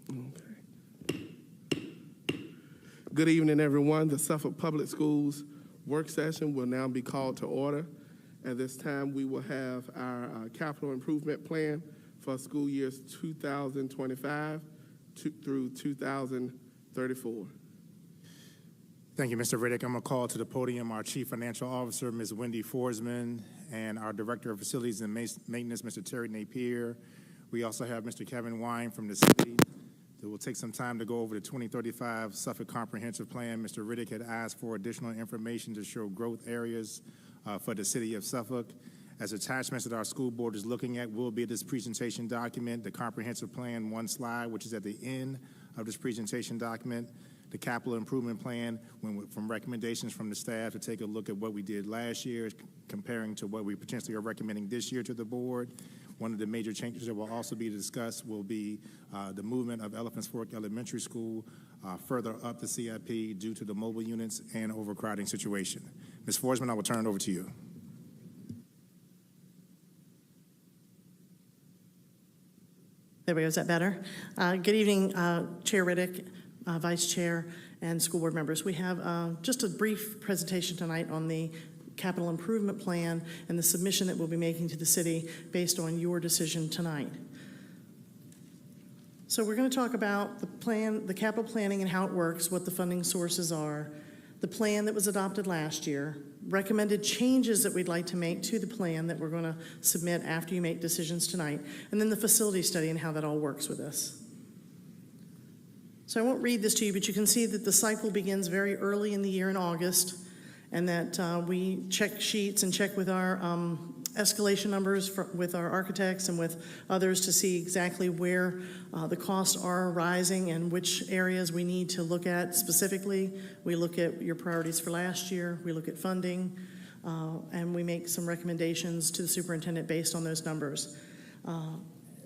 Okay. Good evening, everyone. The Suffolk Public Schools work session will now be called to order. At this time, we will have our capital improvement plan for school years 2025 through 2034. Thank you, Mr. Riddick. I'm going to call to the podium our Chief Financial Officer, Ms. Wendy Forsman, and our Director of Facilities and Maintenance, Mr. Terry Napier. We also have Mr. Kevin Wine from the city. It will take some time to go over the 2035 Suffolk Comprehensive Plan. Mr. Riddick had asked for additional information to show growth areas for the city of Suffolk. As attachments that our school board is looking at will be this presentation document, the comprehensive plan, one slide, which is at the end of this presentation document, the capital improvement plan, from recommendations from the staff to take a look at what we did last year, comparing to what we potentially are recommending this year to the board. One of the major changes that will also be discussed will be the movement of Elephants Fork Elementary School further up the CIP due to the mobile units and overcrowding situation. Ms. Forsman, I will turn it over to you. There we go. Is that better? Good evening, Chair Riddick, Vice Chair, and school board members. We have just a brief presentation tonight on the capital improvement plan and the submission that we'll be making to the city based on your decision tonight. So we're going to talk about the plan, the capital planning and how it works, what the funding sources are, the plan that was adopted last year, recommended changes that we'd like to make to the plan that we're going to submit after you make decisions tonight, and then the facility study and how that all works with us. So I won't read this to you, but you can see that the cycle begins very early in the year in August, and that we check sheets and check with our escalation numbers with our architects and with others to see exactly where the costs are rising and which areas we need to look at specifically. We look at your priorities for last year, we look at funding, and we make some recommendations to the superintendent based on those numbers.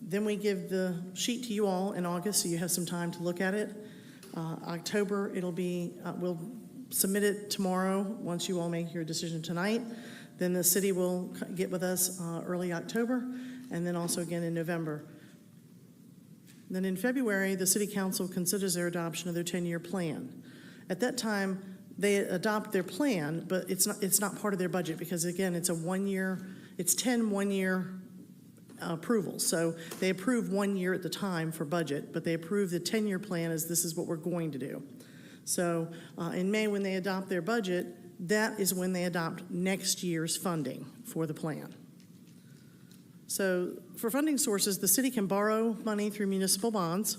Then we give the sheet to you all in August, so you have some time to look at it. October, it'll be, we'll submit it tomorrow once you all make your decision tonight. Then the city will get with us early October, and then also again in November. Then in February, the City Council considers their adoption of their 10-year plan. At that time, they adopt their plan, but it's not part of their budget because again, it's 10 one-year approvals. So they approve 1 year at the time for budget, but they approve the 10-year plan as this is what we're going to do. So in May, when they adopt their budget, that is when they adopt next year's funding for the plan. So for funding sources, the city can borrow money through municipal bonds.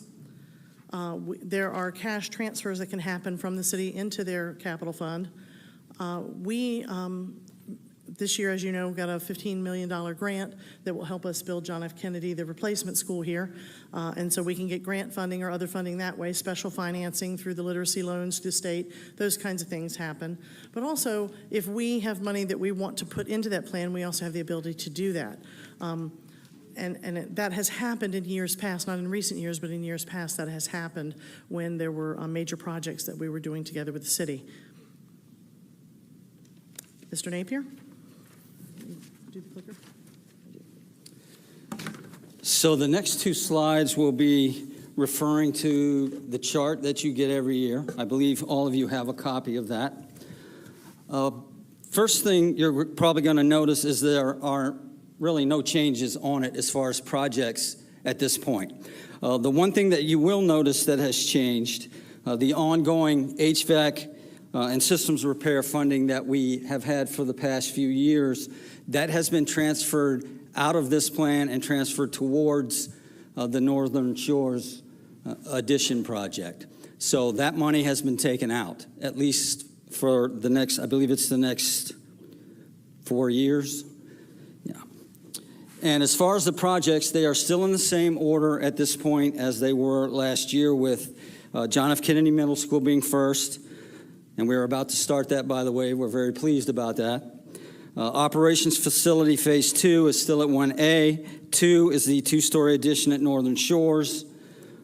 There are cash transfers that can happen from the city into their capital fund. This year, as you know, got a $15 million grant that will help us build John F. Kennedy, the replacement school here. And so we can get grant funding or other funding that way, special financing through the literacy loans to the state, those kinds of things happen. But also, if we have money that we want to put into that plan, we also have the ability to do that. That has happened in years past, not in recent years, but in years past that has happened when there were major projects that we were doing together with the city. Mr. Napier? Do the clicker. So the next two slides will be referring to the chart that you get every year. I believe all of you have a copy of that. First thing you're probably going to notice is there are really no changes on it as far as projects at this point. The one thing that you will notice that has changed, the ongoing HVAC and systems repair funding that we have had for the past few years, that has been transferred out of this plan and transferred towards the Northern Shores addition project. So that money has been taken out, at least for the next, I believe it's the next 4 years. Yeah. And as far as the projects, they are still in the same order at this point as they were last year, with John F. Kennedy Middle School being first. And we're about to start that, by the way. We're very pleased about that. Operations Facility Phase 2 is still at 1A. 2 is the two-story addition at Northern Shores.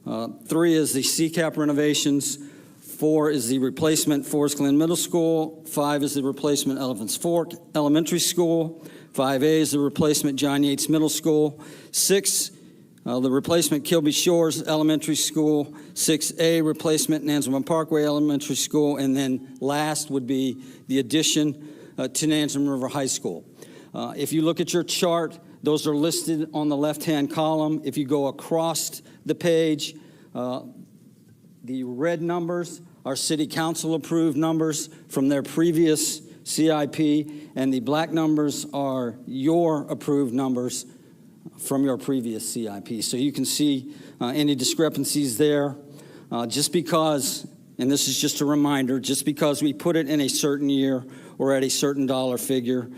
3 is the CCAP renovations. 4 is the replacement Forest Glen Middle School. 5 is the replacement Elephants Fork Elementary School. 5A is the replacement John Yates Middle School. 6 The replacement Kilby Shores Elementary School, 6A replacement Nansemond Parkway Elementary School, and then last would be the addition to Nansemond River High School. If you look at your chart, those are listed on the left-hand column. If you go across the page, the red numbers are City Council approved numbers from their previous CIP, and the black numbers are your approved numbers from your previous CIP. So you can see any discrepancies there. Just because, and this is just a reminder, just because we put it in a certain year or at a certain dollar figure,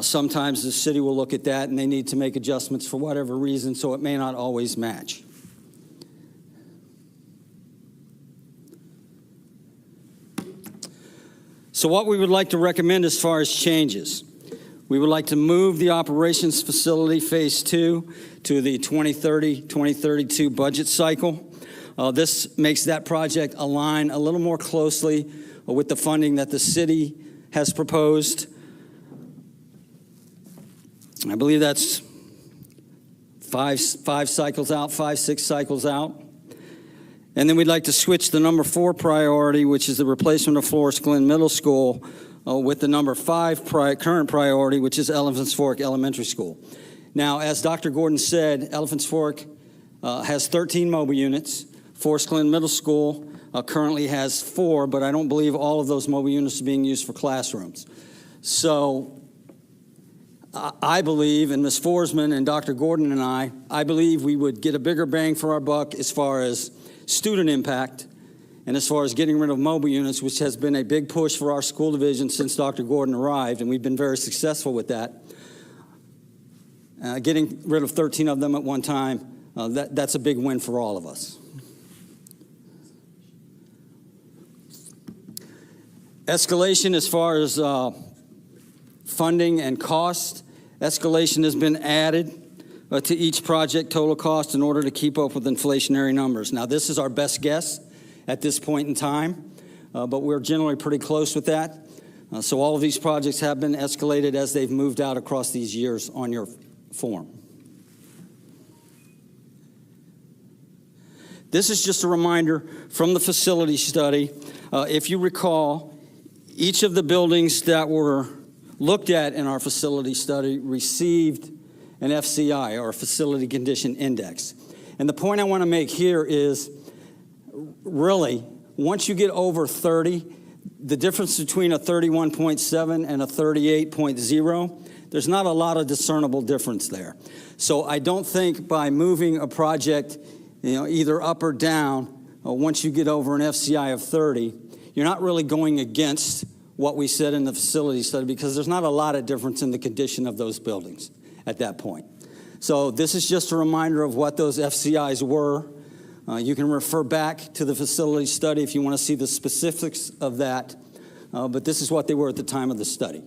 sometimes the city will look at that and they need to make adjustments for whatever reason, so it may not always match. So what we would like to recommend as far as changes, we would like to move the operations facility phase 2 to the 2030-2032 budget cycle. This makes that project align a little more closely with the funding that the city has proposed. I believe that's five, 6 cycles out. And then we'd like to switch the number 4 priority, which is the replacement of Forest Glen Middle School, with the number 5 current priority, which is Elephants Fork Elementary School. Now, as Dr. Gordon said, Elephants Fork has 13 mobile units. Forest Glen Middle School currently has 4, but I don't believe all of those mobile units are being used for classrooms. So I believe, and Ms. Forsman and Dr. Gordon and I believe we would get a bigger bang for our buck as far as student impact and as far as getting rid of mobile units, which has been a big push for our school division since Dr. Gordon arrived, and we've been very successful with that. Getting rid of 13 of them at one time, that's a big win for all of us. Escalation as far as funding and cost, escalation has been added to each project total cost in order to keep up with inflationary numbers. Now, this is our best guess at this point in time, but we're generally pretty close with that. So all of these projects have been escalated as they've moved out across these years on your form. This is just a reminder from the facility study. If you recall, each of the buildings that were looked at in our facility study received an FCI, or a Facility Condition Index. And the point I want to make here is, really, once you get over 30, the difference between a 31.7 and a 38.0, there's not a lot of discernible difference there. So I don't think by moving a project, either up or down, once you get over an FCI of 30, you're not really going against what we said in the facility study, because there's not a lot of difference in the condition of those buildings at that point. So this is just a reminder of what those FCIs were. You can refer back to the facility study if you want to see the specifics of that, but this is what they were at the time of the study.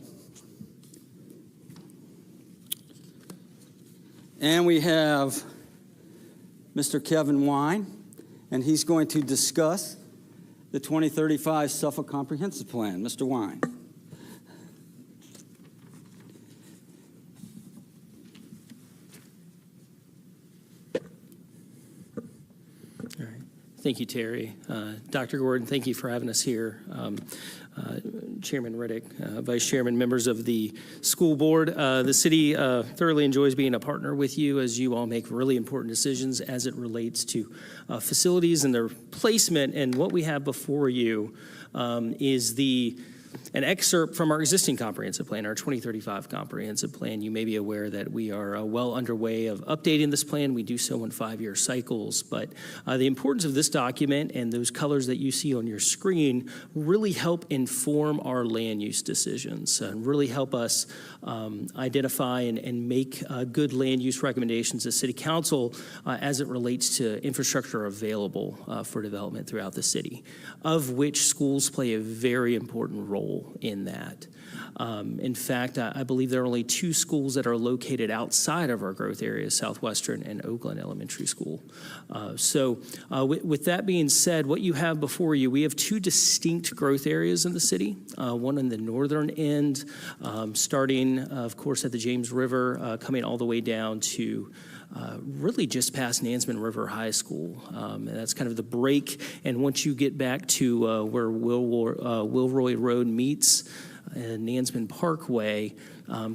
And we have Mr. Kevin Wine, and he's going to discuss the 2035 Suffolk Comprehensive Plan. Mr. Wine. All right. Thank you, Terry. Dr. Gordon, thank you for having us here. Chairman Riddick, Vice Chairman, members of the school board. The city thoroughly enjoys being a partner with you as you all make really important decisions as it relates to facilities and their placement. And what we have before you is an excerpt from our existing comprehensive plan, our 2035 comprehensive plan. You may be aware that we are well underway of updating this plan. We do so in 5-year cycles, but the importance of this document and those colors that you see on your screen really help inform our land use decisions and really help us identify and make good land use recommendations as city council as it relates to infrastructure available for development throughout the city, of which schools play a very important role in that. In fact, I believe there are only 2 schools that are located outside of our growth areas, Southwestern and Oakland Elementary School. So with that being said, what you have before you, we have 2 distinct growth areas in the city, one on the northern end, starting, of course, at the James River, coming all the way down to really just past Nansemond River High School. And that's kind of the break. And once you get back to where Wilroy Road meets Nansemond Parkway,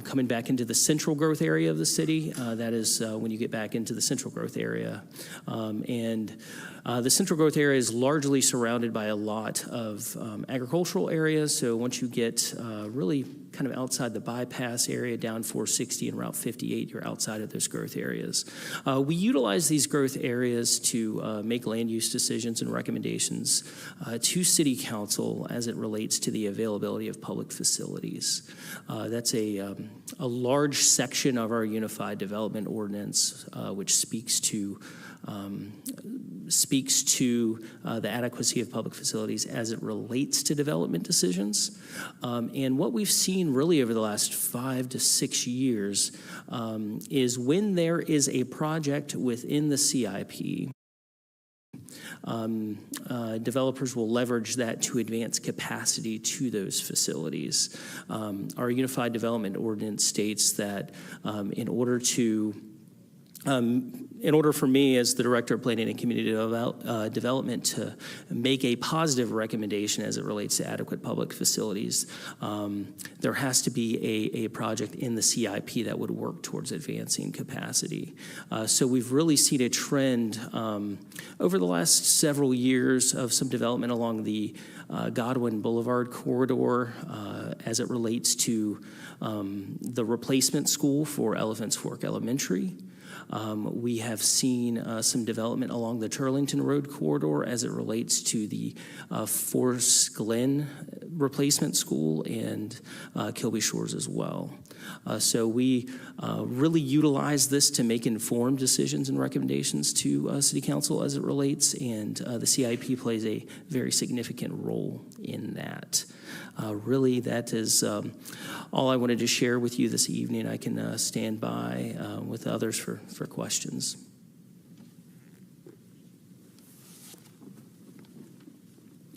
coming back into the central growth area of the city, that is when you get back into the central growth area. The central growth area is largely surrounded by a lot of agricultural areas. So once you get really kind of outside the bypass area down 460 and Route 58, you're outside of those growth areas. We utilize these growth areas to make land use decisions and recommendations to City Council as it relates to the availability of public facilities. That's a large section of our Unified Development Ordinance, which speaks to the adequacy of public facilities as it relates to development decisions. And what we've seen really over the last 5 to 6 years is when there is a project within the CIP, developers will leverage that to advance capacity to those facilities. Our Unified Development Ordinance states that in order for me as the Director of Planning and Community Development to make a positive recommendation as it relates to adequate public facilities, there has to be a project in the CIP that would work towards advancing capacity. So we've really seen a trend over the last several years of some development along the Godwin Boulevard corridor as it relates to the replacement school for Elephants Fork Elementary. We have seen some development along the Turlington Road corridor as it relates to the Forest Glen replacement school and Kilby Shores as well. So we really utilize this to make informed decisions and recommendations to City Council as it relates, and the CIP plays a very significant role in that. Really, that is all I wanted to share with you this evening. I can stand by with others for questions.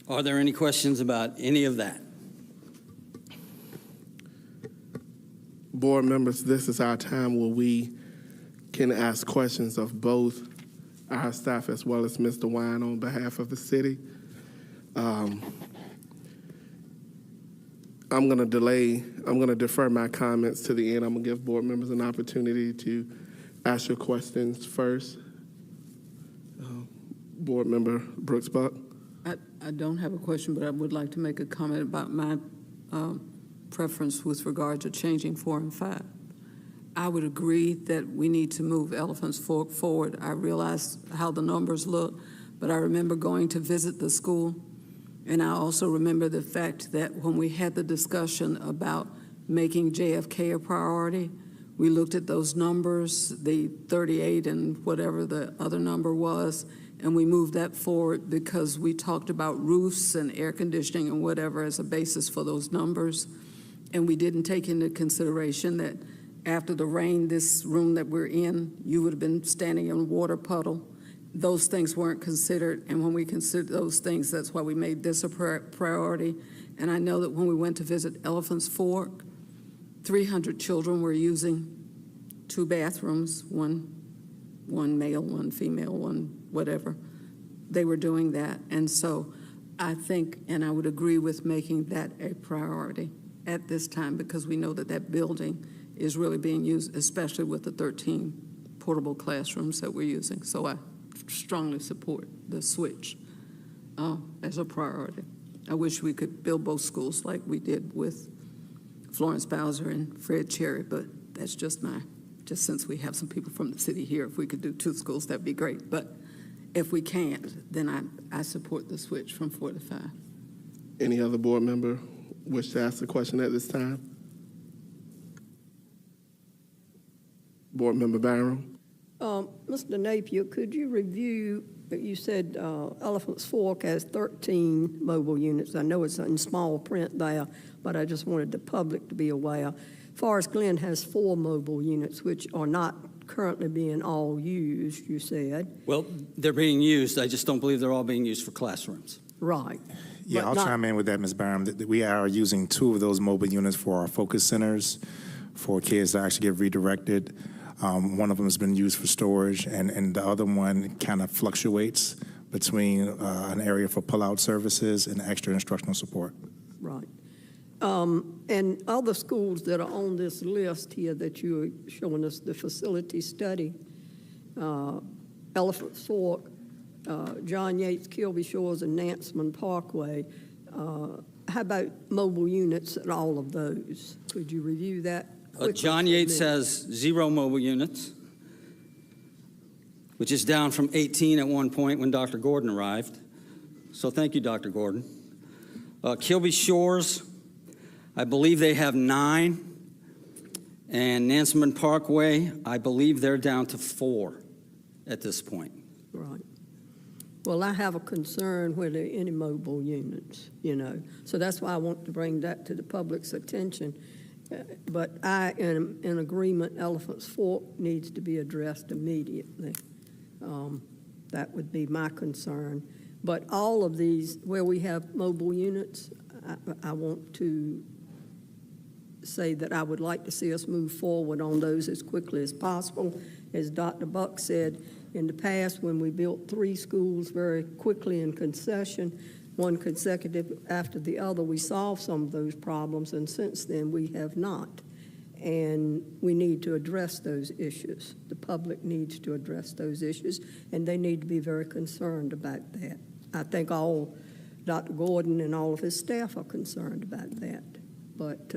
Are there any questions about any of that? Board members, this is our time where we can ask questions of both our staff as well as Mr. Wine on behalf of the city. I'm going to defer my comments to the end. I'm going to give board members an opportunity to ask your questions first. Board Member Brooks Buck. I don't have a question, but I would like to make a comment about my preference with regard to changing 4 and 5. I would agree that we need to move Elephants Fork forward. I realize how the numbers look, but I remember going to visit the school, and I also remember the fact that when we had the discussion about making JFK a priority, we looked at those numbers, the 38 and whatever the other number was, and we moved that forward because we talked about roofs and air conditioning and whatever as a basis for those numbers. And we didn't take into consideration that after the rain, this room that we're in, you would have been standing in a water puddle. Those things weren't considered, and when we considered those things, that's why we made this a priority. And I know that when we went to visit Elephants Fork, 300 children were using 2 bathrooms, one male, one female, one whatever. They were doing that. And so I think, and I would agree with making that a priority at this time, because we know that that building is really being used, especially with the 13 portable classrooms that we're using. So I strongly support the switch as a priority. I wish we could build both schools like we did with Florence Bowser and Fred Cherry, but that's just since we have some people from the city here, if we could do 2 schools, that'd be great. But if we can't, then I support the switch from 4 to 5. Any other board member wish to ask a question at this time? Board Member Byron. Mr. Napier, could you review, you said Elephants Fork has 13 mobile units. I know it's in small print there, but I just wanted the public to be aware. Forest Glen has 4 mobile units, which are not currently being all used, you said. Well, they're being used. I just don't believe they're all being used for classrooms. Right. Yeah, I'll chime in with that, Ms. Byram. We are using 2 of those mobile units for our focus centers for kids to actually get redirected. One of them has been used for storage, and the other one kind of fluctuates between an area for pull-out services and extra instructional support. Right. And other schools that are on this list here that you're showing us the facility study, Elephant Fork, John Yates, Kilby Shores, and Nansemond Parkway, how about mobile units at all of those? Could you review that quickly John for Yates me? has 0 mobile units, which is down from 18 at one point when Dr. Gordon arrived. So thank you, Dr. Gordon. Kilby Shores, I believe they have 9. And Nansemond Parkway, I believe they're down to 4 at this point. Right. Well, I have a concern where there are any mobile units, So that's why I want to bring that to the public's attention. But I am in agreement, Elephant's Fork needs to be addressed immediately. That would be my concern. But all of these, where we have mobile units, I want to say that I would like to see us move forward on those as quickly as possible. As Dr. Buck said, in the past, when we built 3 schools very quickly in concession, one consecutive after the other, we solved some of those problems, and since then we have not. And we need to address those issues. The public needs to address those issues, and they need to be very concerned about that. I think all Dr. Gordon and all of his staff are concerned about that. But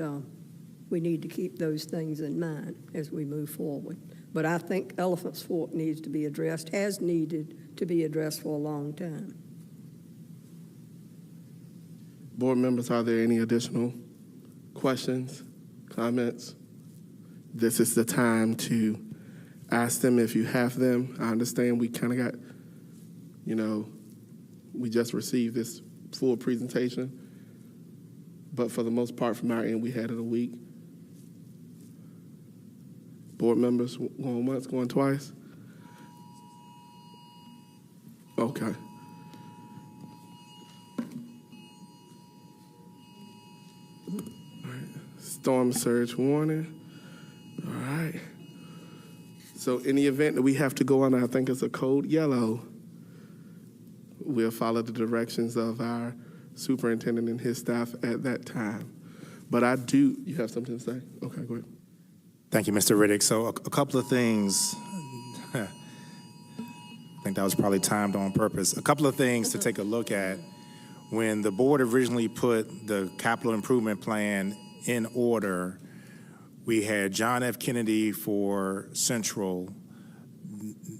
we need to keep those things in mind as we move forward. But I think Elephant's Fork needs to be addressed, has needed to be addressed for a long time. Board members, are there any additional questions, comments? This is the time to ask them if you have them. I understand we kind of got, we just received this full presentation, but for the most part from our end, we had it a week. Board members, going once, going twice? Okay. All right. Storm surge warning. All right. So in the event that we have to go on, I think it's a code yellow, we'll follow the directions of our superintendent and his staff at that time. But you have something to say? Okay, go ahead. Thank you, Mr. Riddick. So a couple of things, I think that was probably timed on purpose. A couple of things to take a look at. When the board originally put the capital improvement plan in order, we had John F. Kennedy for Central,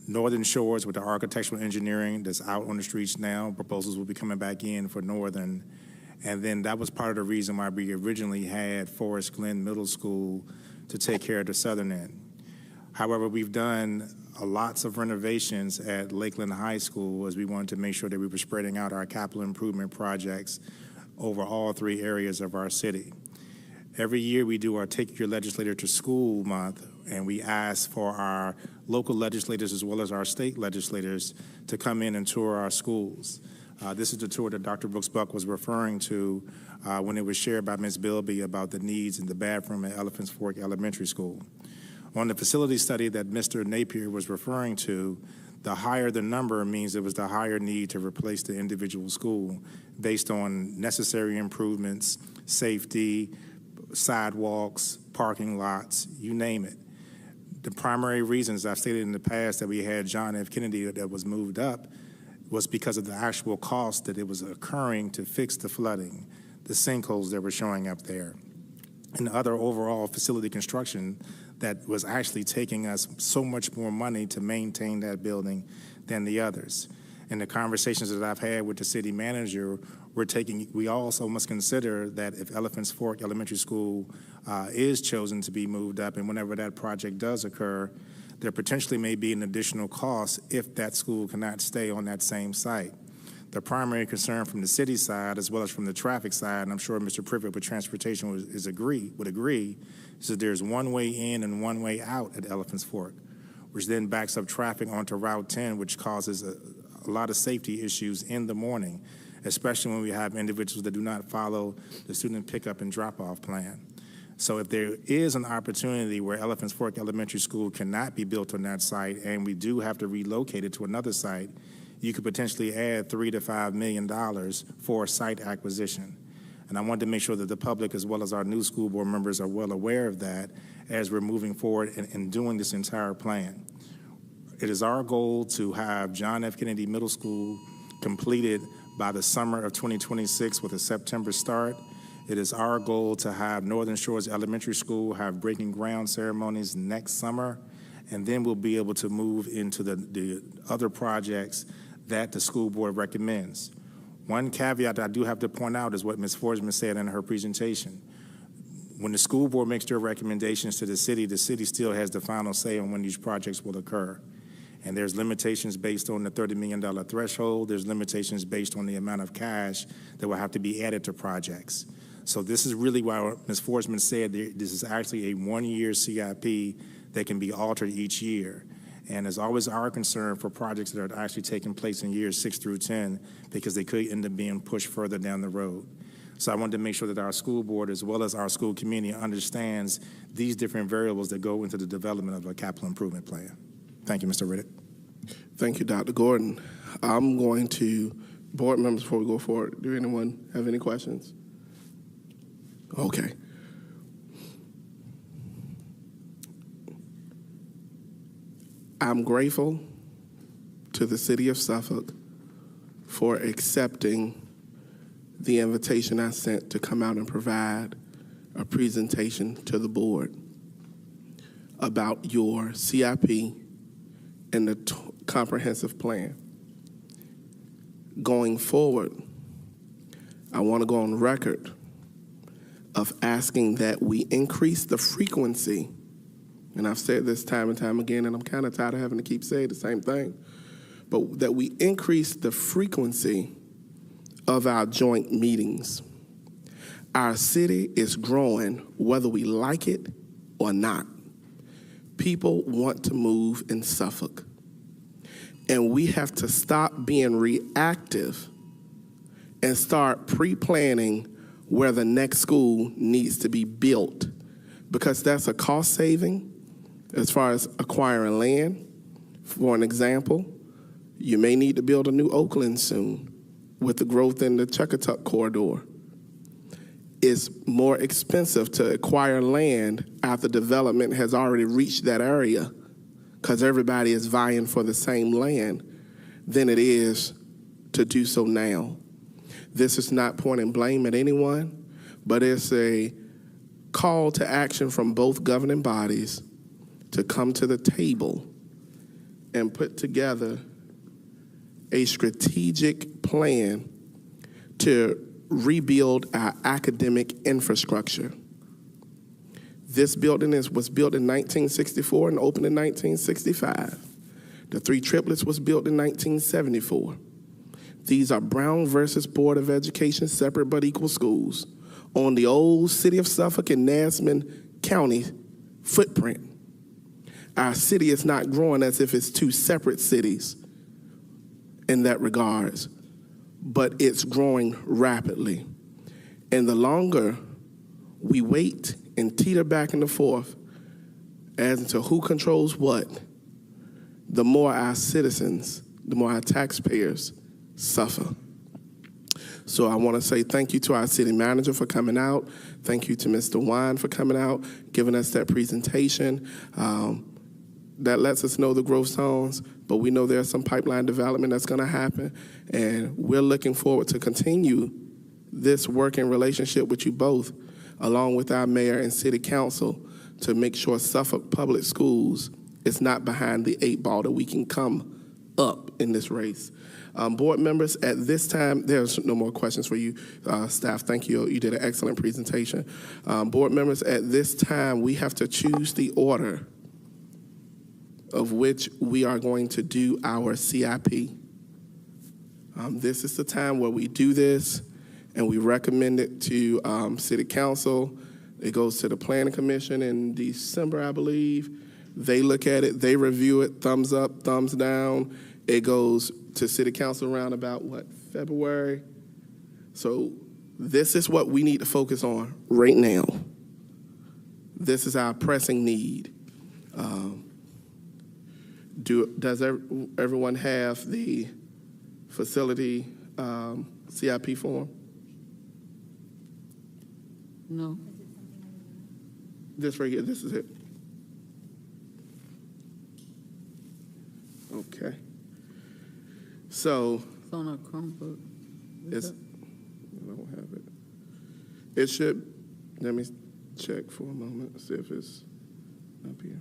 Northern Shores with the architectural engineering that's out on the streets now. Proposals will be coming back in for Northern. And then that was part of the reason why we originally had Forest Glen Middle School to take care of the southern end. However, we've done lots of renovations at Lakeland High School as we wanted to make sure that we were spreading out our capital improvement projects over all 3 areas of our city. Every year we do our Take Your Legislator to School month, and we ask for our local legislators as well as our state legislators to come in and tour our schools. This is the tour that Dr. Brooks-Buck was referring to when it was shared by Ms. Bilby about the needs in the bathroom at Elephants Fork Elementary School. On the facility study that Mr. Napier was referring to, the higher the number means it was the higher need to replace the individual school based on necessary improvements, safety, sidewalks, parking lots, you name it. The primary reasons I've stated in the past that we had John F. Kennedy that was moved up was because of the actual cost that it was occurring to fix the flooding, the sinkholes that were showing up there, and other overall facility construction that was actually taking us so much more money to maintain that building than the others. And the conversations that I've had with the city manager, we also must consider that if Elephants Fork Elementary School is chosen to be moved up, and whenever that project does occur, there potentially may be an additional cost if that school cannot stay on that same site. The primary concern from the city side, as well as from the traffic side, and I'm sure Mr. Privet with transportation would agree, is that there's one way in and one way out at Elephants Fork, which then backs up traffic onto Route 10, which causes a lot of safety issues in the morning, especially when we have individuals that do not follow the student pickup and drop-off plan. So if there is an opportunity where Elephants Fork Elementary School cannot be built on that site and we do have to relocate it to another site, you could potentially add $3 to $5 million for site acquisition. And I wanted to make sure that the public, as well as our new school board members, are well aware of that as we're moving forward and doing this entire plan. It is our goal to have John F. Kennedy Middle School completed by the summer of 2026 with a September start. It is our goal to have Northern Shores Elementary School have breaking ground ceremonies next summer, and then we'll be able to move into the other projects that the school board recommends. One caveat that I do have to point out is what Ms. Forsman said in her presentation. When the school board makes their recommendations to the city still has the final say on when these projects will occur. And there's limitations based on the $30 million threshold. There's limitations based on the amount of cash that will have to be added to projects. So this is really why Ms. Forsman said this is actually a one-year CIP that can be altered each year. And it's always our concern for projects that are actually taking place in years 6 through 10 because they could end up being pushed further down the road. So I wanted to make sure that our school board, as well as our school community, understands these different variables that go into the development of a capital improvement plan. Thank you, Mr. Riddick. Thank you, Dr. Gordon. I'm going to, board members, before we go forward, do anyone have any questions? Okay. I'm grateful to the city of Suffolk for accepting the invitation I sent to come out and provide a presentation to the board about your CIP and the comprehensive plan. Going forward, I want to go on record of asking that we increase the frequency, and I've said this time and time again, and I'm kind of tired of having to keep saying the same thing, but that we increase the frequency of our joint meetings. Our city is growing whether we like it or not. People want to move in Suffolk, and we have to stop being reactive and start pre-planning where the next school needs to be built, because that's a cost saving as far as acquiring land. For an example, you may need to build a new Oakland soon with the growth in the Chuckatuck corridor. It's more expensive to acquire land after development has already reached that area, because everybody is vying for the same land, than it is to do so now. This is not pointing blame at anyone, but it's a call to action from both governing bodies to come to the table and put together a strategic plan to rebuild our academic infrastructure. This building was built in 1964 and opened in 1965. The Three Triplets was built in 1974. These are Brown versus Board of Education separate but equal schools on the old city of Suffolk and Nesman County footprint. Our city is not growing as if it's two separate cities in that regards, but it's growing rapidly. And the longer we wait and teeter back and forth as to who controls what, the more our citizens, the more our taxpayers suffer. So I want to say thank you to our city manager for coming out. Thank you to Mr. Wine for coming out, giving us that presentation. That lets us know the growth zones, but we know there's some pipeline development that's going to happen, and we're looking forward to continue this working relationship with you both, along with our mayor and city council, to make sure Suffolk Public Schools is not behind the 8 ball, that we can come up in this race. Board members, at this time, there's no more questions for you. Staff, thank you. You did an excellent presentation. Board members, at this time, we have to choose the order of which we are going to do our CIP. This is the time where we do this, and we recommend it to City Council. It goes to the Planning Commission in December, I believe. They look at it, they review it, thumbs up, thumbs down. It goes to City Council around about, February? So this is what we need to focus on right now. this is our pressing need. Does everyone have the facility CIP form? No. This right here, this is it. Okay. So It's on our Chromebook. it's, I don't have it. It should, let me check for a moment, see if it's up here.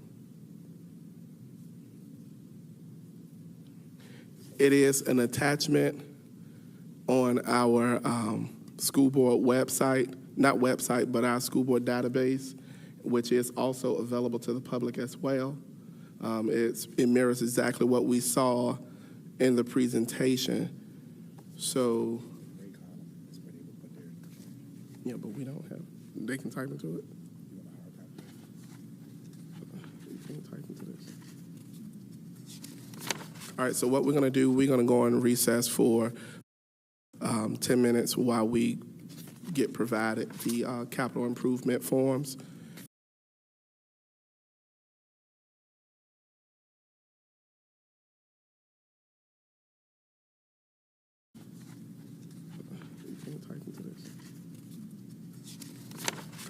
It is an attachment on our school board website, not website, but our school board database, which is also available to the public as well. It mirrors exactly what we saw in the presentation. So, yeah, but we don't have, they can type into it. You can type into this. All right, so what we're gonna do, we're gonna go on recess for 10 minutes while we get provided the capital improvement forms.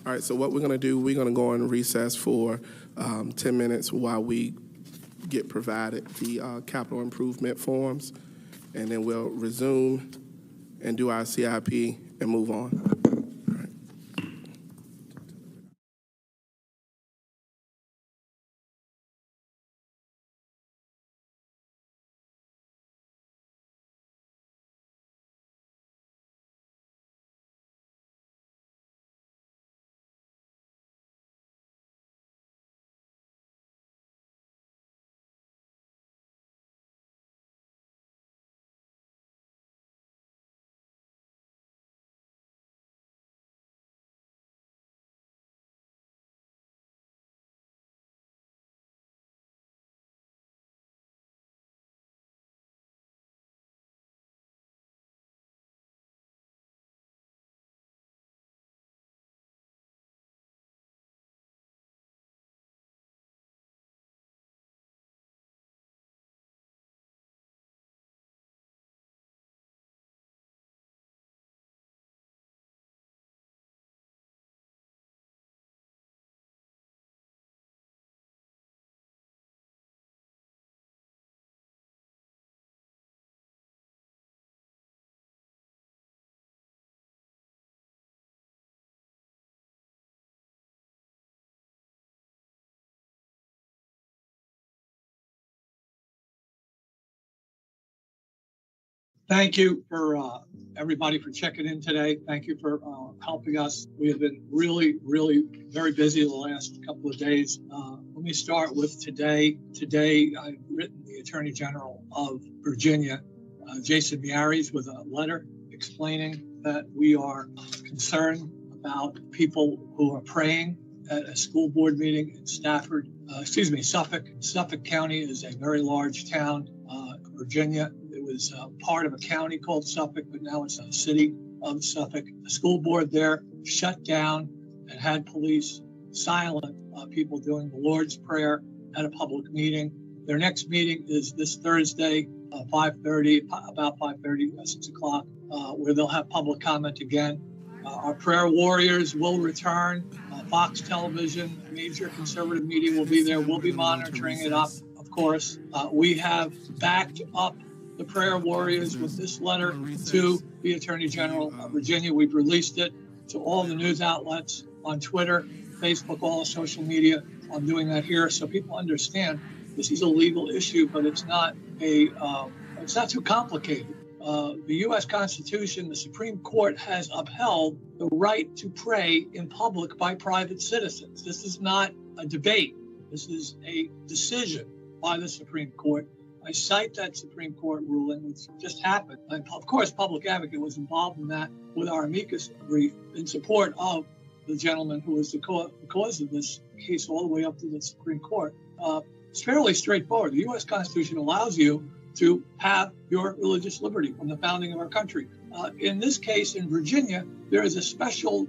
All right, so what we're gonna do, we're gonna go on recess for 10 minutes while we get provided the capital improvement forms, and then we'll resume and do our CIP and move on. All right. Thank you for everybody for checking in today. Thank you for helping us. We have been really very busy the last couple of days. Let me start with today. Today, I've written the Attorney General of Virginia, Jason Miyares, with a letter explaining that we are concerned about people who are praying at a school board meeting in Suffolk. Suffolk County is a very large town, Virginia. It was part of a county called Suffolk, but now it's a city of Suffolk. The school board there shut down and had police silent people doing the Lord's Prayer at a public meeting. Their next meeting is this Thursday, 5:30, about 5:30, 6 o'clock, where they'll have public comment again. Our prayer warriors will return. Fox Television, major conservative media, will be there. We'll be monitoring it up, of course. We have backed up the prayer warriors with this letter to the Attorney General of Virginia. We've released it to all the news outlets on Twitter, Facebook, all the social media. I'm doing that here so people understand this is a legal issue, but it's not too complicated. The U.S. Constitution, the Supreme Court has upheld the right to pray in public by private citizens. This is not a debate. This is a decision by the Supreme Court. I cite that Supreme Court ruling, which just happened. And of course, Public Advocate was involved in that with our amicus brief in support of the gentleman who was the cause of this case all the way up to the Supreme Court. It's fairly straightforward. The U.S. Constitution allows you to have your religious liberty from the founding of our country. In this case, in Virginia, there is a special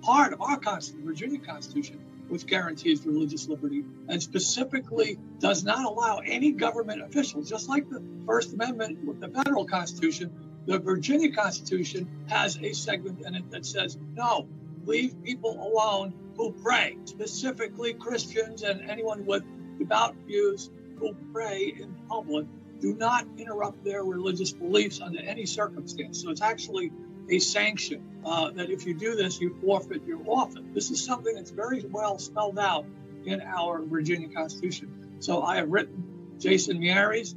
part of our Constitution, Virginia Constitution, which guarantees religious liberty and specifically does not allow any government official, just like the First Amendment with the federal Constitution, the Virginia Constitution has a segment in it that says, no, leave people alone who pray, specifically Christians and anyone with devout views who pray in public. Do not interrupt their religious beliefs under any circumstance. So it's actually a sanction that if you do this, you forfeit your office. This is something that's very well spelled out in our Virginia Constitution. So I have written Jason Mieri's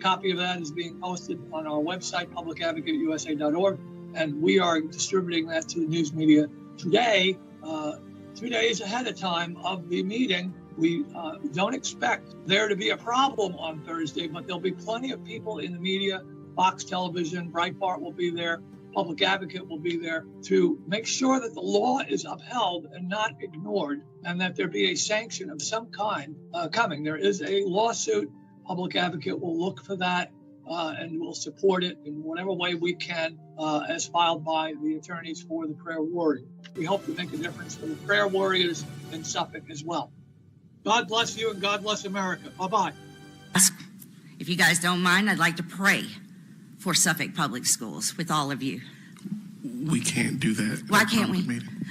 copy of that is being posted on our website, publicadvocateusa.org, and we are distributing that to the news media today, 2 days ahead of time of the meeting. We don't expect there to be a problem on Thursday, but there'll be plenty of people in the media. Fox Television, Breitbart will be there, Public Advocate will be there to make sure that the law is upheld and not ignored, and that there be a sanction of some kind coming. There is a lawsuit. Public Advocate will look for that and will support it in whatever way we can, as filed by the attorneys for the prayer warrior. We hope to make a difference for the prayer warriors in Suffolk as well. God bless you and God bless America. Bye-bye. If you guys don't mind, I'd like to pray for Suffolk Public Schools with all of you. We can't do that. Why can't we?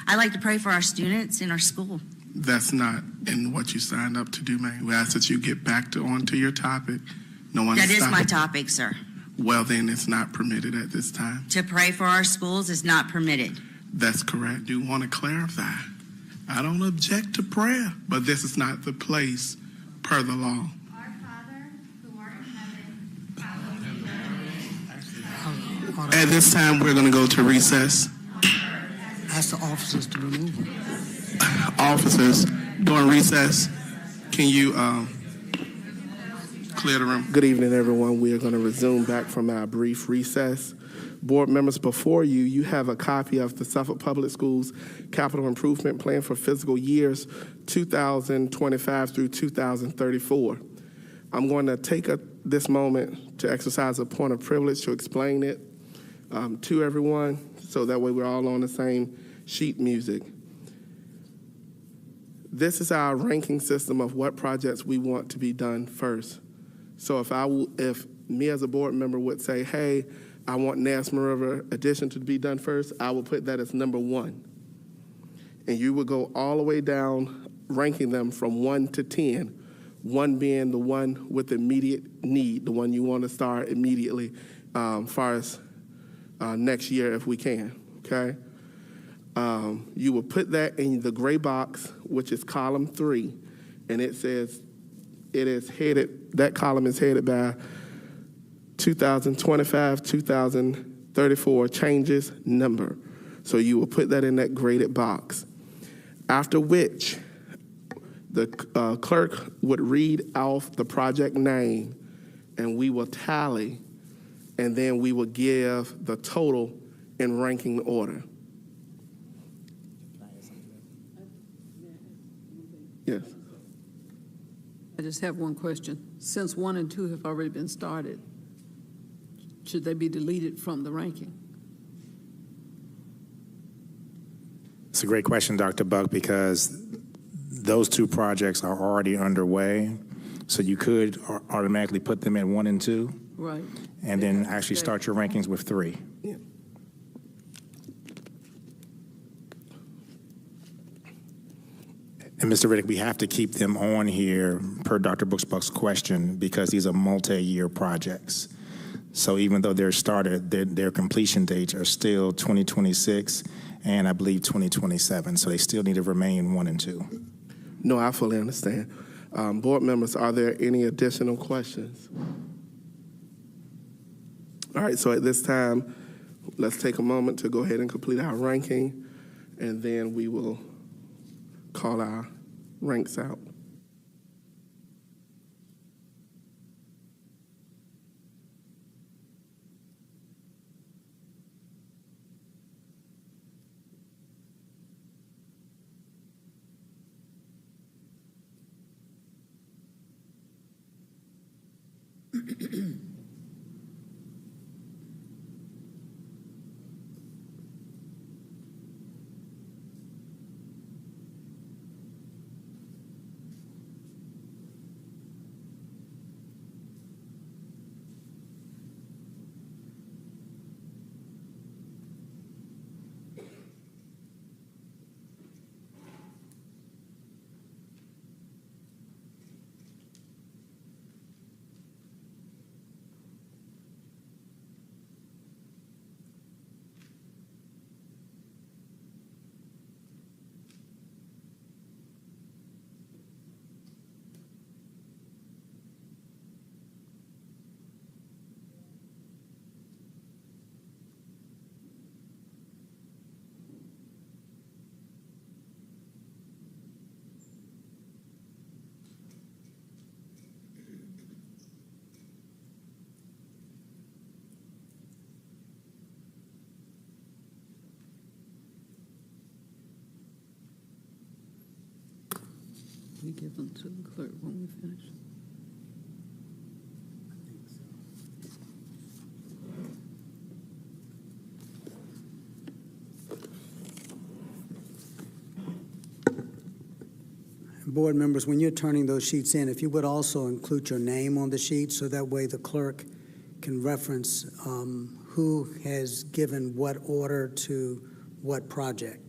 I like to pray for our students in our school. That's not in what you signed up to do, man. We ask that you get back onto your topic. No one. That is my topic, sir. Well, then it's not permitted at this time. To pray for our schools is not permitted. That's correct. Do want to clarify. I don't object to prayer, but this is not the place per the law. Our Father, who art in heaven, hallowed be thy name. At this time, we're going to go to recess. Ask the officers to remove them. Officers, during recess, can you clear the room? Good evening, everyone. We are going to resume back from our brief recess. Board members, before you have a copy of the Suffolk Public Schools Capital Improvement Plan for fiscal years 2025 through 2034. I'm going to take this moment to exercise a point of privilege to explain it to everyone, so that way we're all on the same sheet music. This is our ranking system of what projects we want to be done first. So if me as a board member would say, hey, I want Nassau River addition to be done first, I will put that as number 1. And you would go all the way down, ranking them from 1 to 10, 1 being the one with immediate need, the one you want to start immediately, far as next year if we can, okay? You will put that in the gray box, which is column 3, and it says it is headed, that column is headed by 2025, 2034 changes number. So you will put that in that graded box. After which, the clerk would read off the project name, and we will tally, and then we will give the total in ranking order. Yes. I just have one question. Since 1 and 2 have already been started, should they be deleted from the ranking? It's a great question, Dr. Buck, because those 2 projects are already underway. So you could automatically put them in 1 and 2. Right. And then actually start your rankings with 3. Yeah. And Mr. Riddick, we have to keep them on here per Dr. Buck's question because these are multi-year projects. So even though they're started, their completion dates are still 2026 and I believe 2027. So they still need to remain 1 and 2. No, I fully understand. Board members, are there any additional questions? All right, so at this time, let's take a moment to go ahead and complete our ranking, and then we will call our ranks out. We give them to the clerk when we finish. Board members, when you're turning those sheets in, if you would also include your name on the sheet, so that way the clerk can reference who has given what order to what project.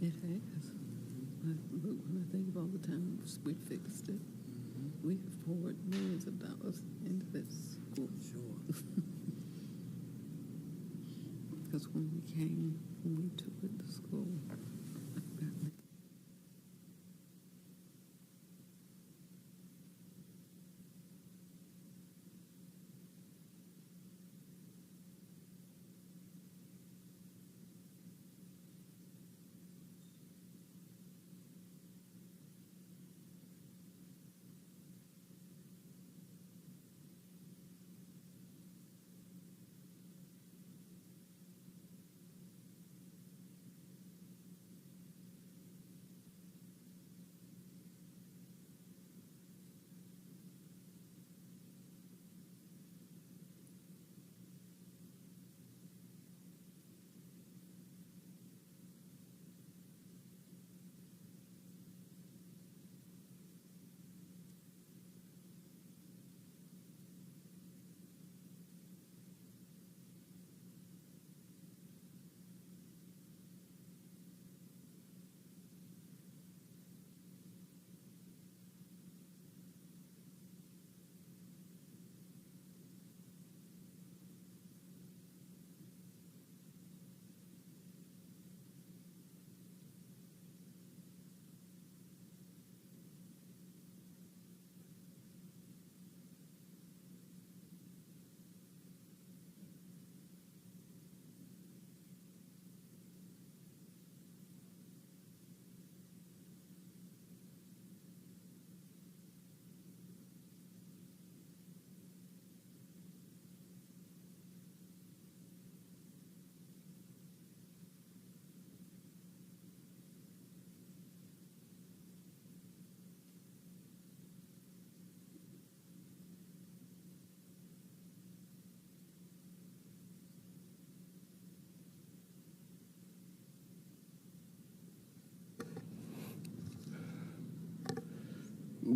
It has. When I think of all the times we fixed it, we have poured millions of dollars into this school. Sure. Because when we took it to school,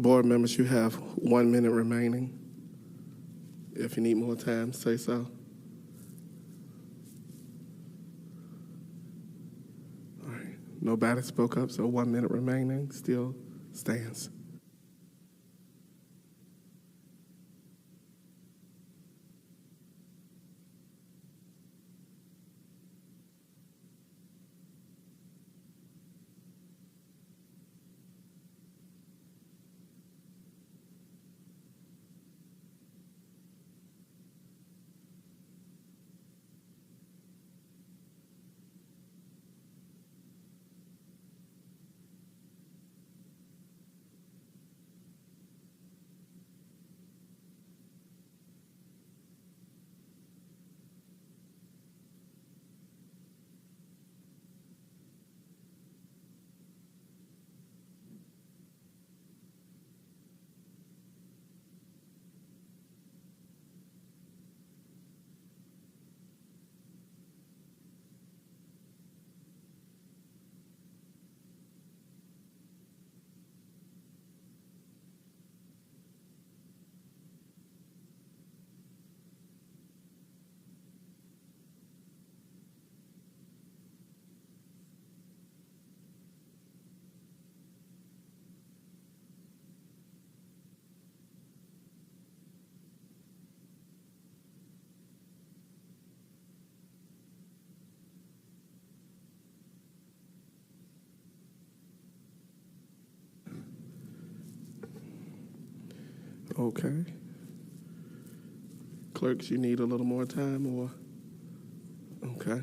board members, you have 1 minute remaining. If you need more time, say so. All right, nobody spoke up, so 1 minute remaining still stands. Okay. Clerks, you need a little more time or? Okay.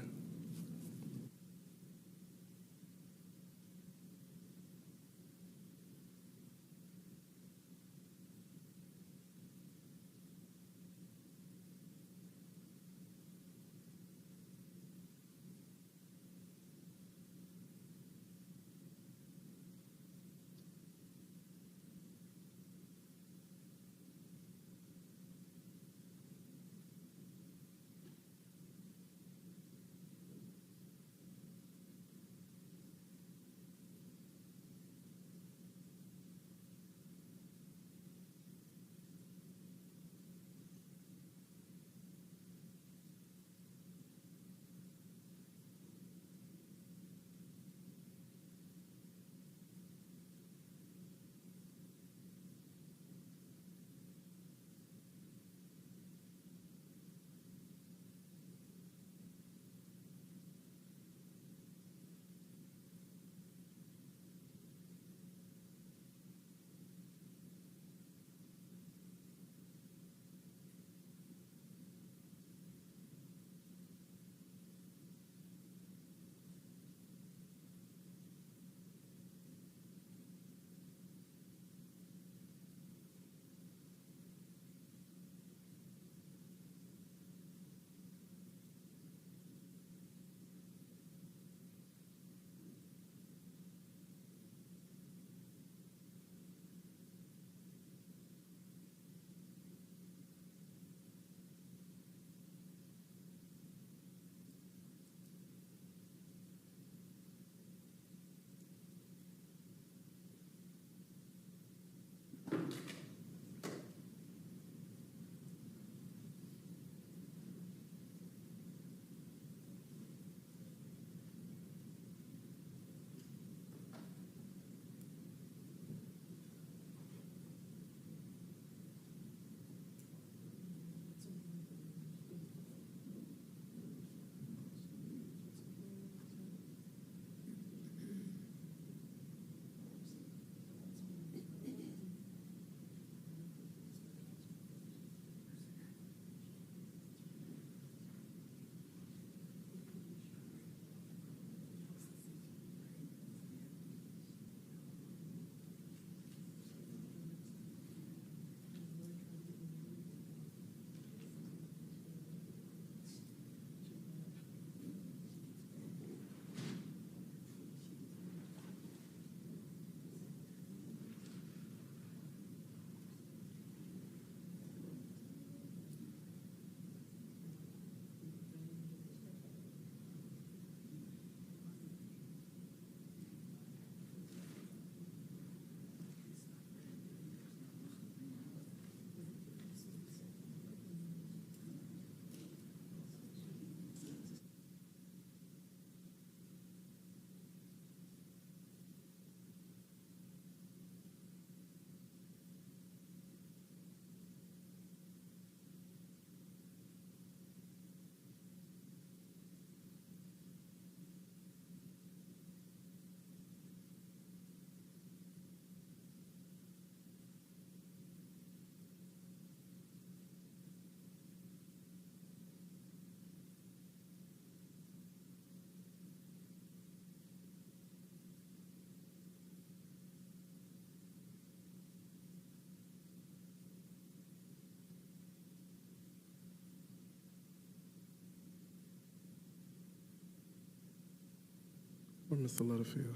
Or Mr. Littlefield?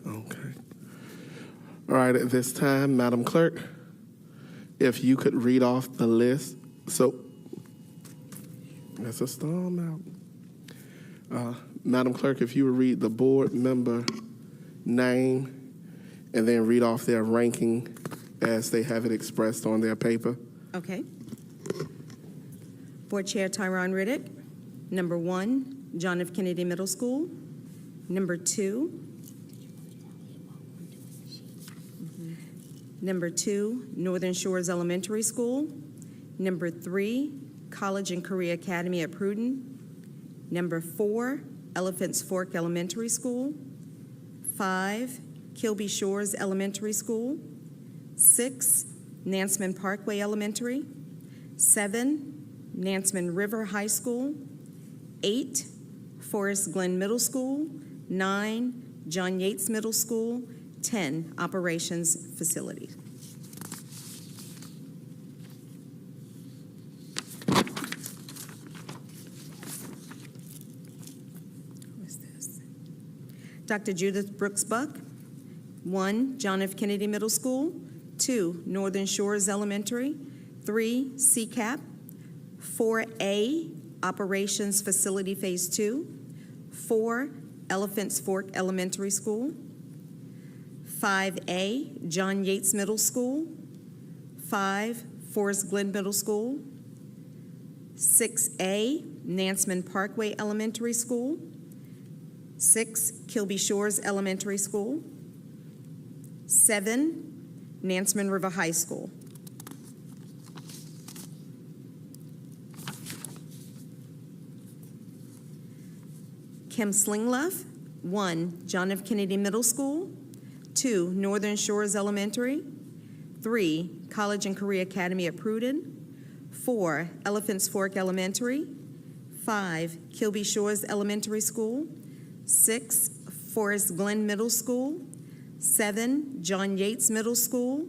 Okay. All right, at this time, Madam Clerk, if you could read off the list. So, that's a storm out. Madam Clerk, if you would read the board member name and then read off their ranking as they have it expressed on their paper. Okay. Board Chair Tyron Riddick. Number 1, John F. Kennedy Middle School. Number 2, Northern Shores Elementary School. Number 3, College and Career Academy at Pruden. Number 4, Elephants Fork Elementary School. 5, Kilby Shores Elementary School. 6, Nansemond Parkway Elementary. 7, Nansemond River High School. 8, Forest Glen Middle School. 9, John Yates Middle School. 10, Operations Facility. Dr. Judith Brooks Buck. 1, John F. Kennedy Middle School. 2, Northern Shores Elementary. 3, CCAP. 4A, Operations Facility Phase 2. 4, Elephants Fork Elementary School. 5A, John Yates Middle School. 5, Forest Glen Middle School. 6A, Nansemond Parkway Elementary School. 6, Kilby Shores Elementary School. 7, Nansemond River High School. Kim Slingluff. 1, John F. Kennedy Middle School. 2, Northern Shores Elementary. 3, College and Career Academy at Pruden. 4, Elephants Fork Elementary. 5, Kilby Shores Elementary School. 6, Forest Glen Middle School. 7, John Yates Middle School.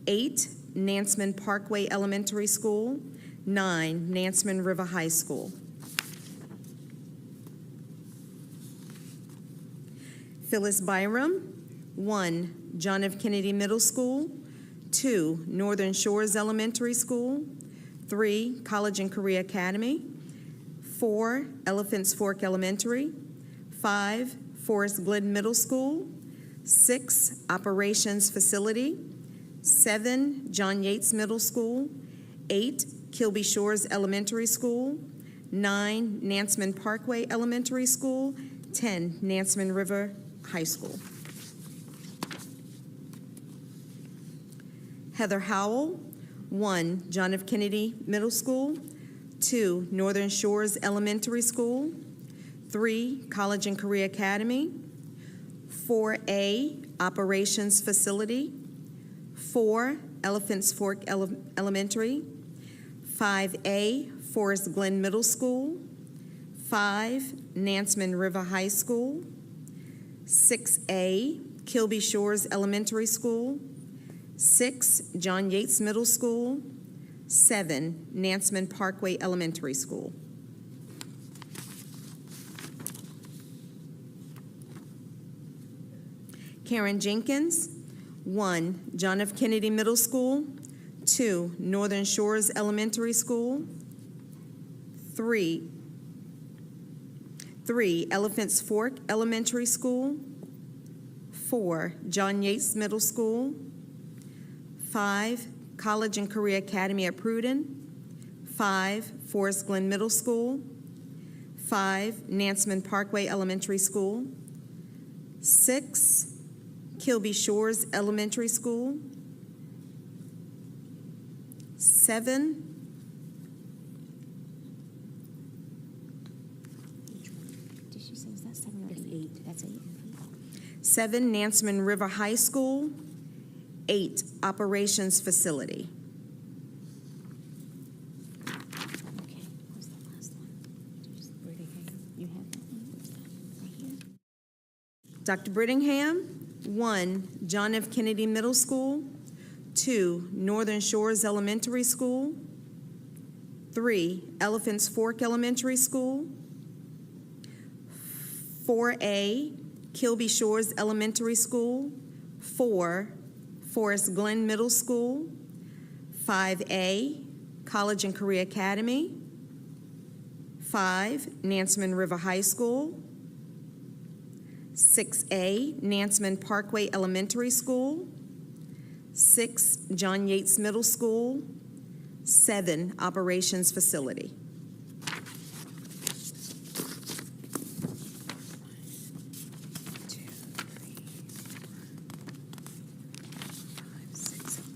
8, Nansemond Parkway Elementary School. 9, Nansemond River High School. Phyllis Byram. 1, John F. Kennedy Middle School. 2, Northern Shores Elementary School. 3, College and Career Academy. 4, Elephants Fork Elementary. 5, Forest Glen Middle School. 6, Operations Facility. 7, John Yates Middle School. 8, Kilby Shores Elementary School. 9, Nansemond Parkway Elementary School. 10, Nansemond River High School. Heather Howell. 1, John F. Kennedy Middle School. 2, Northern Shores Elementary School. 3, College and Career Academy. 4A, Operations Facility. 4, Elephants Fork Elementary. 5A, Forest Glen Middle School. 5, Nansemond River High School. 6A, Kilby Shores Elementary School. 6, John Yates Middle School. 7, Nansemond Parkway Elementary School. Karen Jenkins. 1, John F. Kennedy Middle School. 2, Northern Shores Elementary School. 3, Elephants Fork Elementary School. 4, John Yates Middle School. 5, College and Career Academy at Pruden. 5, Forest Glen Middle School. 5, Nansemond Parkway Elementary School. 6, Kilby Shores Elementary School. 7, Did she say, is that 7 or 8? That's 8. 7, Nansemond River High School. 8, Operations Facility. Okay, what's the last one? You have that one? Right here? Dr. Brittingham. 1, John F. Kennedy Middle School. 2, Northern Shores Elementary School. 3, Elephants Fork Elementary School. 4A, Kilby Shores Elementary School. 4, Forest Glen Middle School. 5A, College and Career Academy. 5, Nansemond River High School. 6A, Nansemond Parkway Elementary School. 6, John Yates Middle School. 7, Operations Facility.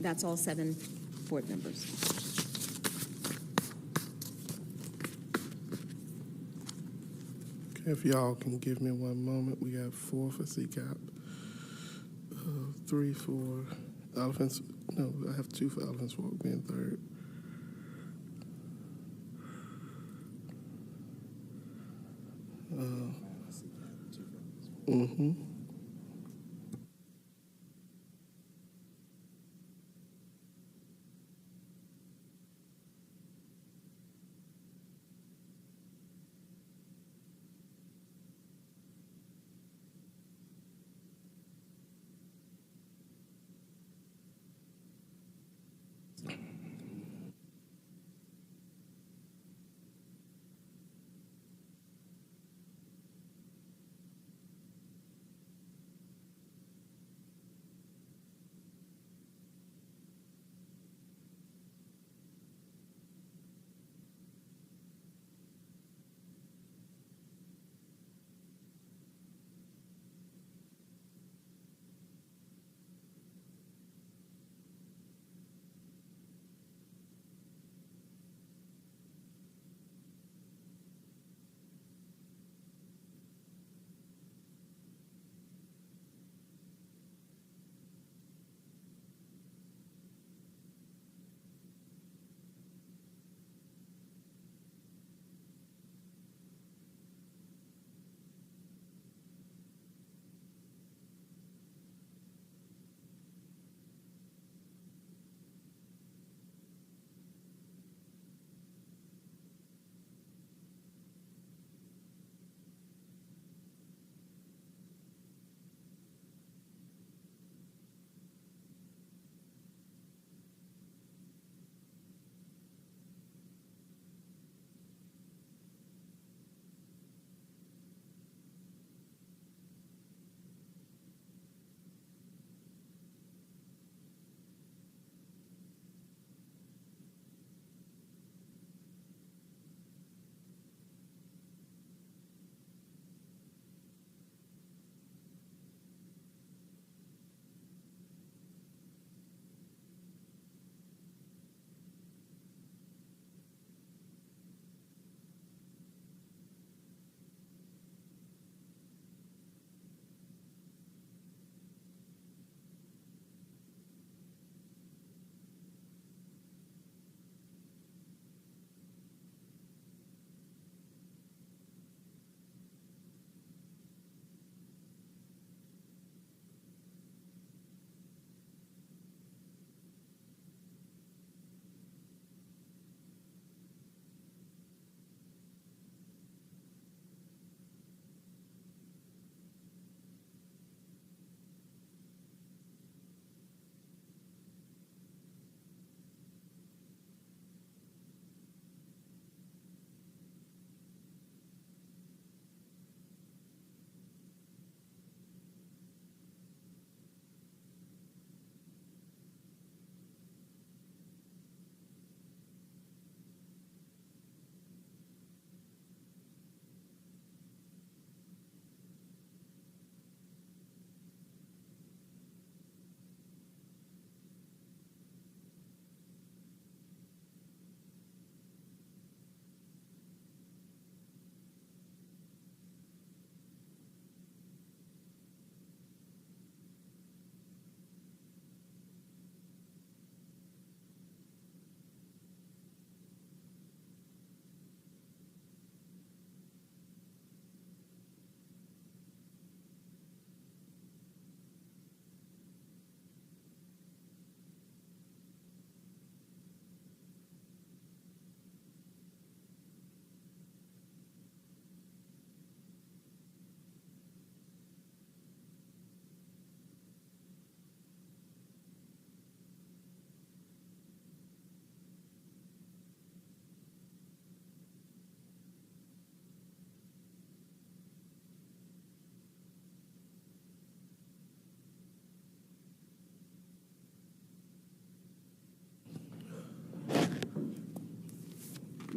That's all 7 board members. Okay, if y'all can give me one moment, we got 4 for CCAP, 3 for Elephants. No, I have 2 for Elephants Fork being third. Mm-hmm.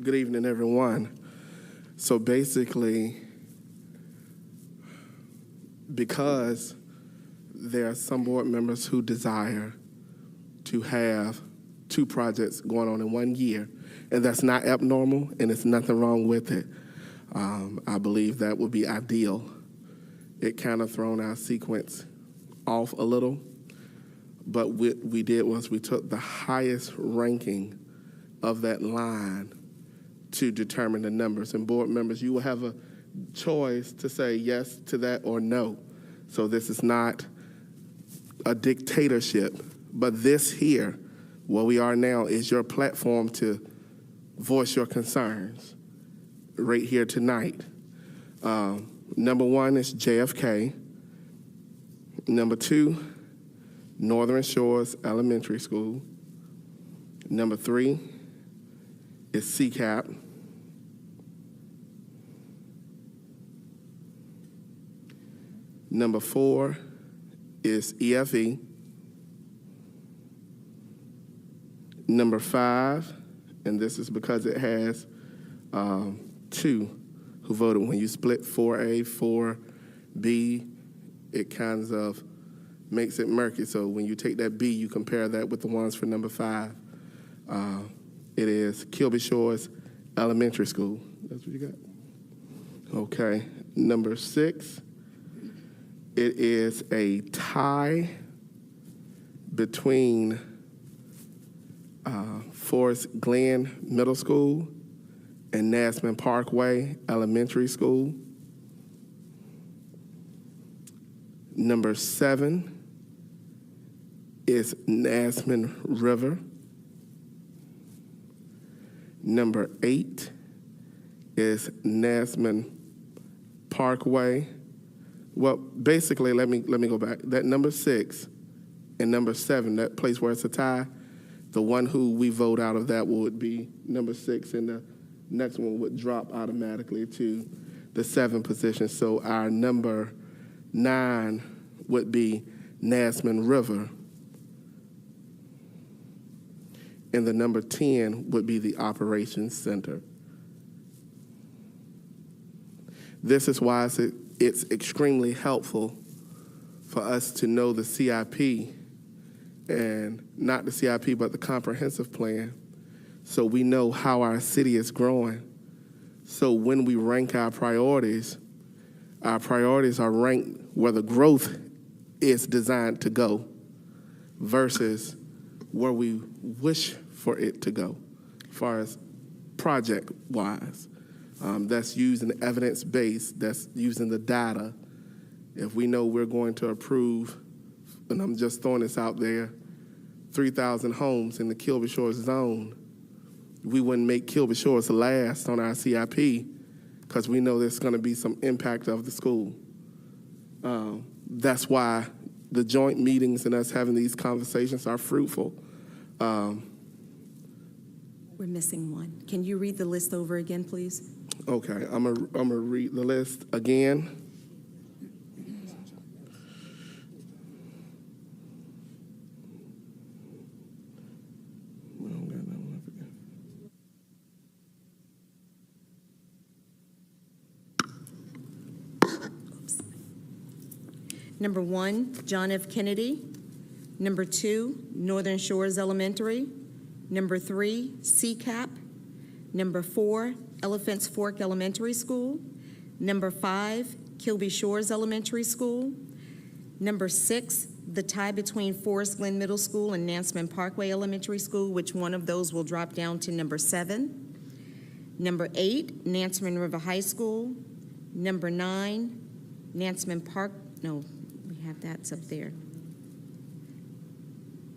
Good evening, everyone. So basically, because there are some board members who desire to have 2 projects going on in 1 year, and that's not abnormal, and it's nothing wrong with it. I believe that would be ideal. It kind of thrown our sequence off a little, but what we did was we took the highest ranking of that line to determine the numbers. And board members, you will have a choice to say yes to that or no. So this is not a dictatorship, but this here, where we are now, is your platform to voice your concerns right here tonight. Number 1 is JFK. Number 2, Northern Shores Elementary School. Number 3 is CCAP. Number 4 is EFE. Number 5, and this is because it has 2 who voted. When you split 4A, 4B, it kind of makes it murky. So when you take that B, you compare that with the ones for number 5. It is Kilby Shores Elementary School. That's what you got? Okay. Number 6, it is a tie between Forest Glen Middle School and Nasman Parkway Elementary School. Number 7 is Nasman River. Number 8 is Nasman Parkway. Well, basically, let me go back. That number 6 and number 7, that place where it's a tie, the one who we vote out of that would be number 6, and the next one would drop automatically to the 7th position. So our number 9 would be Nasman River. And the number 10 would be the Operations Center. This is why it's extremely helpful for us to know the CIP, and not the CIP, but the comprehensive plan, so we know how our city is growing. So when we rank our priorities are ranked where the growth is designed to go versus where we wish for it to go, as far as project-wise. That's using evidence-based, that's using the data. If we know we're going to approve, and I'm just throwing this out there, 3,000 homes in the Kilby Shores zone, we wouldn't make Kilby Shores last on our CIP because we know there's going to be some impact of the school. That's why the joint meetings and us having these conversations are fruitful. We're missing one. Can you read the list over again, please? Okay, I'm gonna read the list again. Number 1, John F. Kennedy. Number 2, Northern Shores Elementary. Number 3, CCAP. Number 4, Elephants Fork Elementary School. Number 5, Kilby Shores Elementary School. Number 6, the tie between Forest Glen Middle School and Nasman Parkway Elementary School, which one of those will drop down to number 7. Number 8, Nasman River High School. Number 9, Nasman Park, no, we have that's up there.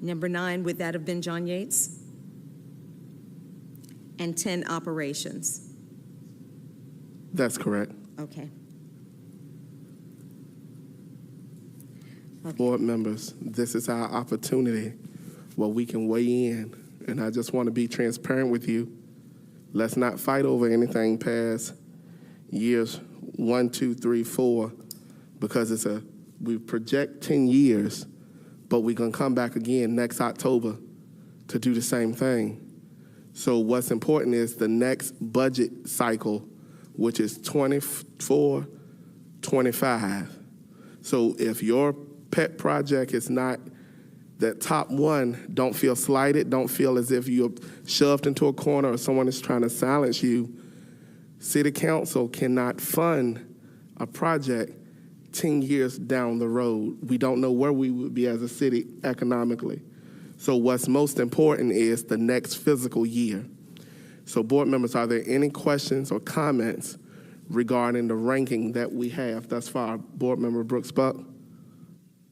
Number 9, would that have been John Yates? And 10, Operations. That's correct. Okay. Board members, this is our opportunity where we can weigh in, and I just want to be transparent with you. Let's not fight over anything past years 1, 2, 3, 4, because we project 10 years, but we're going to come back again next October to do the same thing. So what's important is the next budget cycle, which is 24, 25. So if your pet project is not that top one, don't feel slighted, don't feel as if you're shoved into a corner or someone is trying to silence you. City Council cannot fund a project 10 years down the road. We don't know where we would be as a city economically. So what's most important is the next fiscal year. So board members, are there any questions or comments regarding the ranking that we have thus far? Board member Brooks Buck.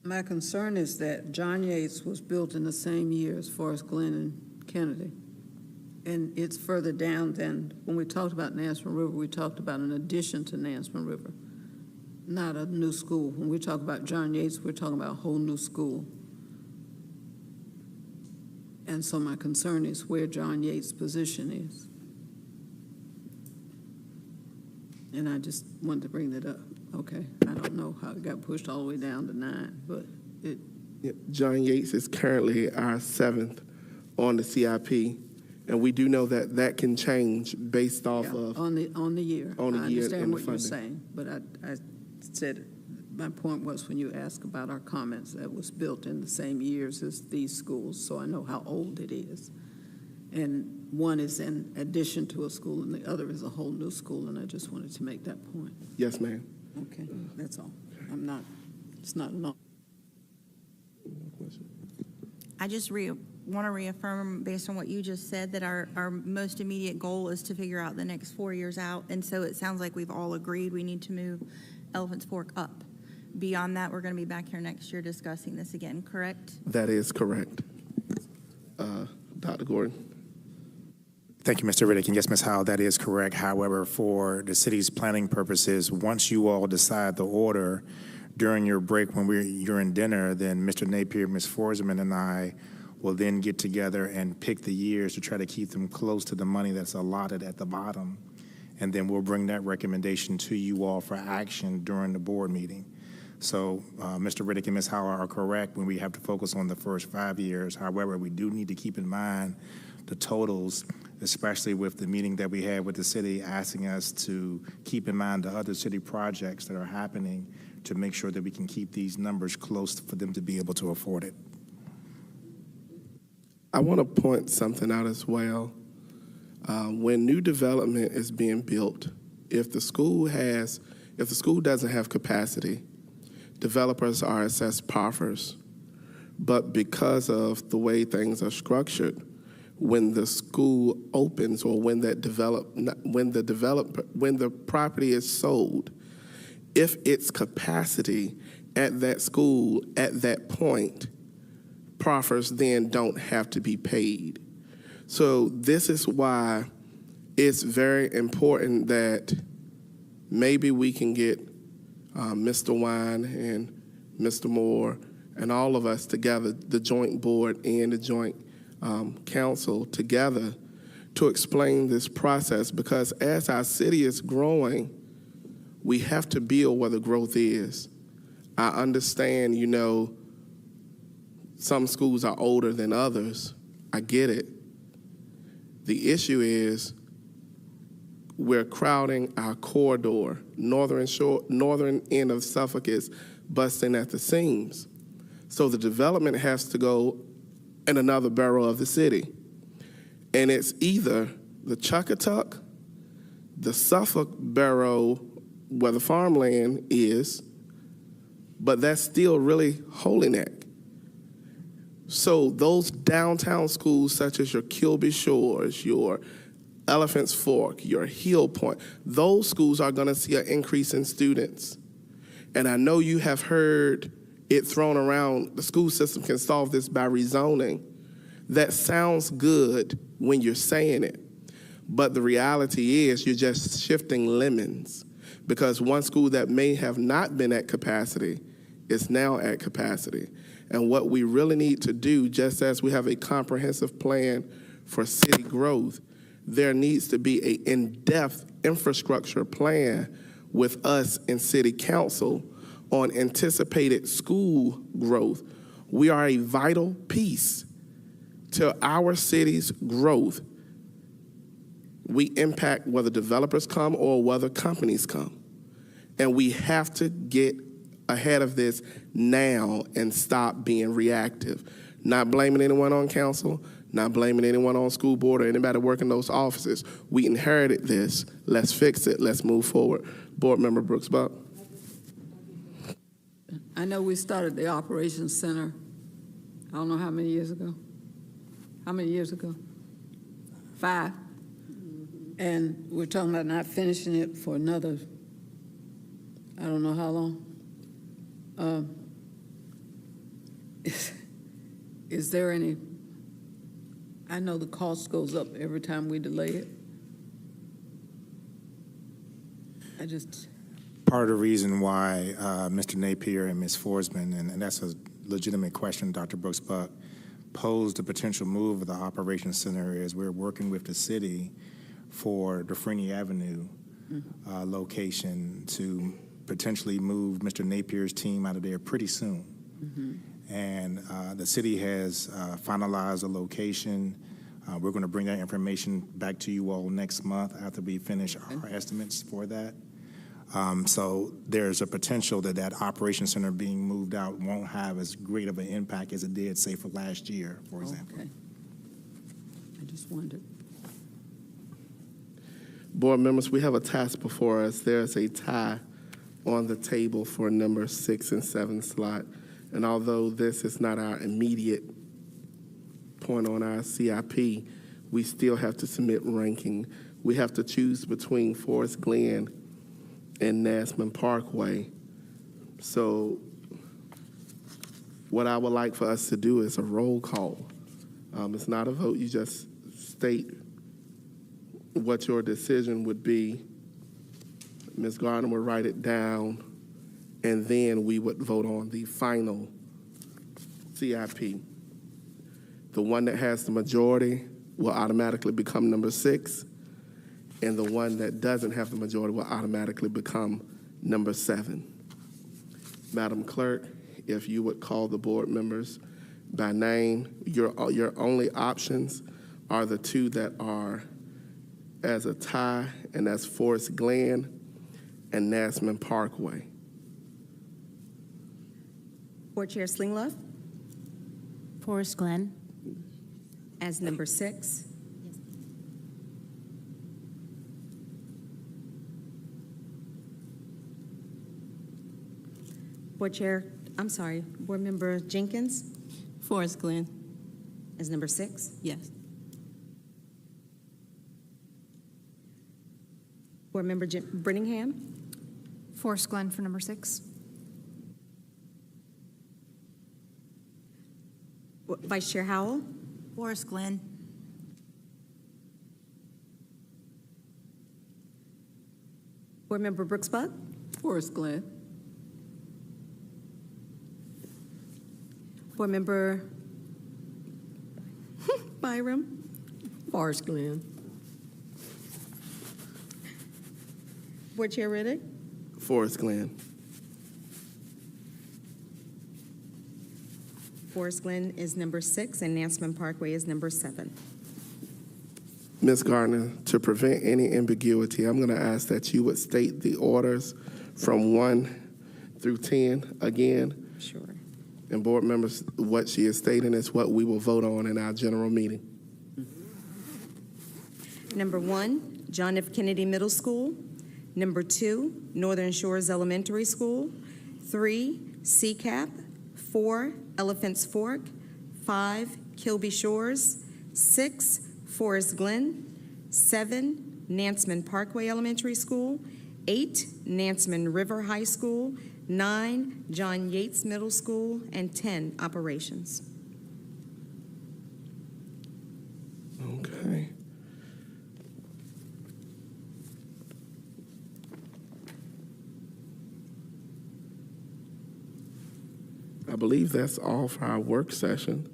My concern is that John Yates was built in the same year as Forest Glen and Kennedy. And it's further down than, when we talked about Nansemond River, we talked about an addition to Nansemond River, not a new school. When we talk about John Yates, we're talking about a whole new school. And so my concern is where John Yates' position is. And I just wanted to bring that up. Okay, I don't know how it got pushed all the way down to 9, but it. Yeah, John Yates is currently our 7th on the CIP, and we do know that that can change based off of on the year. On the I year understand and the what you're funding. saying, but I said my point was when you ask about our comments that was built in the same years as these schools, so I know how old it is. And one is in addition to a school, and the other is a whole new school, and I just wanted to make that point. Yes, ma'am. Okay, that's all. It's not enough. I just want to reaffirm, based on what you just said, that our most immediate goal is to figure out the next 4 years out. And so it sounds like we've all agreed we need to move Elephant's Fork up. Beyond that, we're going to be back here next year discussing this again, correct? That is correct. Dr. Gordon. Thank you, Mr. Riddick. And yes, Ms. Howell, that is correct. However, for the city's planning purposes, once you all decide the order during your break when you're in dinner, then Mr. Napier, Ms. Forsman, and I will then get together and pick the years to try to keep them close to the money that's allotted at the bottom. And then we'll bring that recommendation to you all for action during the board meeting. So Mr. Riddick and Ms. Howell are correct when we have to focus on the first 5 years. However, we do need to keep in mind the totals, especially with the meeting that we had with the city asking us to keep in mind the other city projects that are happening to make sure that we can keep these numbers close for them to be able to afford it. I want to point something out as well. When new development is being built, if the school doesn't have capacity, developers are assessed proffers. But because of the way things are structured, when the school opens or when the property is sold, if its capacity at that school at that point, proffers then don't have to be paid. So this is why it's very important that maybe we can get Mr. Wine and Mr. Moore and all of us together, the joint board and the joint council together to explain this process, because as our city is growing, we have to build where the growth is. I understand, some schools are older than others. I get it. The issue is we're crowding our corridor. Northern end of Suffolk is busting at the seams. So the development has to go in another borough of the city. And it's either the Chuckatuck, the Suffolk borough where the farmland is, but that's still really Holy Neck. So those downtown schools such as your Kilby Shores, your Elephant's Fork, your Hill Point, those schools are gonna see an increase in students. And I know you have heard it thrown around, the school system can solve this by rezoning. That sounds good when you're saying it, but the reality is you're just shifting lemons, because one school that may have not been at capacity is now at capacity. And what we really need to do, just as we have a comprehensive plan for city growth, there needs to be an in-depth infrastructure plan with us in city council on anticipated school growth. We are a vital piece to our city's growth. We impact whether developers come or whether companies come. And we have to get ahead of this now and stop being reactive. Not blaming anyone on council, not blaming anyone on school board or anybody working those offices. We inherited this. Let's fix it. Let's move forward. Board Member Brooks Buck. I know we started the Operations Center, I don't know how many years ago. How many years ago? 5. And we're talking about not finishing it for another, I don't know how long. Is there any, I know the cost goes up every time we delay it. Part of the reason why Mr. Napier and Ms. Forsman, and that's a legitimate question, Dr. Brooks Buck, posed the potential move of the Operations Center is we're working with the city for the Freeney Avenue location to potentially move Mr. Napier's team out of there pretty soon. And the city has finalized a location. We're going to bring that information back to you all next month after we finish our estimates for that. So there's a potential that that Operations Center being moved out won't have as great of an impact as it did, say, for last year, for example. Okay. I just wondered. Board members, we have a task before us. There's a tie on the table for number 6 and 7 slot. And although this is not our immediate point on our CIP, we still have to submit ranking. We have to choose between Forest Glen and Nasman Parkway. So what I would like for us to do is a roll call. It's not a vote. You just state what your decision would be. Ms. Gardner would write it down, and then we would vote on the final CIP. The one that has the majority will automatically become number 6, and the one that doesn't have the majority will automatically become number 7. Madam Clerk, if you would call the board members by name, your only options are the 2 that are as a tie, and that's Forest Glen and Nasman Parkway. Board Chair Slingloff Forest Glen. as number 6. Board Member Jenkins Forest Glen. as number 6. Yes. Board Member Brittingham Forest Glen for number 6. Vice Chair Howell, Forest Glen. Board Member Brooks Buck, Forest Glen. Board Member Byram, Forest Glen. Board Chair Riddick, Forest Glen. Forest Glen is number 6, and Nasman Parkway is number 7. Ms. Gardner, to prevent any ambiguity, I'm going to ask that you would state the orders from 1 through 10 again. Sure. And board members, what she is stating is what we will vote on in our general meeting. Number 1, John F. Kennedy Middle School. Number 2, Northern Shores Elementary School. 3, CCAP. 4, Elephants Fork. 5, Kilby Shores. 6, Forest Glen. 7, Nanceman Parkway Elementary School. 8, Nanceman River High School. 9, John Yates Middle School. And 10, Operations. Okay. I believe that's all for our work session.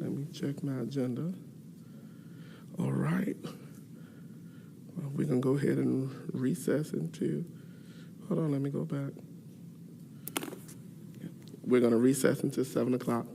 Let me check my agenda. All right. Well, we can go ahead and recess into, hold on, let me go back. We're going to recess until 7 o'clock.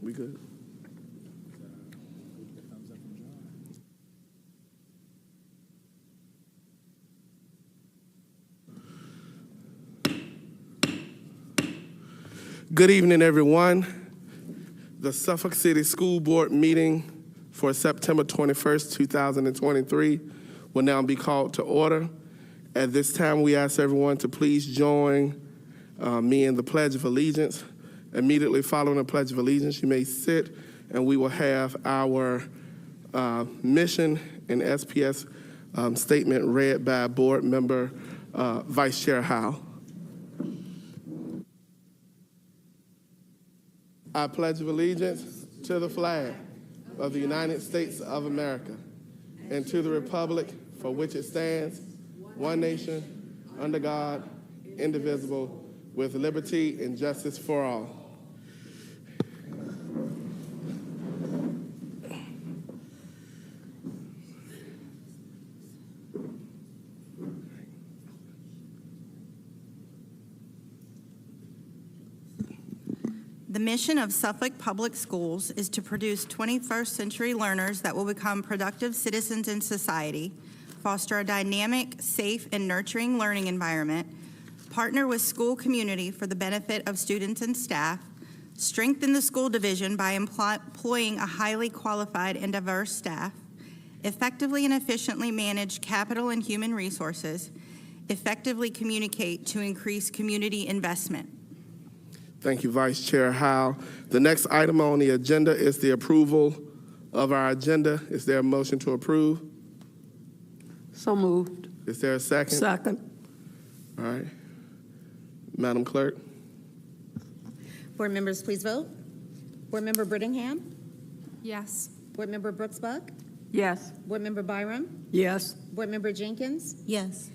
We good? Good evening, everyone. The Suffolk City School Board meeting for September 21st, 2023 will now be called to order. At this time, we ask everyone to please join me in the Pledge of Allegiance. Immediately following the Pledge of Allegiance, you may sit, and we will have our mission and SPS statement read by Board Member Vice Chair Howe. I pledge allegiance to the flag of the United States of America and to the republic for which it stands, one nation, under God, indivisible, with liberty and justice for all. The mission of Suffolk Public Schools is to produce 21st century learners that will become productive citizens in society, foster a dynamic, safe, and nurturing learning environment, partner with school community for the benefit of students and staff, strengthen the school division by employing a highly qualified and diverse staff, effectively and efficiently manage capital and human resources, effectively communicate to increase community investment. Thank you, Vice Chair Howe. The next item on the agenda is the approval of our agenda. Is there a motion to approve? So moved. Is there a second? Second. All right. Madam Clerk? Board members, please vote. Board Member Brittingham? Yes. Board Member Brooks-Buck? Yes. Board Member Byram? Yes. Board Member Jenkins? Yes.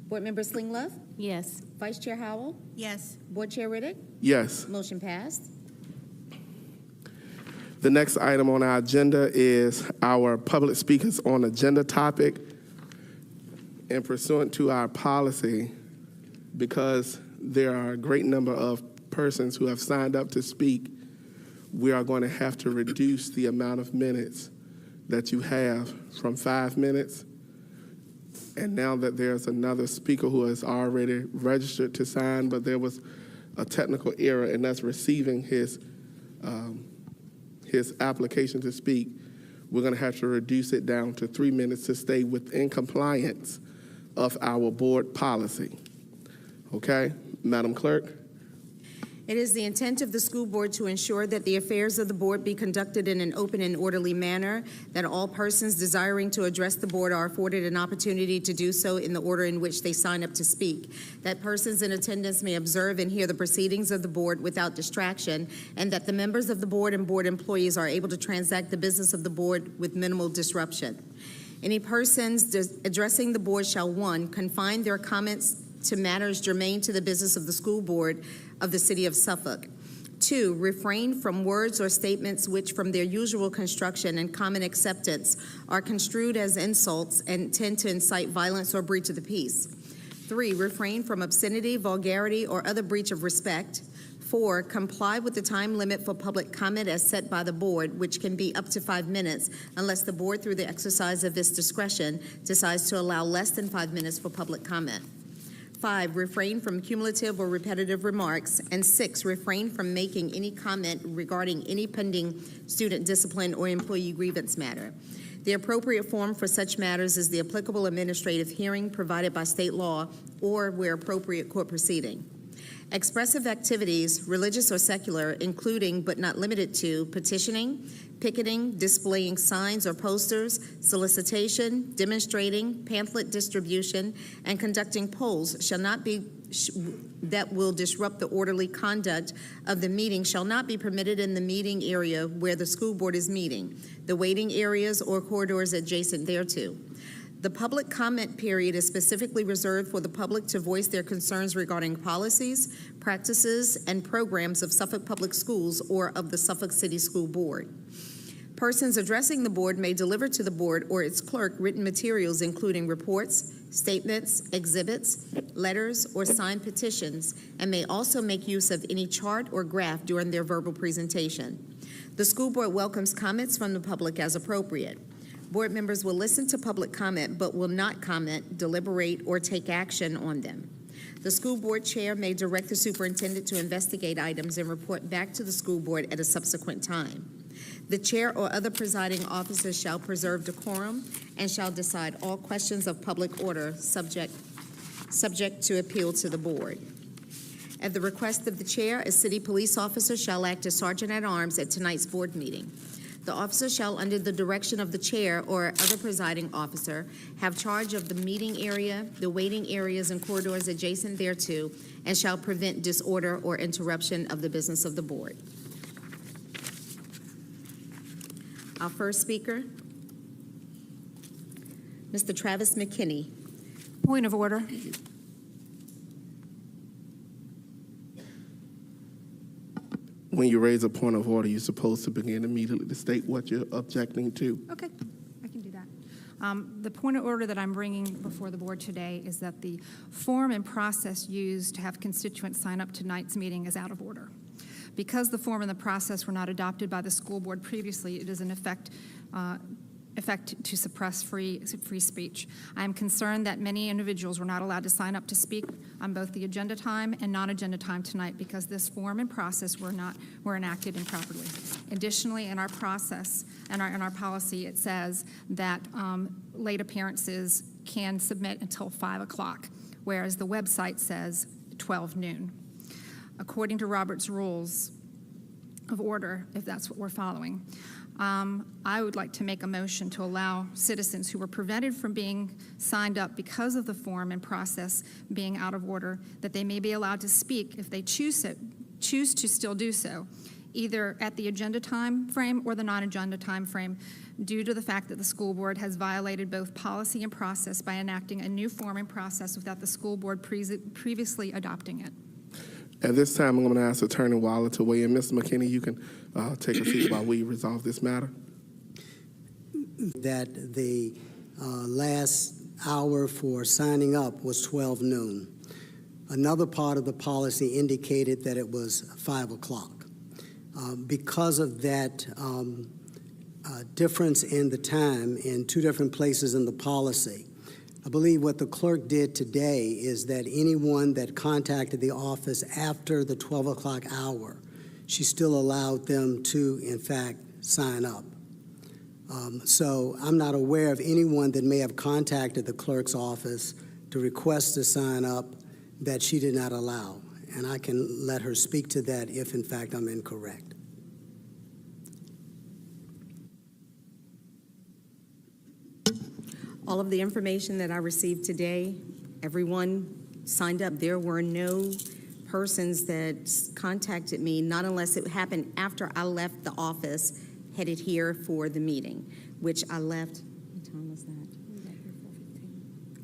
Board Member Slinglove? Yes. Vice Chair Howell? Yes. Board Chair Riddick? Yes. Motion passed. The next item on our agenda is our public speakers on agenda topic. And pursuant to our policy, because there are a great number of persons who have signed up to speak, we are going to have to reduce the amount of minutes that you have from 5 minutes. And now that there's another speaker who has already registered to sign, but there was a technical error in us receiving his application to speak, we're going to have to reduce it down to 3 minutes to stay within compliance of our board policy. Okay, Madam Clerk? It is the intent of the school board to ensure that the affairs of the board be conducted in an open and orderly manner, that all persons desiring to address the board are afforded an opportunity to do so in the order in which they sign up to speak, that persons in attendance may observe and hear the proceedings of the board without distraction, and that the members of the board and board employees are able to transact the business of the board with minimal disruption. Any persons addressing the board shall, 1, confine their comments to matters germane to the business of the school board of the city of Suffolk. 2, refrain from words or statements which, from their usual construction and common acceptance, are construed as insults and tend to incite violence or breach of the peace. 3, refrain from obscenity, vulgarity, or other breach of respect. 4, comply with the time limit for public comment as set by the board, which can be up to 5 minutes, unless the board, through the exercise of its discretion, decides to allow less than 5 minutes for public comment. 5, refrain from cumulative or repetitive remarks. And 6, refrain from making any comment regarding any pending student discipline or employee grievance matter. The appropriate form for such matters is the applicable administrative hearing provided by state law or, where appropriate, court proceeding. Expressive activities, religious or secular, including but not limited to petitioning, picketing, displaying signs or posters, solicitation, demonstrating, pamphlet distribution, and conducting polls shall not be that will disrupt the orderly conduct of the meeting shall not be permitted in the meeting area where the school board is meeting, the waiting areas or corridors adjacent thereto. The public comment period is specifically reserved for the public to voice their concerns regarding policies, practices, and programs of Suffolk Public Schools or of the Suffolk City School Board. Persons addressing the board may deliver to the board or its clerk written materials including reports, statements, exhibits, letters, or signed petitions, and may also make use of any chart or graph during their verbal presentation. The school board welcomes comments from the public as appropriate. Board members will listen to public comment but will not comment, deliberate, or take action on them. The school board chair may direct the superintendent to investigate items and report back to the school board at a subsequent time. The chair or other presiding officer shall preserve decorum and shall decide all questions of public order subject to appeal to the board. At the request of the chair, a city police officer shall act as sergeant-at-arms at tonight's board meeting. The officer shall, under the direction of the chair or other presiding officer, have charge of the meeting area, the waiting areas and corridors adjacent thereto, and shall prevent disorder or interruption of the business of the board. Our first speaker, Mr. Travis McKinney. Point of order. When you raise a point of order, you're supposed to begin immediately to state what you're objecting to. Okay, I can do that. The point of order that I'm bringing before the board today is that the form and process used to have constituents sign up to tonight's meeting is out of order. Because the form and the process were not adopted by the school board previously, it is in effect to suppress free speech. I am concerned that many individuals were not allowed to sign up to speak on both the agenda time and non-agenda time tonight because this form and process were enacted improperly. Additionally, in our process and in our policy, it says that late appearances can submit until 5 o'clock, whereas the website says 12 noon. According to Robert's Rules of Order, if that's what we're following, I would like to make a motion to allow citizens who were prevented from being signed up because of the form and process being out of order, that they may be allowed to speak if they choose to still do so, either at the agenda time frame or the non-agenda time frame, due to the fact that the school board has violated both policy and process by enacting a new form and process without the school board previously adopting it. At this time, I'm going to ask Attorney Waller to weigh in. Mr. McKinney, you can take a seat while we resolve this matter. That the last hour for signing up was 12 noon. Another part of the policy indicated that it was 5 o'clock. Because of that difference in the time in two different places in the policy, I believe what the clerk did today is that anyone that contacted the office after the 12 o'clock hour, she still allowed them to, in fact, sign up. So I'm not aware of anyone that may have contacted the clerk's office to request to sign up that she did not allow. And I can let her speak to that if, in fact, I'm incorrect. All of the information that I received today, everyone signed up. There were no persons that contacted me, not unless it happened after I left the office, headed here for the meeting, which I left, what time was that?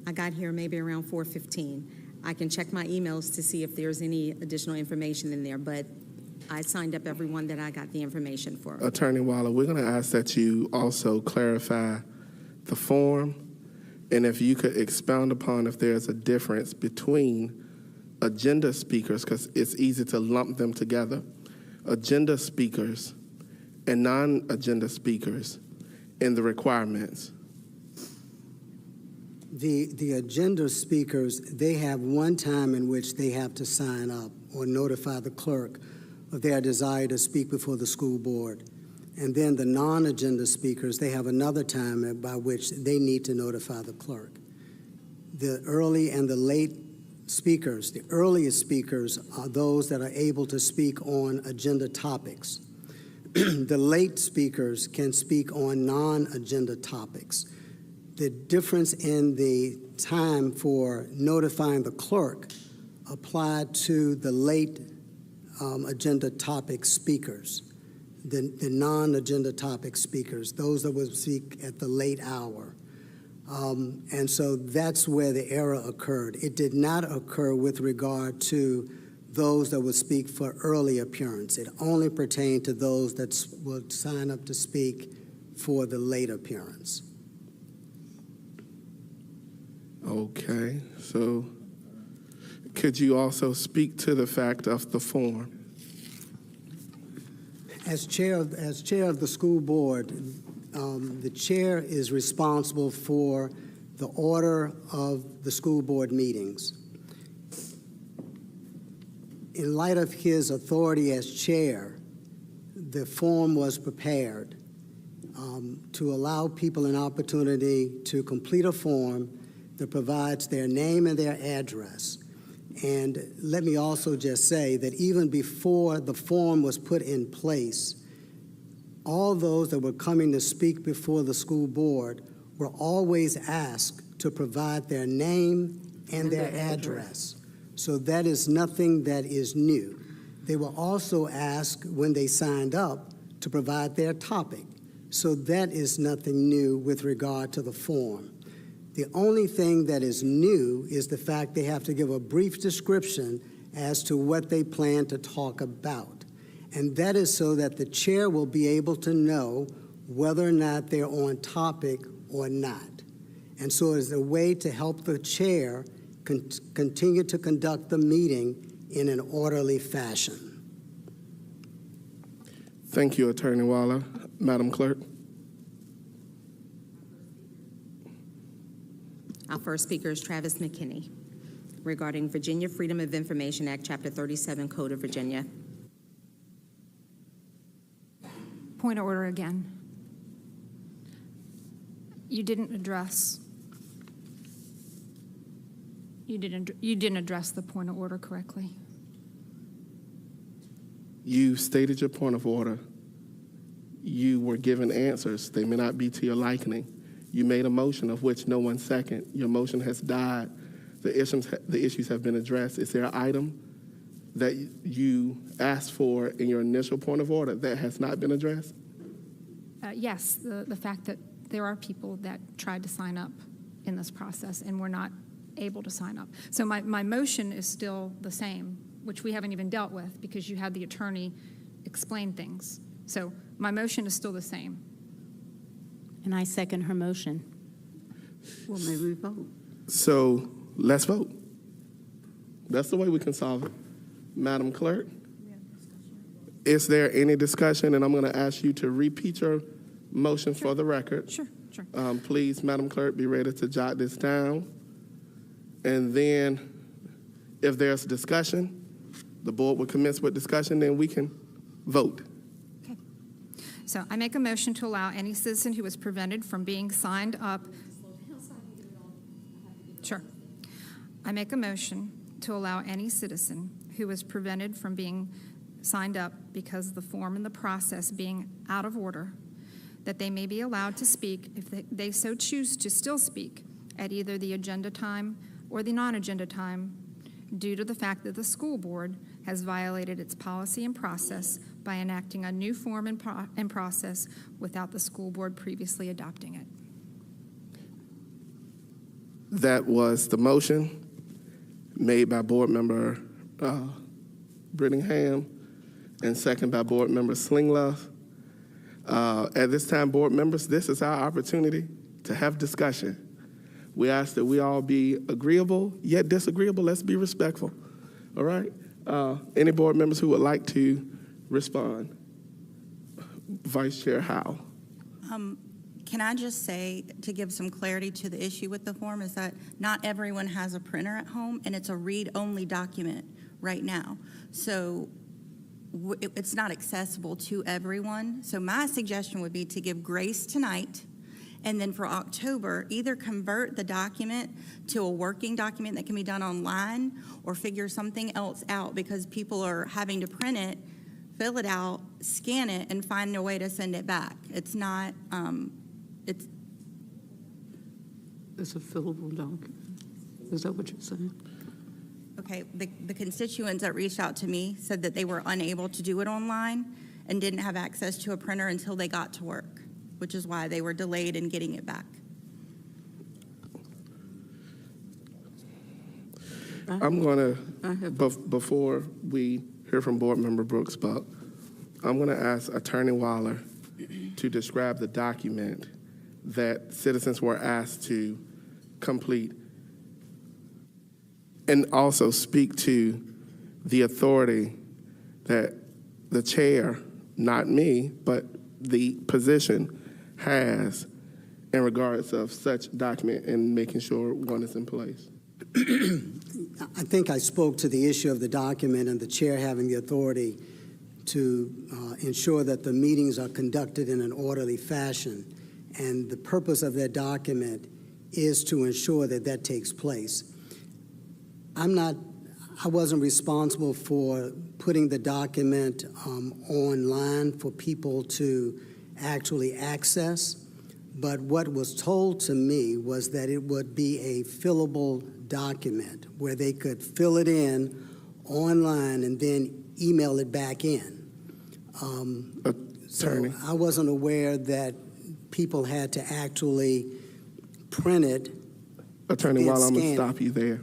I got here maybe around 4:15. I can check my emails to see if there's any additional information in there, but I signed up everyone that I got the information for. Attorney Waller, we're going to ask that you also clarify the form, and if you could expound upon if there's a difference between agenda speakers, because it's easy to lump them together, agenda speakers and non-agenda speakers in the requirements. The agenda speakers, they have one time in which they have to sign up or notify the clerk of their desire to speak before the school board. And then the non-agenda speakers, they have another time by which they need to notify the clerk. The early and the late speakers, the earliest speakers are those that are able to speak on agenda topics. The late speakers can speak on non-agenda topics. The difference in the time for notifying the clerk applied to the late agenda topic speakers. The non-agenda topic speakers, those that would speak at the late hour. And so that's where the error occurred. It did not occur with regard to those that would speak for early appearance. It only pertained to those that would sign up to speak for the late appearance. Okay, so could you also speak to the fact of the form? As chair of the school board, the chair is responsible for the order of the school board meetings. In light of his authority as chair, the form was prepared to allow people an opportunity to complete a form that provides their name and their address. And let me also just say that even before the form was put in place, all those that were coming to speak before the school board were always asked to provide their name and their address. So that is nothing that is new. They were also asked when they signed up to provide their topic. So that is nothing new with regard to the form. The only thing that is new is the fact they have to give a brief description as to what they plan to talk about. And that is so that the chair will be able to know whether or not they're on topic or not. And so it's a way to help the chair continue to conduct the meeting in an orderly fashion. Thank you, Attorney Waller. Madam Clerk. Our first speaker is Travis McKinney regarding Virginia Freedom of Information Act, Chapter 37, Code of Virginia. Point of order again. You didn't address the point of order correctly. You stated your point of order. You were given answers. They may not be to your liking. You made a motion of which no one seconded. Your motion has died. The issues have been addressed. Is there an item that you asked for in your initial point of order that has not been addressed? Yes, the fact that there are people that tried to sign up in this process and were not able to sign up. So my motion is still the same, which we haven't even dealt with because you had the attorney explain things. So my motion is still the same. And I second her motion. Well, maybe we vote. So let's vote. That's the way we can solve it. Madam Clerk, is there any discussion? And I'm going to ask you to repeat your motion for the record. Sure. Please, Madam Clerk, be ready to jot this down. And then if there's discussion, the board will commence with discussion, then we can vote. Okay. So I make a motion to allow any citizen who was prevented from being signed up. Sure. I make a motion to allow any citizen who was prevented from being signed up because of the form and the process being out of order, that they may be allowed to speak if they so choose to still speak at either the agenda time or the non-agenda time due to the fact that the school board has violated its policy and process by enacting a new form and process without the school board previously adopting it. That was the motion made by Board Member Brittingham and second by Board Member Slingloff. At this time, board members, this is our opportunity to have discussion. We ask that we all be agreeable, yet disagreeable. Let's be respectful, all right? Any board members who would like to respond? Vice Chair Howe. Can I just say, to give some clarity to the issue with the form, is that not everyone has a printer at home, and it's a read-only document right now. So it's not accessible to everyone. So my suggestion would be to give grace tonight, and then for October, either convert the document to a working document that can be done online or figure something else out, because people are having to print it, fill it out, scan it, and find a way to send it back. It's not, It's a fillable document. Is that what you're saying? okay, the constituents that reached out to me said that they were unable to do it online and didn't have access to a printer until they got to work, which is why they were delayed in getting it back. I'm going to, before we hear from Board Member Brooks Buck, I'm going to ask Attorney Waller to describe the document that citizens were asked to complete and also speak to the authority that the chair not me, but the position has in regards of such document and making sure one is in place? I think I spoke to the issue of the document and the chair having the authority to ensure that the meetings are conducted in an orderly fashion. And the purpose of that document is to ensure that that takes place. I wasn't responsible for putting the document online for people to actually access, but what was told to me was that it would be a fillable document where they could fill it in online and then email it back in. So I wasn't aware that people had to actually print it. Attorney, while I'm going to scan stop you there.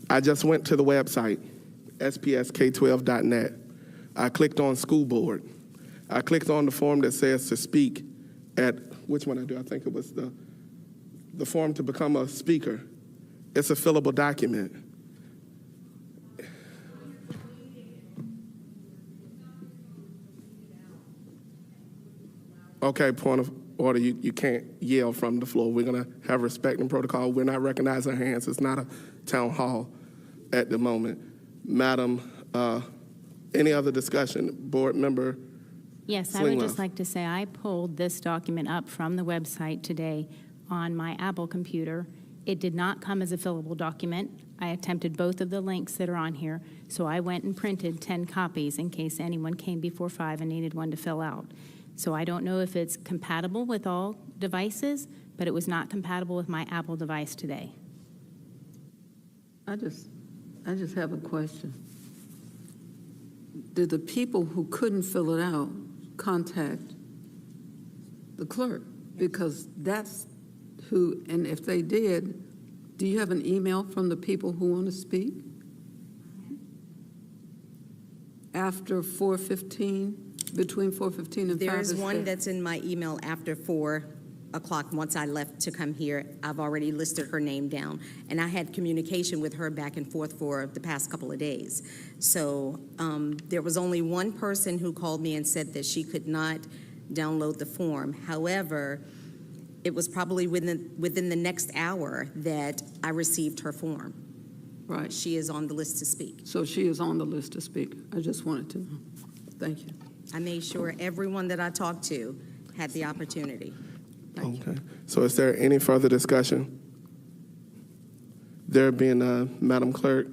I just went to the website, spsk12.net. I clicked on school board. I clicked on the form that says to speak at, which one I do? I think it was the form to become a speaker. It's a fillable document. Okay, point of order. You can't yell from the floor. We're going to have respect and protocol. We're not recognizing hands. It's not a town hall at the moment. Madam, any other discussion? Board member? Yes, I would just like to say I pulled this document up from the website today on my Apple computer. It did not come as a fillable document. I attempted both of the links that are on here, so I went and printed 10 copies in case anyone came before 5 and needed one to fill out. So I don't know if it's compatible with all devices, but it was not compatible with my Apple device today. I just have a question. Did the people who couldn't fill it out contact the clerk? Because that's who, and if they did, do you have an email from the people who want to speak? After 4:15, between 4:15 and 5? There is one that's in my email after 4 o'clock. Once I left to come here, I've already listed her name down. And I had communication with her back and forth for the past couple of days. So there was only one person who called me and said that she could not download the form. However, it was probably within the next hour that I received her form. Right. She is on the list to speak. So she is on the list to speak. I just wanted to know. Thank you. I made sure everyone that I talked to had the opportunity. Okay. So is there any further discussion? There being, Madam Clerk,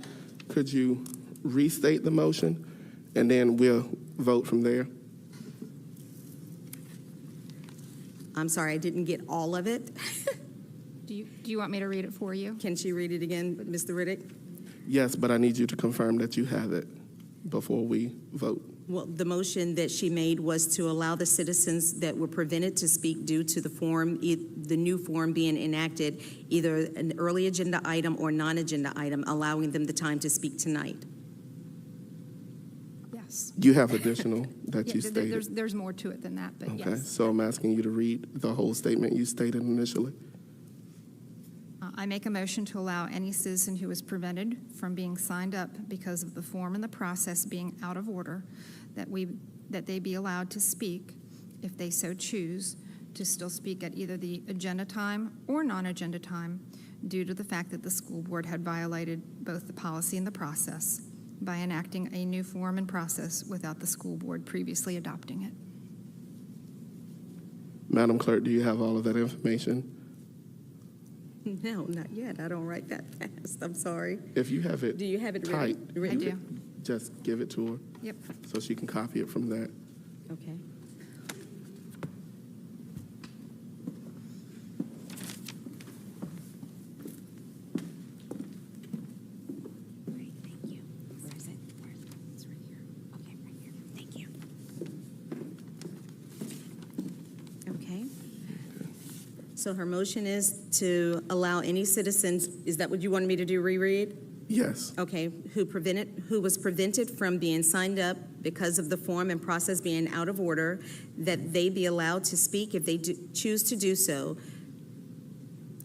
could you restate the motion, and then we'll vote from there? I'm sorry, I didn't get all of it. Do you want me to read it for you? Can she read it again, Mr. Riddick? Yes, but I need you to confirm that you have it before we vote. Well, the motion that she made was to allow the citizens that were prevented to speak due to the form, the new form being enacted, either an early agenda item or non-agenda item, allowing them the time to speak tonight. Yes. You have additional that you Yeah, stated? there's more to it than that, but Okay, yes. so I'm asking you to read the whole statement you stated initially. I make a motion to allow any citizen who was prevented from being signed up because of the form and the process being out of order, that they be allowed to speak, if they so choose, to still speak at either the agenda time or non-agenda time due to the fact that the school board had violated both the policy and the process by enacting a new form and process without the school board previously adopting it. Madam Clerk, do you have all of that information? No, not yet. I don't write that fast. I'm sorry. If you have it Do you have it typed, written? I do. just give it to her Yep. so she can copy it from that. Okay. Great, thank you. Where is it? It's right here. Okay, right here. Thank you. Okay. So her motion is to allow any citizens, is that what you wanted me to do, reread? Yes. Okay, who was prevented from being signed up because of the form and process being out of order, that they be allowed to speak if they choose to do so,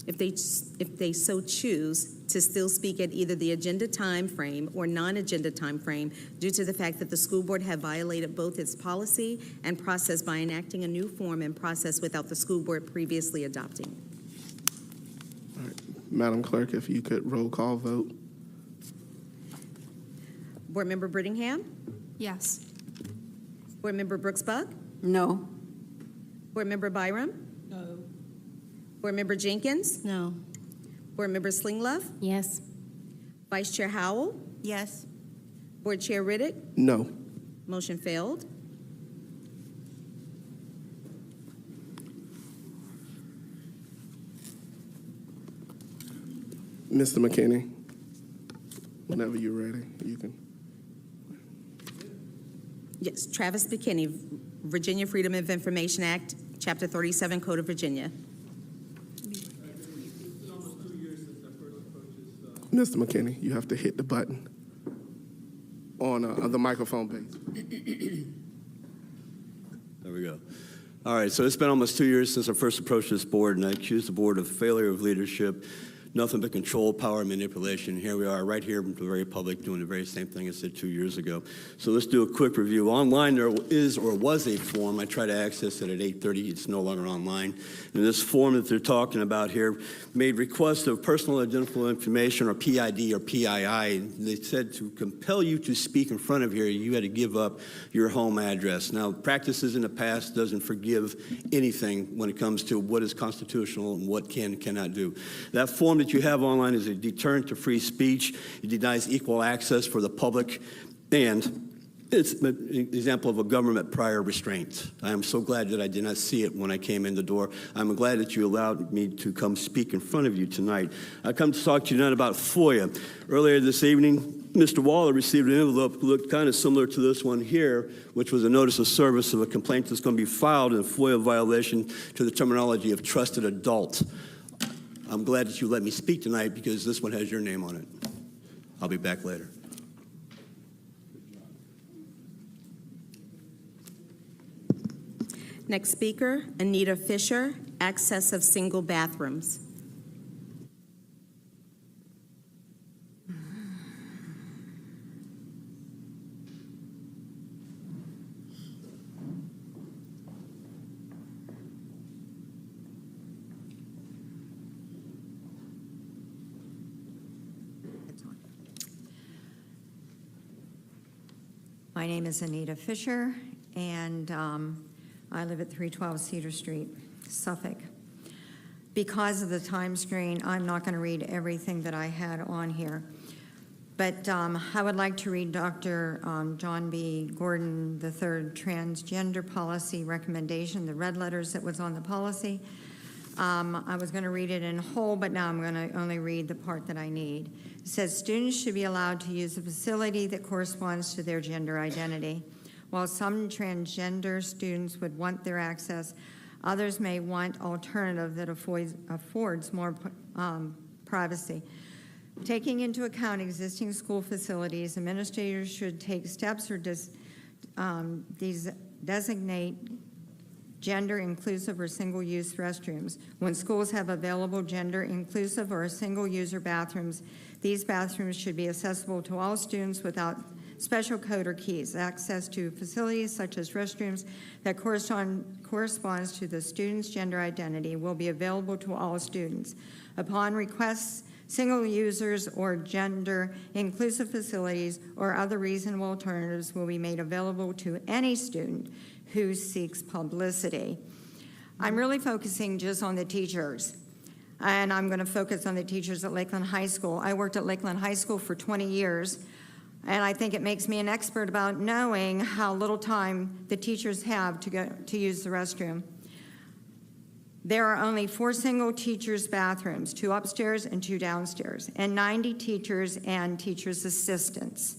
if they so choose to still speak at either the agenda time frame or non-agenda time frame due to the fact that the school board had violated both its policy and process by enacting a new form and process without the school board previously adopting. All right. Madam Clerk, if you could roll call vote. Board Member Brittingham? Yes. Board Member Brooks-Buck? No. Board Member Byram? No. Board Member Jenkins? No. Board Member Slinglove? Yes. Vice Chair Howell? Yes. Board Chair Riddick? No. Motion failed. Mr. McKinney, whenever you're ready, you can. Yes, Travis McKinney, Virginia Freedom of Information Act, Chapter 37, Code of Virginia. Mr. McKinney, you have to hit the button on the microphone base. There we go. All right, so it's been almost 2 years since I first approached this board, and I accused the board of failure of leadership, nothing but control, power, and manipulation. Here we are, right here in the very public, doing the very same thing I said 2 years ago. So let's do a quick review. Online, there is or was a form. I tried to access it at 8:30. It's no longer online. And this form that they're talking about here made requests of personal identifiable information, or PID or PII. And they said to compel you to speak in front of here, you had to give up your home address. Now, practices in the past doesn't forgive anything when it comes to what is constitutional and what can and cannot do. That form that you have online is a deterrent to free speech. It denies equal access for the public, and it's an example of a government prior restraint. I am so glad that I did not see it when I came in the door. I'm glad that you allowed me to come speak in front of you tonight. I come to talk to you tonight about FOIA. Earlier this evening, Mr. Waller received an envelope that looked kind of similar to this one here, which was a notice of service of a complaint that's going to be filed in a FOIA violation to the terminology of trusted adult. I'm glad that you let me speak tonight because this one has your name on it. I'll be back later. Next speaker, Anita Fisher, access of single bathrooms. My name is Anita Fisher, and I live at 312 Cedar Street, Suffolk. Because of the time screen, I'm not going to read everything that I had on here. But I would like to read Dr. John B. Gordon III transgender policy recommendation, the red letters that was on the policy. I was going to read it in whole, but now I'm going to only read the part that I need. It says, students should be allowed to use a facility that corresponds to their gender identity. While some transgender students would want their access, others may want alternative that affords more privacy. Taking into account existing school facilities, administrators should take steps or designate gender-inclusive or single-use restrooms. When schools have available gender-inclusive or single-user bathrooms, these bathrooms should be accessible to all students without special code or keys. Access to facilities such as restrooms that corresponds to the student's gender identity will be available to all students. Upon requests, single users or gender-inclusive facilities or other reasonable alternatives will be made available to any student who seeks publicity. I'm really focusing just on the teachers, and I'm going to focus on the teachers at Lakeland High School. I worked at Lakeland High School for 20 years, and I think it makes me an expert about knowing how little time the teachers have to use the restroom. There are only 4 single teachers' bathrooms, 2 upstairs and 2 downstairs, and 90 teachers and teachers' assistants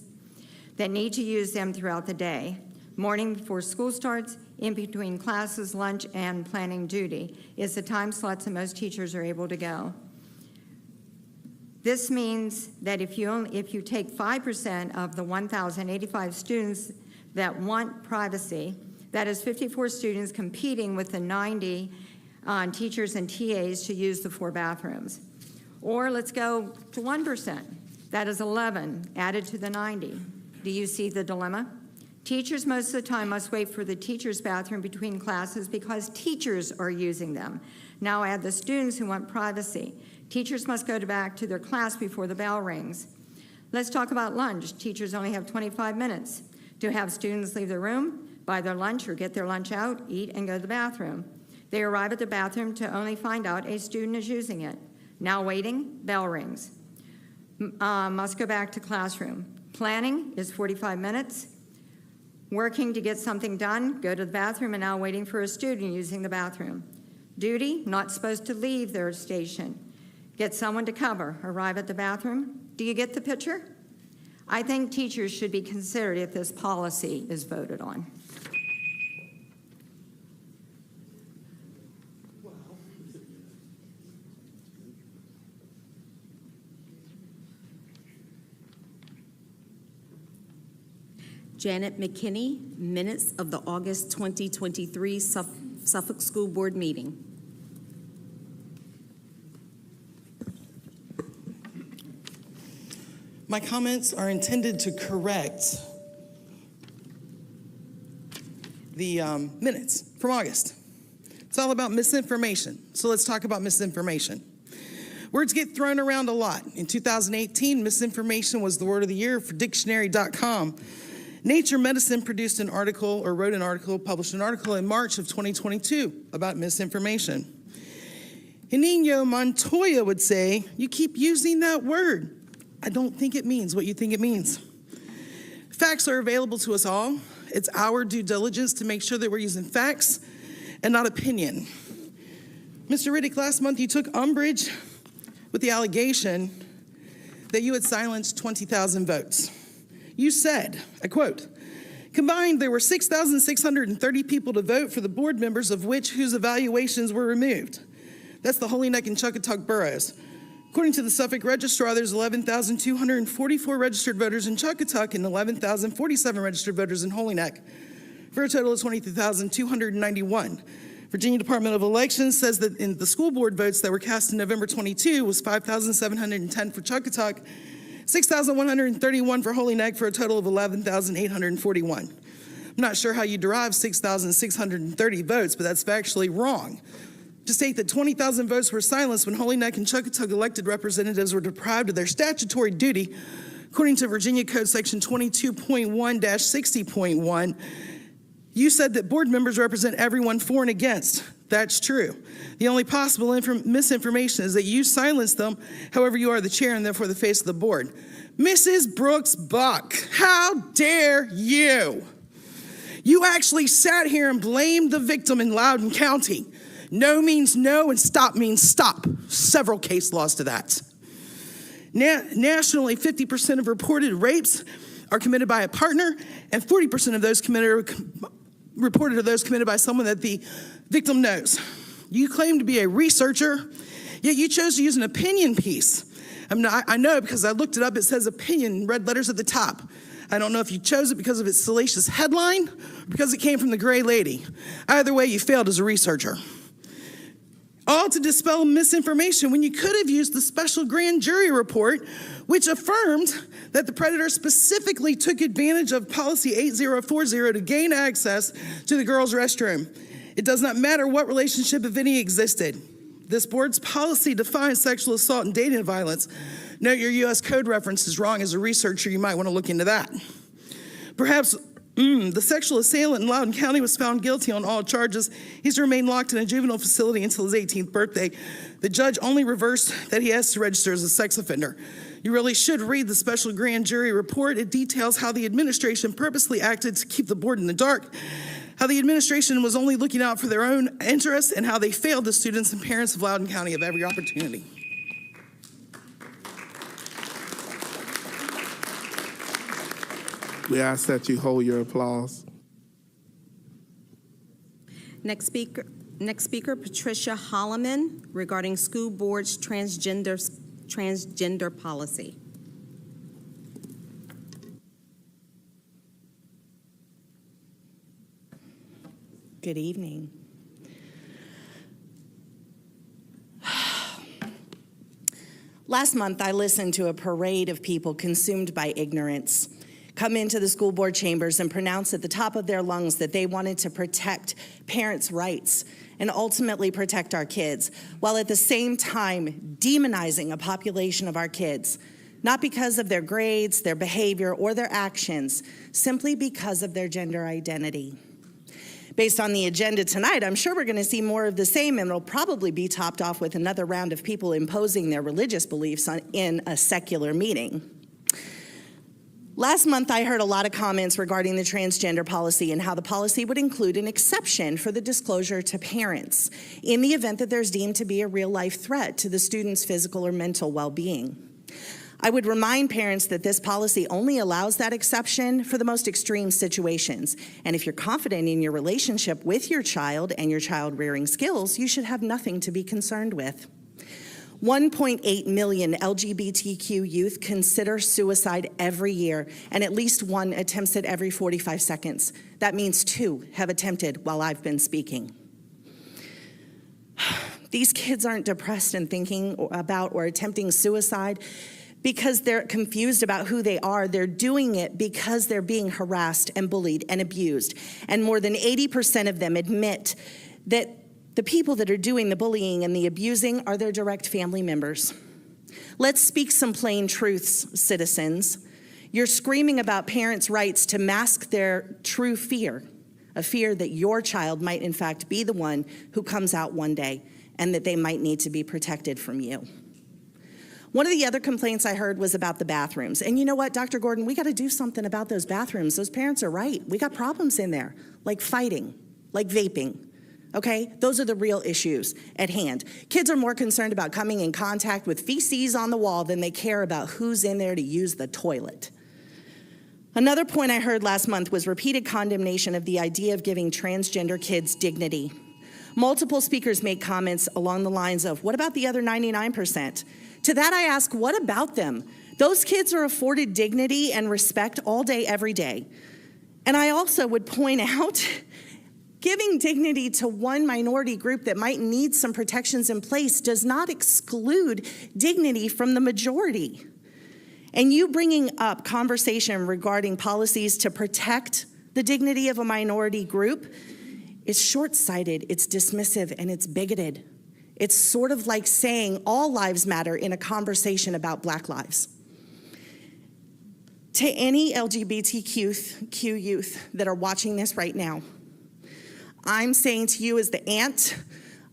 that need to use them throughout the day. Morning before school starts, in between classes, lunch, and planning duty is the time slots that most teachers are able to go. This means that if you take 5% of the 1,085 students that want privacy, that is 54 students competing with the 90 on teachers and TAs to use the 4 bathrooms. Or let's go to 1%. That is 11 added to the 90. Do you see the dilemma? Teachers most of the time must wait for the teacher's bathroom between classes because teachers are using them. Now add the students who want privacy. Teachers must go back to their class before the bell rings. Let's talk about lunch. Teachers only have 25 minutes to have students leave the room, buy their lunch or get their lunch out, eat, and go to the bathroom. They arrive at the bathroom to only find out a student is using it. Now waiting, bell rings. Must go back to classroom. Planning is 45 minutes. Working to get something done, go to the bathroom, and now waiting for a student using the bathroom. Duty, not supposed to leave their station. Get someone to cover, arrive at the bathroom. Do you get the picture? I think teachers should be considered if this policy is voted on. Janet McKinney, minutes of the August 2023 Suffolk School Board meeting. My comments are intended to correct the minutes from August. It's all about misinformation. So let's talk about misinformation. Words get thrown around a lot. In 2018, misinformation was the word of the year for dictionary.com. Nature Medicine produced an article, or wrote an article, published an article in March of 2022 about misinformation. Inigo Montoya would say, you keep using that word. I don't think it means what you think it means. Facts are available to us all. It's our due diligence to make sure that we're using facts and not opinion. Mr. Riddick, last month you took umbrage with the allegation that you had silenced 20,000 votes. You said, I quote, combined, there were 6,630 people to vote for the board members of whose evaluations were removed. That's the Holy Neck and Chuckatuck boroughs. According to the Suffolk Registrar, there's 11,244 registered voters in Chuckatuck and 11,047 registered voters in Holy Neck, for a total of 23,291. Virginia Department of Elections says that in the school board votes that were cast in November 22 was 5,710 for Chuckatuck, 6,131 for Holy Neck, for a total of 11,841. I'm not sure how you derive 6,630 votes, but that's factually wrong. To state that 20,000 votes were silenced when Holy Neck and Chuckatuck elected representatives were deprived of their statutory duty, according to Virginia Code Section 22.1-60.1, you said that board members represent everyone for and against. That's true. The only possible misinformation is that you silenced them, however you are the chair and therefore the face of the board. Mrs. Brooks Buck, how dare you? You actually sat here and blamed the victim in Loudoun County. No means no and stop means stop. Several case laws to that. Nationally, 50% of reported rapes are committed by a partner, and 40% of those reported are those committed by someone that the victim knows. You claim to be a researcher, yet you chose to use an opinion piece. I know because I looked it up. It says opinion in red letters at the top. I don't know if you chose it because of its salacious headline or because it came from the gray lady. Either way, you failed as a researcher. All to dispel misinformation when you could have used the special grand jury report, which affirmed that the predator specifically took advantage of policy 8040 to gain access to the girls' restroom. It does not matter what relationship, if any, existed. This board's policy defines sexual assault and dating violence. Note your U.S. code reference is wrong. As a researcher, you might want to look into that. Perhaps the sexual assailant in Loudoun County was found guilty on all charges. He's remained locked in a juvenile facility until his 18th birthday. The judge only reversed that he has to register as a sex offender. You really should read the special grand jury report. It details how the administration purposely acted to keep the board in the dark, how the administration was only looking out for their own interests, and how they failed the students and parents of Loudoun County of every opportunity. We ask that you hold your applause. Next speaker, Patricia Holloman, regarding school board's transgender policy. Good evening. Last month, I listened to a parade of people consumed by ignorance come into the school board chambers and pronounce at the top of their lungs that they wanted to protect parents' rights and ultimately protect our kids, while at the same time demonizing a population of our kids, not because of their grades, their behavior, or their actions, simply because of their gender identity. Based on the agenda tonight, I'm sure we're going to see more of the same, and it'll probably be topped off with another round of people imposing their religious beliefs in a secular meeting. Last month, I heard a lot of comments regarding the transgender policy and how the policy would include an exception for the disclosure to parents in the event that there's deemed to be a real-life threat to the student's physical or mental well-being. I would remind parents that this policy only allows that exception for the most extreme situations. And if you're confident in your relationship with your child and your child-rearing skills, you should have nothing to be concerned with. 1.8 million LGBTQ youth consider suicide every year, and at least one attempts it every 45 seconds. That means 2 have attempted while I've been speaking. These kids aren't depressed and thinking about or attempting suicide because they're confused about who they are. They're doing it because they're being harassed and bullied and abused. And more than 80% of them admit that the people that are doing the bullying and the abusing are their direct family members. Let's speak some plain truths, citizens. You're screaming about parents' rights to mask their true fear, a fear that your child might in fact be the one who comes out one day and that they might need to be protected from you. One of the other complaints I heard was about the bathrooms. And you know what, Dr. Gordon, we got to do something about those bathrooms. Those parents are right. We got problems in there, like fighting, like vaping. Okay, those are the real issues at hand. Kids are more concerned about coming in contact with feces on the wall than they care about who's in there to use the toilet. Another point I heard last month was repeated condemnation of the idea of giving transgender kids dignity. Multiple speakers made comments along the lines of, what about the other 99%? To that I ask, what about them? Those kids are afforded dignity and respect all day, every day. And I also would point out, giving dignity to one minority group that might need some protections in place does not exclude dignity from the majority. And you bringing up conversation regarding policies to protect the dignity of a minority group is short-sighted, it's dismissive, and it's bigoted. It's sort of like saying all lives matter in a conversation about Black lives. To any LGBTQ youth that are watching this right now, I'm saying to you as the aunt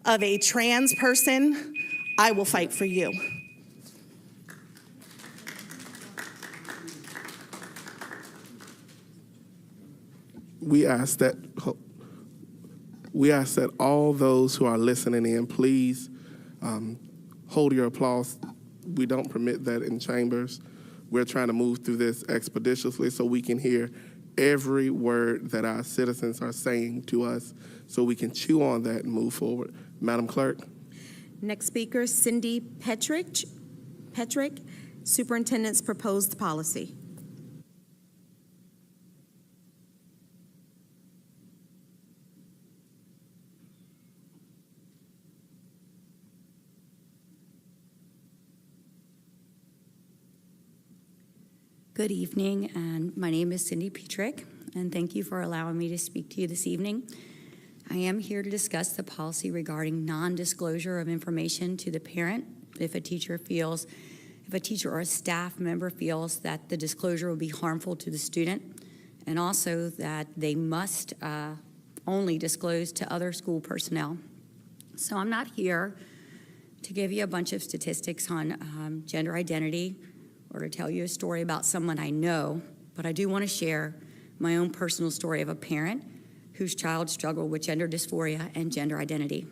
of a trans person, I will fight for you. We ask that all those who are listening in, please hold your applause. We don't permit that in chambers. We're trying to move through this expeditiously so we can hear every word that our citizens are saying to us so we can chew on that and move forward. Madam Clerk. Next speaker, Cindy Petrick, Superintendent's Proposed Policy. Good evening, and my name is Cindy Petrick, and thank you for allowing me to speak to you this evening. I am here to discuss the policy regarding non-disclosure of information to the parent if a teacher or a staff member feels that the disclosure will be harmful to the student, and also that they must only disclose to other school personnel. So I'm not here to give you a bunch of statistics on gender identity or to tell you a story about someone I know, but I do want to share my own personal story of a parent whose child struggled with gender dysphoria and gender identity.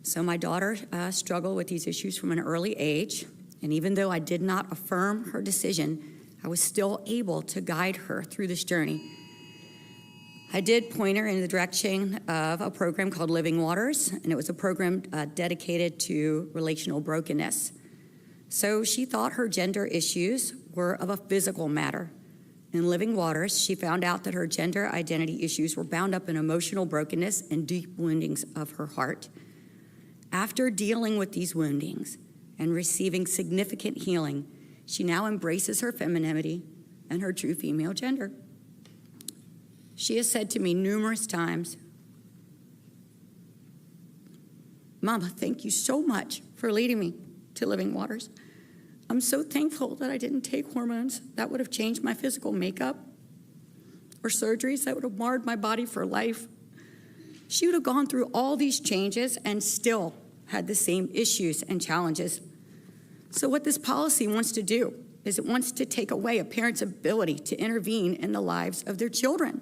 So my daughter struggled with these issues from an early age, and even though I did not affirm her decision, I was still able to guide her through this journey. I did point her in the direction of a program called Living Waters, and it was a program dedicated to relational brokenness. So she thought her gender issues were of a physical matter. In Living Waters, she found out that her gender identity issues were bound up in emotional brokenness and deep woundings of her heart. After dealing with these woundings and receiving significant healing. She now embraces her femininity and her true female gender. She has said to me numerous times, "Mama, thank you so much for leading me to Living Waters. I'm so thankful that I didn't take hormones that would have changed my physical makeup or surgeries that would have marred my body for life." She would have gone through all these changes and still had the same issues and challenges. So what this policy wants to do is it wants to take away a parent's ability to intervene in the lives of their children.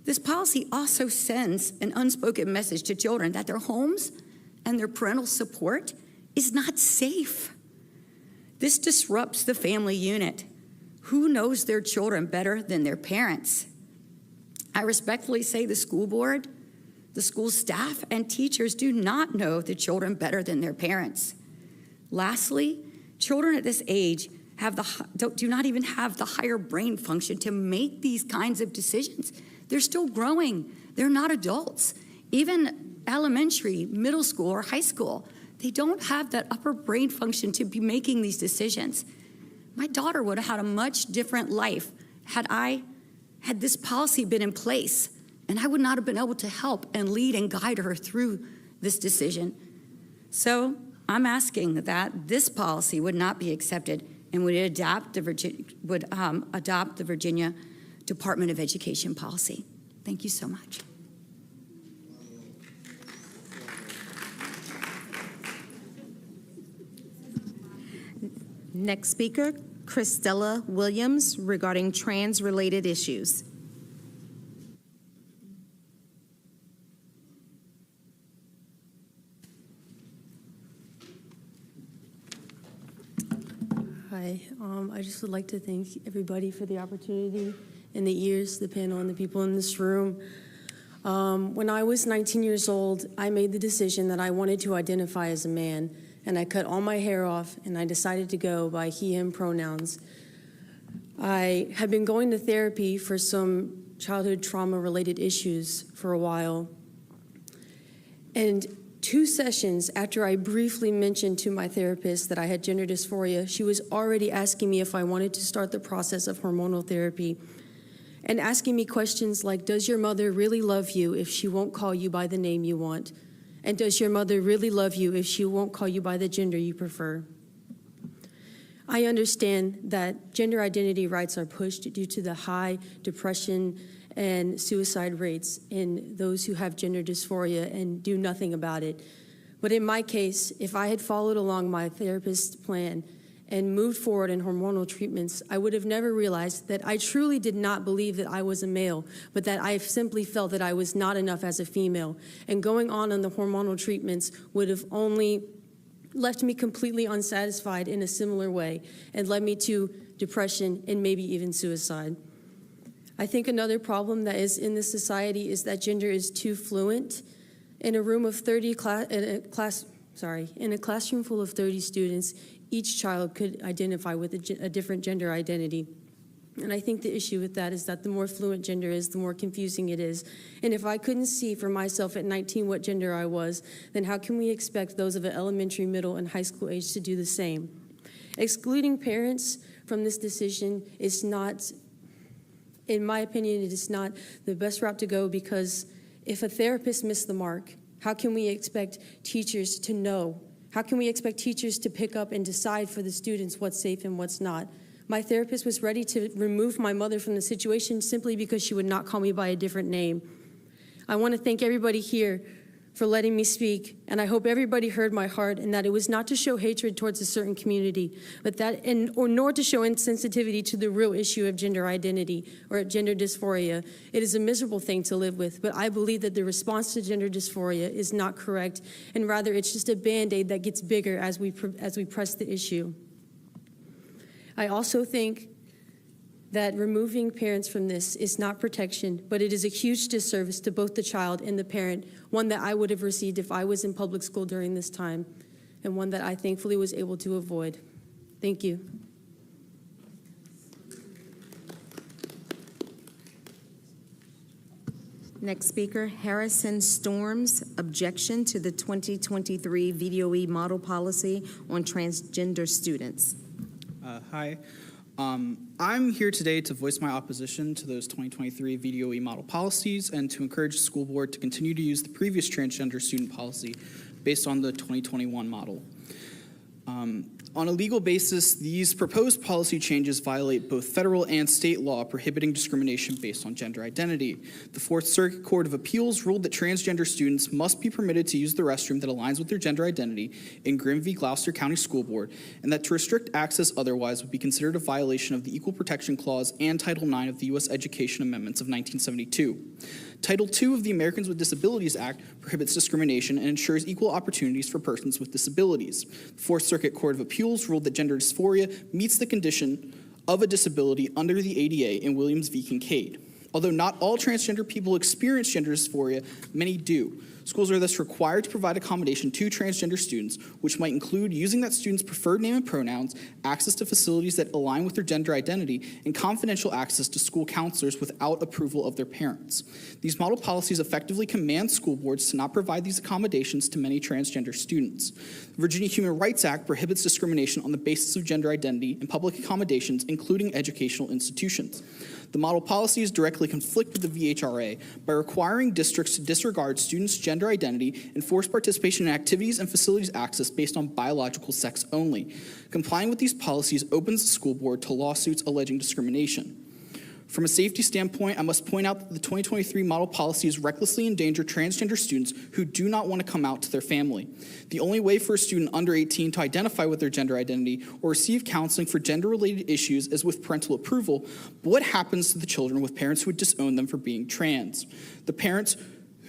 This policy also sends an unspoken message to children that their homes and their parental support is not safe. This disrupts the family unit. Who knows their children better than their parents? I respectfully say the school board, the school staff, and teachers do not know the children better than their parents. Lastly, children at this age do not even have the higher brain function to make these kinds of decisions. They're still growing. They're not adults. Even elementary, middle school, or high school, they don't have that upper brain function to be making these decisions. My daughter would have had a much different life had this policy been in place, and I would not have been able to help and lead and guide her through this decision. So I'm asking that this policy would not be accepted and would adopt the Virginia Department of Education policy. Thank you so much. Next speaker, Christella Williams, regarding trans-related issues. Hi, I just would like to thank everybody for the opportunity and the ears, the panel, and the people in this room. When I was 19 years old, I made the decision that I wanted to identify as a man, and I cut all my hair off, and I decided to go by he, him pronouns. I had been going to therapy for some childhood trauma-related issues for a while, and 2 sessions after I briefly mentioned to my therapist that I had gender dysphoria, she was already asking me if I wanted to start the process of hormonal therapy and asking me questions like, does your mother really love you if she won't call you by the name you want? And does your mother really love you if she won't call you by the gender you prefer? I understand that gender identity rights are pushed due to the high depression and suicide rates in those who have gender dysphoria and do nothing about it. But in my case, if I had followed along my therapist's plan and moved forward in hormonal treatments, I would have never realized that I truly did not believe that I was a male, but that I simply felt that I was not enough as a female. And going on the hormonal treatments would have only left me completely unsatisfied in a similar way and led me to depression and maybe even suicide. I think another problem that is in this society is that gender is too fluent. In a room of 30 in a classroom full of 30 students, each child could identify with a different gender identity. And I think the issue with that is that the more fluent gender is, the more confusing it is. And if I couldn't see for myself at 19 what gender I was, then how can we expect those of an elementary, middle, and high school age to do the same? Excluding parents from this decision is not, in my opinion, it is not the best route to go, because if a therapist missed the mark, how can we expect teachers to know? How can we expect teachers to pick up and decide for the students what's safe and what's not? My therapist was ready to remove my mother from the situation simply because she would not call me by a different name. I want to thank everybody here for letting me speak, and I hope everybody heard my heart, and that it was not to show hatred towards a certain community, but nor to show insensitivity to the real issue of gender identity or gender dysphoria. It is a miserable thing to live with, but I believe that the response to gender dysphoria is not correct, and rather it's just a Band-Aid that gets bigger as we press the issue. I also think that removing parents from this is not protection, but it is a huge disservice to both the child and the parent, one that I would have received if I was in public school during this time, and one that I thankfully was able to avoid. Thank you. Next speaker, Harrison Storms, objection to the 2023 VDOE model policy on transgender students. Hi. I'm here today to voice my opposition to those 2023 VDOE model policies and to encourage the school board to continue to use the previous transgender student policy based on the 2021 model. On a legal basis, these proposed policy changes violate both federal and state law prohibiting discrimination based on gender identity. The Fourth Circuit Court of Appeals ruled that transgender students must be permitted to use the restroom that aligns with their gender identity in Grimm v. Gloucester County School Board, and that to restrict access otherwise would be considered a violation of the Equal Protection Clause and Title IX of the U.S. Education Amendments of 1972. Title II of the Americans with Disabilities Act prohibits discrimination and ensures equal opportunities for persons with disabilities. The Fourth Circuit Court of Appeals ruled that gender dysphoria meets the condition of a disability under the ADA in Williams v. Kincaid. Although not all transgender people experience gender dysphoria, many do. Schools are thus required to provide accommodation to transgender students, which might include using that student's preferred name and pronouns, access to facilities that align with their gender identity, and confidential access to school counselors without approval of their parents. These model policies effectively command school boards to not provide these accommodations to many transgender students. The Virginia Human Rights Act prohibits discrimination on the basis of gender identity in public accommodations, including educational institutions. The model policies directly conflict with the VHRA by requiring districts to disregard students' gender identity and force participation in activities and facilities access based on biological sex only. Complying with these policies opens the school board to lawsuits alleging discrimination. From a safety standpoint, I must point out that the 2023 model policies recklessly endanger transgender students who do not want to come out to their family. The only way for a student under 18 to identify with their gender identity or receive counseling for gender-related issues is with parental approval, but what happens to the children with parents who would disown them for being trans? The parents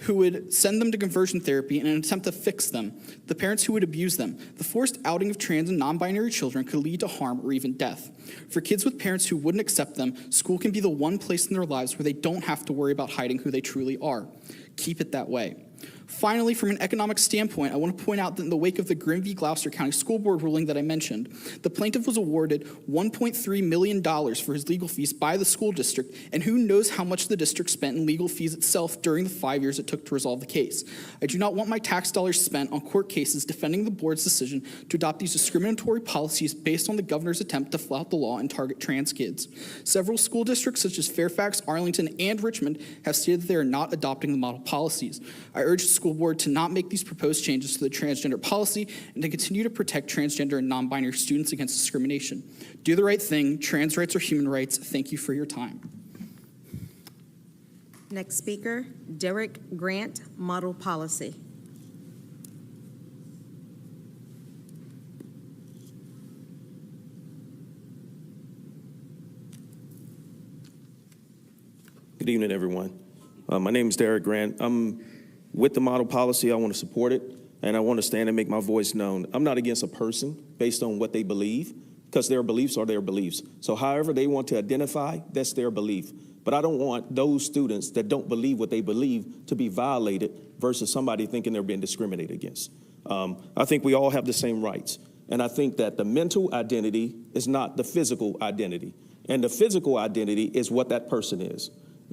who would send them to conversion therapy in an attempt to fix them, the parents who would abuse them. The forced outing of trans and non-binary children could lead to harm or even death. For kids with parents who wouldn't accept them, school can be the one place in their lives where they don't have to worry about hiding who they truly are. Keep it that way. Finally, from an economic standpoint, I want to point out that in the wake of the Grimm v. Gloucester County School Board ruling that I mentioned, the plaintiff was awarded $1.3 million for his legal fees by the school district, and who knows how much the district spent in legal fees itself during the 5 years it took to resolve the case. I do not want my tax dollars spent on court cases defending the board's decision to adopt these discriminatory policies based on the governor's attempt to flout the law and target trans kids. Several school districts, such as Fairfax, Arlington, and Richmond, have stated that they are not adopting the model policies. I urge the school board to not make these proposed changes to the transgender policy and to continue to protect transgender and non-binary students against discrimination. Do the right thing. Trans rights are human rights. Thank you for your time. Next speaker, Derek Grant, model policy. Good evening, everyone. My name is Derek Grant. I'm with the model policy. I want to support it, and I want to stand and make my voice known. I'm not against a person based on what they believe, because their beliefs are their beliefs. So however they want to identify, that's their belief. But I don't want those students that don't believe what they believe to be violated versus somebody thinking they're being discriminated against. I think we all have the same rights. And I think that the mental identity is not the physical identity. And the physical identity is what that person is.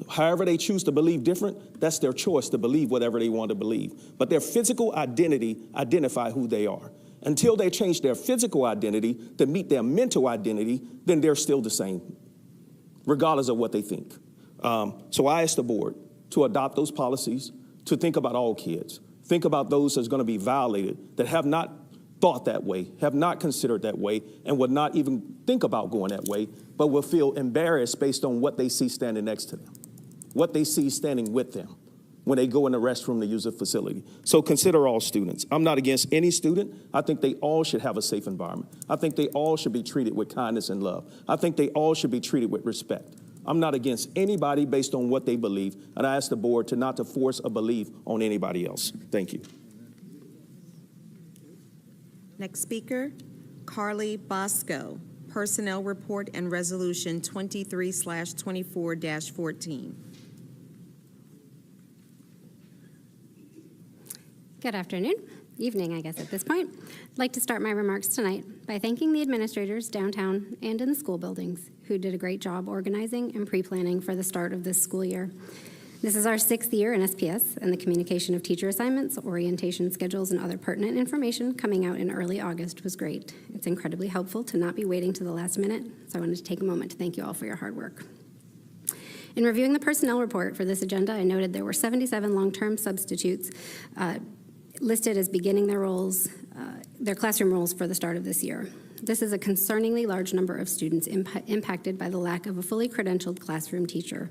However they choose to believe different, that's their choice to believe whatever they want to believe. But their physical identity identify who they are. Until they change their physical identity to meet their mental identity, then they're still the same, regardless of what they think. So I ask the board to adopt those policies, to think about all kids, think about those that's going to be violated, that have not thought that way, have not considered that way, and would not even think about going that way, but will feel embarrassed based on what they see standing next to them, what they see standing with them when they go in the restroom to use a facility. So consider all students. I'm not against any student. I think they all should have a safe environment. I think they all should be treated with kindness and love. I think they all should be treated with respect. I'm not against anybody based on what they believe, and I ask the board not to force a belief on anybody else. Thank you. Next speaker, Carly Bosco, Personnel Report and Resolution 23/24-14. Good afternoon, evening, I guess, at this point. I'd like to start my remarks tonight by thanking the administrators downtown and in the school buildings who did a great job organizing and pre-planning for the start of this school year. This is our 6th year in SPS, and the communication of teacher assignments, orientation schedules, and other pertinent information coming out in early August was great. It's incredibly helpful to not be waiting to the last minute, so I wanted to take a moment to thank you all for your hard work. In reviewing the personnel report for this agenda, I noted there were 77 long-term substitutes listed as beginning their classroom roles for the start of this year. This is a concerningly large number of students impacted by the lack of a fully credentialed classroom teacher.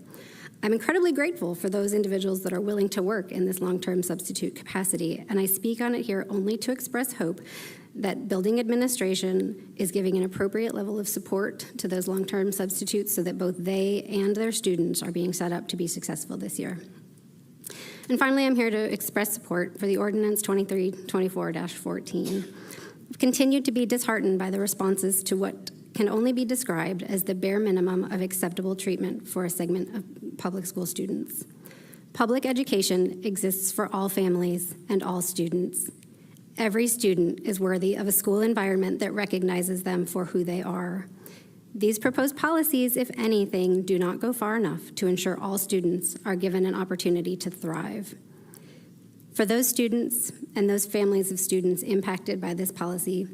I'm incredibly grateful for those individuals that are willing to work in this long-term substitute capacity, and I speak on it here only to express hope that building administration is giving an appropriate level of support to those long-term substitutes so that both they and their students are being set up to be successful this year. And finally, I'm here to express support for the Ordinance 2324-14. I've continued to be disheartened by the responses to what can only be described as the bare minimum of acceptable treatment for a segment of public school students. Public education exists for all families and all students. Every student is worthy of a school environment that recognizes them for who they are. These proposed policies, if anything, do not go far enough to ensure all students are given an opportunity to thrive. For those students and those families of students impacted by this policy,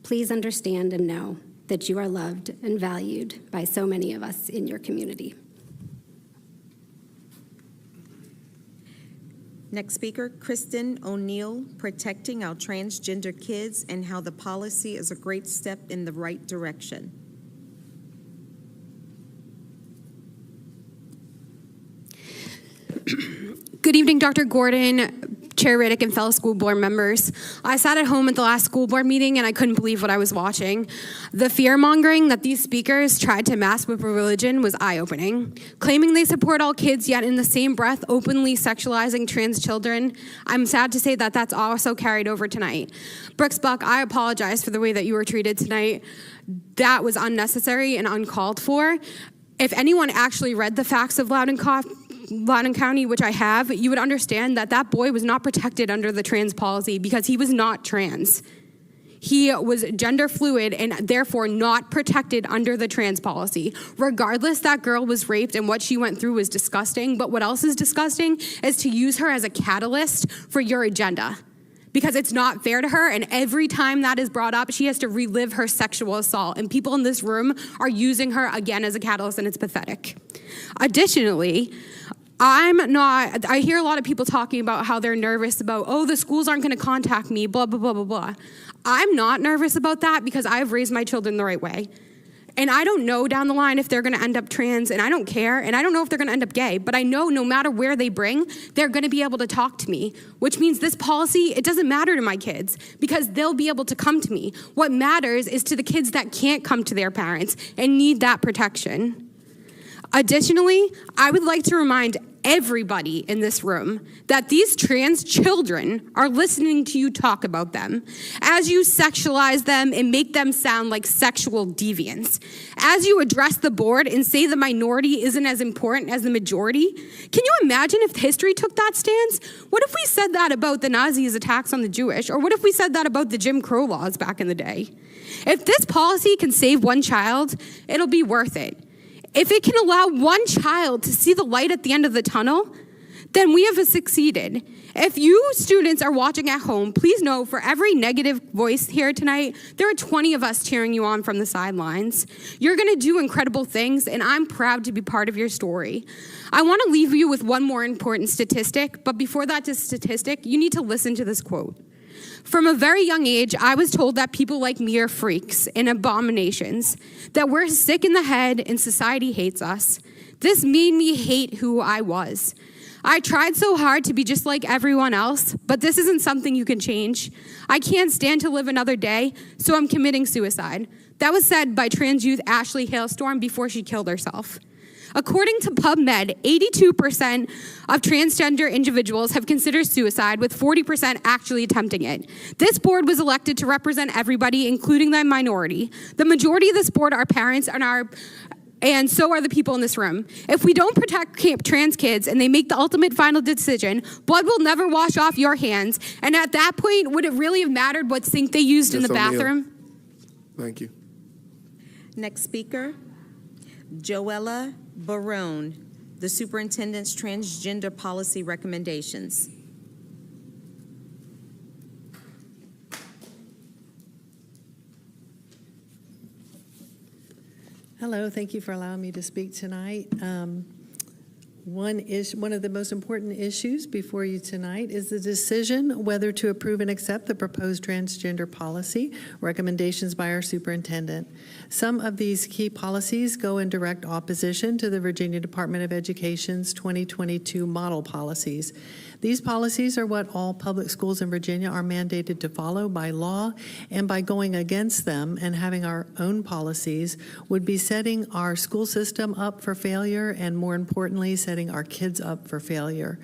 please understand and know that you are loved and valued by so many of us in your community. Next speaker, Kristen O'Neill, protecting our transgender kids and how the policy is a great step in the right direction. Good evening, Dr. Gordon, Chair Riddick, and fellow school board members. I sat at home at the last school board meeting and I couldn't believe what I was watching. The fear-mongering that these speakers tried to mask with religion was eye-opening. Claiming they support all kids, yet in the same breath openly sexualizing trans children. I'm sad to say that that's also carried over tonight. Brooks Buck, I apologize for the way that you were treated tonight. That was unnecessary and uncalled for. If anyone actually read the facts of Loudoun County, which I have, you would understand that that boy was not protected under the trans policy because he was not trans. He was gender fluid and therefore not protected under the trans policy. Regardless, that girl was raped and what she went through was disgusting, but what else is disgusting is to use her as a catalyst for your agenda. Because it's not fair to her, and every time that is brought up, she has to relive her sexual assault, and people in this room are using her again as a catalyst, and it's pathetic. Additionally, I hear a lot of people talking about how they're nervous about, oh, the schools aren't going to contact me, blah, blah, blah, blah, blah. I'm not nervous about that because I've raised my children the right way. And I don't know down the line if they're going to end up trans, and I don't care, and I don't know if they're going to end up gay, but I know no matter where they bring, they're going to be able to talk to me, which means this policy, it doesn't matter to my kids because they'll be able to come to me. What matters is to the kids that can't come to their parents and need that protection. Additionally, I would like to remind everybody in this room that these trans children are listening to you talk about them as you sexualize them and make them sound like sexual deviants. As you address the board and say the minority isn't as important as the majority, can you imagine if history took that stance? What if we said that about the Nazis' attacks on the Jewish? Or what if we said that about the Jim Crow laws back in the day? If this policy can save one child, it'll be worth it. If it can allow one child to see the light at the end of the tunnel, then we have succeeded. If you students are watching at home, please know for every negative voice here tonight, there are 20 of us cheering you on from the sidelines. You're going to do incredible things, and I'm proud to be part of your story. I want to leave you with one more important statistic, but before that statistic, you need to listen to this quote. From a very young age, I was told that people like me are freaks and abominations, that we're sick in the head and society hates us. This made me hate who I was. I tried so hard to be just like everyone else, but this isn't something you can change. I can't stand to live another day, so I'm committing suicide. That was said by trans youth Ashley Hailstorm before she killed herself. According to PubMed, 82% of transgender individuals have considered suicide, with 40% actually attempting it. This board was elected to represent everybody, including the minority. The majority of this board are parents and so are the people in this room. If we don't protect trans kids and they make the ultimate final decision, blood will never wash off your hands. And at that point, would it really have mattered what sink they used in the bathroom? Thank you. Next speaker, Joella Barone, the superintendent's transgender policy recommendations. Hello, thank you for allowing me to speak tonight. One of the most important issues before you tonight is the decision whether to approve and accept the proposed transgender policy recommendations by our superintendent. Some of these key policies go in direct opposition to the Virginia Department of Education's 2022 model policies. These policies are what all public schools in Virginia are mandated to follow by law, and by going against them and having our own policies would be setting our school system up for failure, and more importantly, setting our kids up for failure.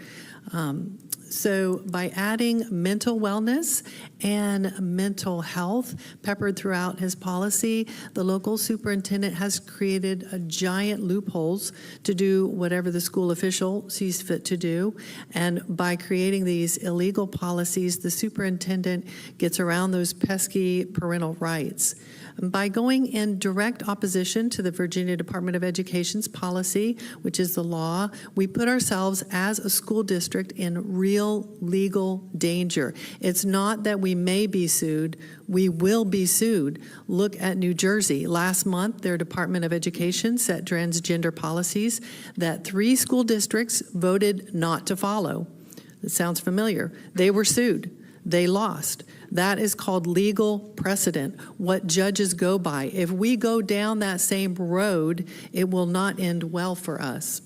So by adding mental wellness and mental health peppered throughout his policy, the local superintendent has created a giant loopholes to do whatever the school official sees fit to do. And by creating these illegal policies, the superintendent gets around those pesky parental rights. By going in direct opposition to the Virginia Department of Education's policy, which is the law, we put ourselves as a school district in real legal danger. It's not that we may be sued, we will be sued. Look at New Jersey. Last month, their Department of Education set transgender policies that 3 school districts voted not to follow. It sounds familiar. They were sued. They lost. That is called legal precedent, what judges go by. If we go down that same road, it will not end well for us.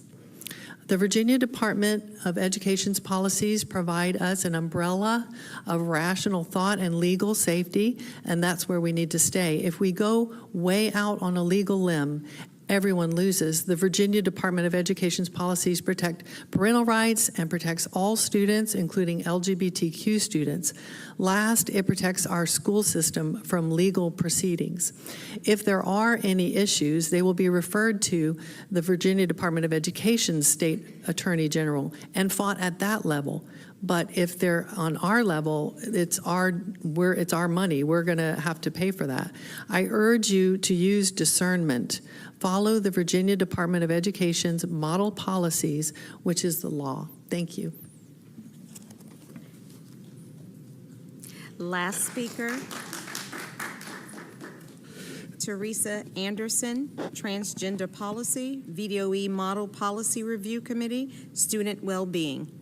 The Virginia Department of Education's policies provide us an umbrella of rational thought and legal safety, and that's where we need to stay. If we go way out on a legal limb, everyone loses. The Virginia Department of Education's policies protect parental rights and protects all students, including LGBTQ students. Last, it protects our school system from legal proceedings. If there are any issues, they will be referred to the Virginia Department of Education's state attorney general and fought at that level. But if they're on our level, it's our money. We're going to have to pay for that. I urge you to use discernment. Follow the Virginia Department of Education's model policies, which is the law. Thank you. Last speaker, Teresa Anderson, Transgender Policy, VDOE Model Policy Review Committee, Student Wellbeing.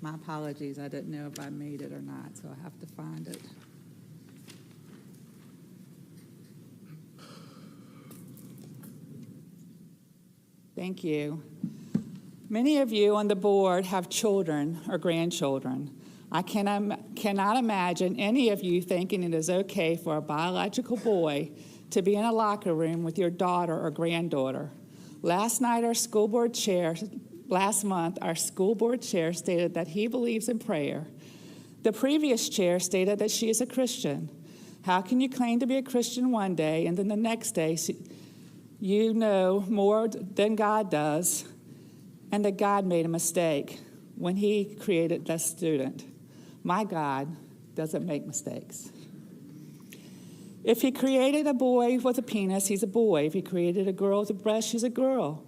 My apologies, I didn't know if I made it or not, so I have to find it. Thank you. Many of you on the board have children or grandchildren. I cannot imagine any of you thinking it is okay for a biological boy to be in a locker room with your daughter or granddaughter. Last month, our school board chair stated that he believes in prayer. The previous chair stated that she is a Christian. How can you claim to be a Christian one day and then the next day you know more than God does, and that God made a mistake when he created that student? My God doesn't make mistakes. If he created a boy with a penis, he's a boy. If he created a girl with a breast, she's a girl.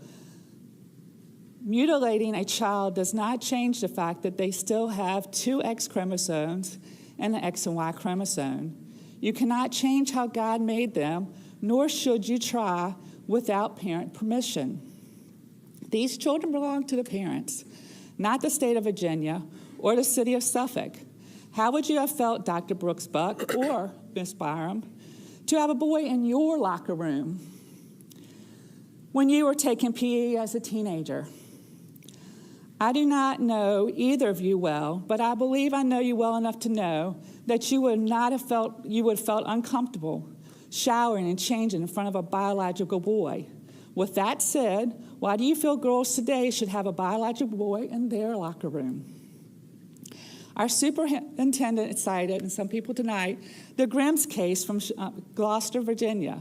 Mutilating a child does not change the fact that they still have 2 X chromosomes and an X and Y chromosome. You cannot change how God made them, nor should you try without parent permission. These children belong to the parents, not the state of Virginia or the city of Suffolk. How would you have felt, Dr. Brooks Buck or Ms. Byram, to have a boy in your locker room when you were taking PE as a teenager? I do not know either of you well, but I believe I know you well enough to know that you would have felt uncomfortable showering and changing in front of a biological boy. With that said, why do you feel girls today should have a biological boy in their locker room? Our superintendent cited, and some people tonight, the Grimm's case from Gloucester, Virginia.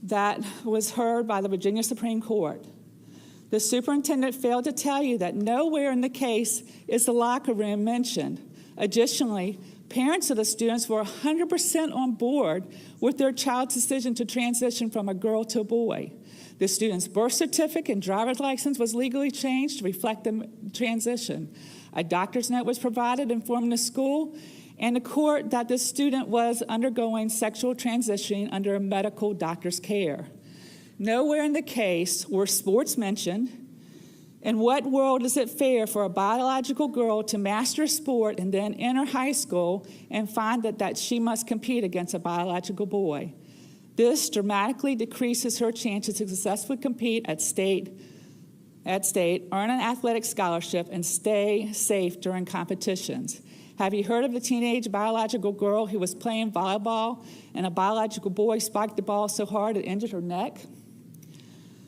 that was heard by the Virginia Supreme Court. The superintendent failed to tell you that nowhere in the case is the locker room mentioned. Additionally, parents of the students were 100% on board with their child's decision to transition from a girl to a boy. The student's birth certificate and driver's license was legally changed to reflect the transition. A doctor's note was provided informing the school and the court that the student was undergoing sexual transitioning under a medical doctor's care. Nowhere in the case were sports mentioned. In what world is it fair for a biological girl to master a sport and then enter high school and find that she must compete against a biological boy? This dramatically decreases her chances to successfully compete at state, earn an athletic scholarship, and stay safe during competitions. Have you heard of the teenage biological girl who was playing volleyball and a biological boy spiked the ball so hard it injured her neck?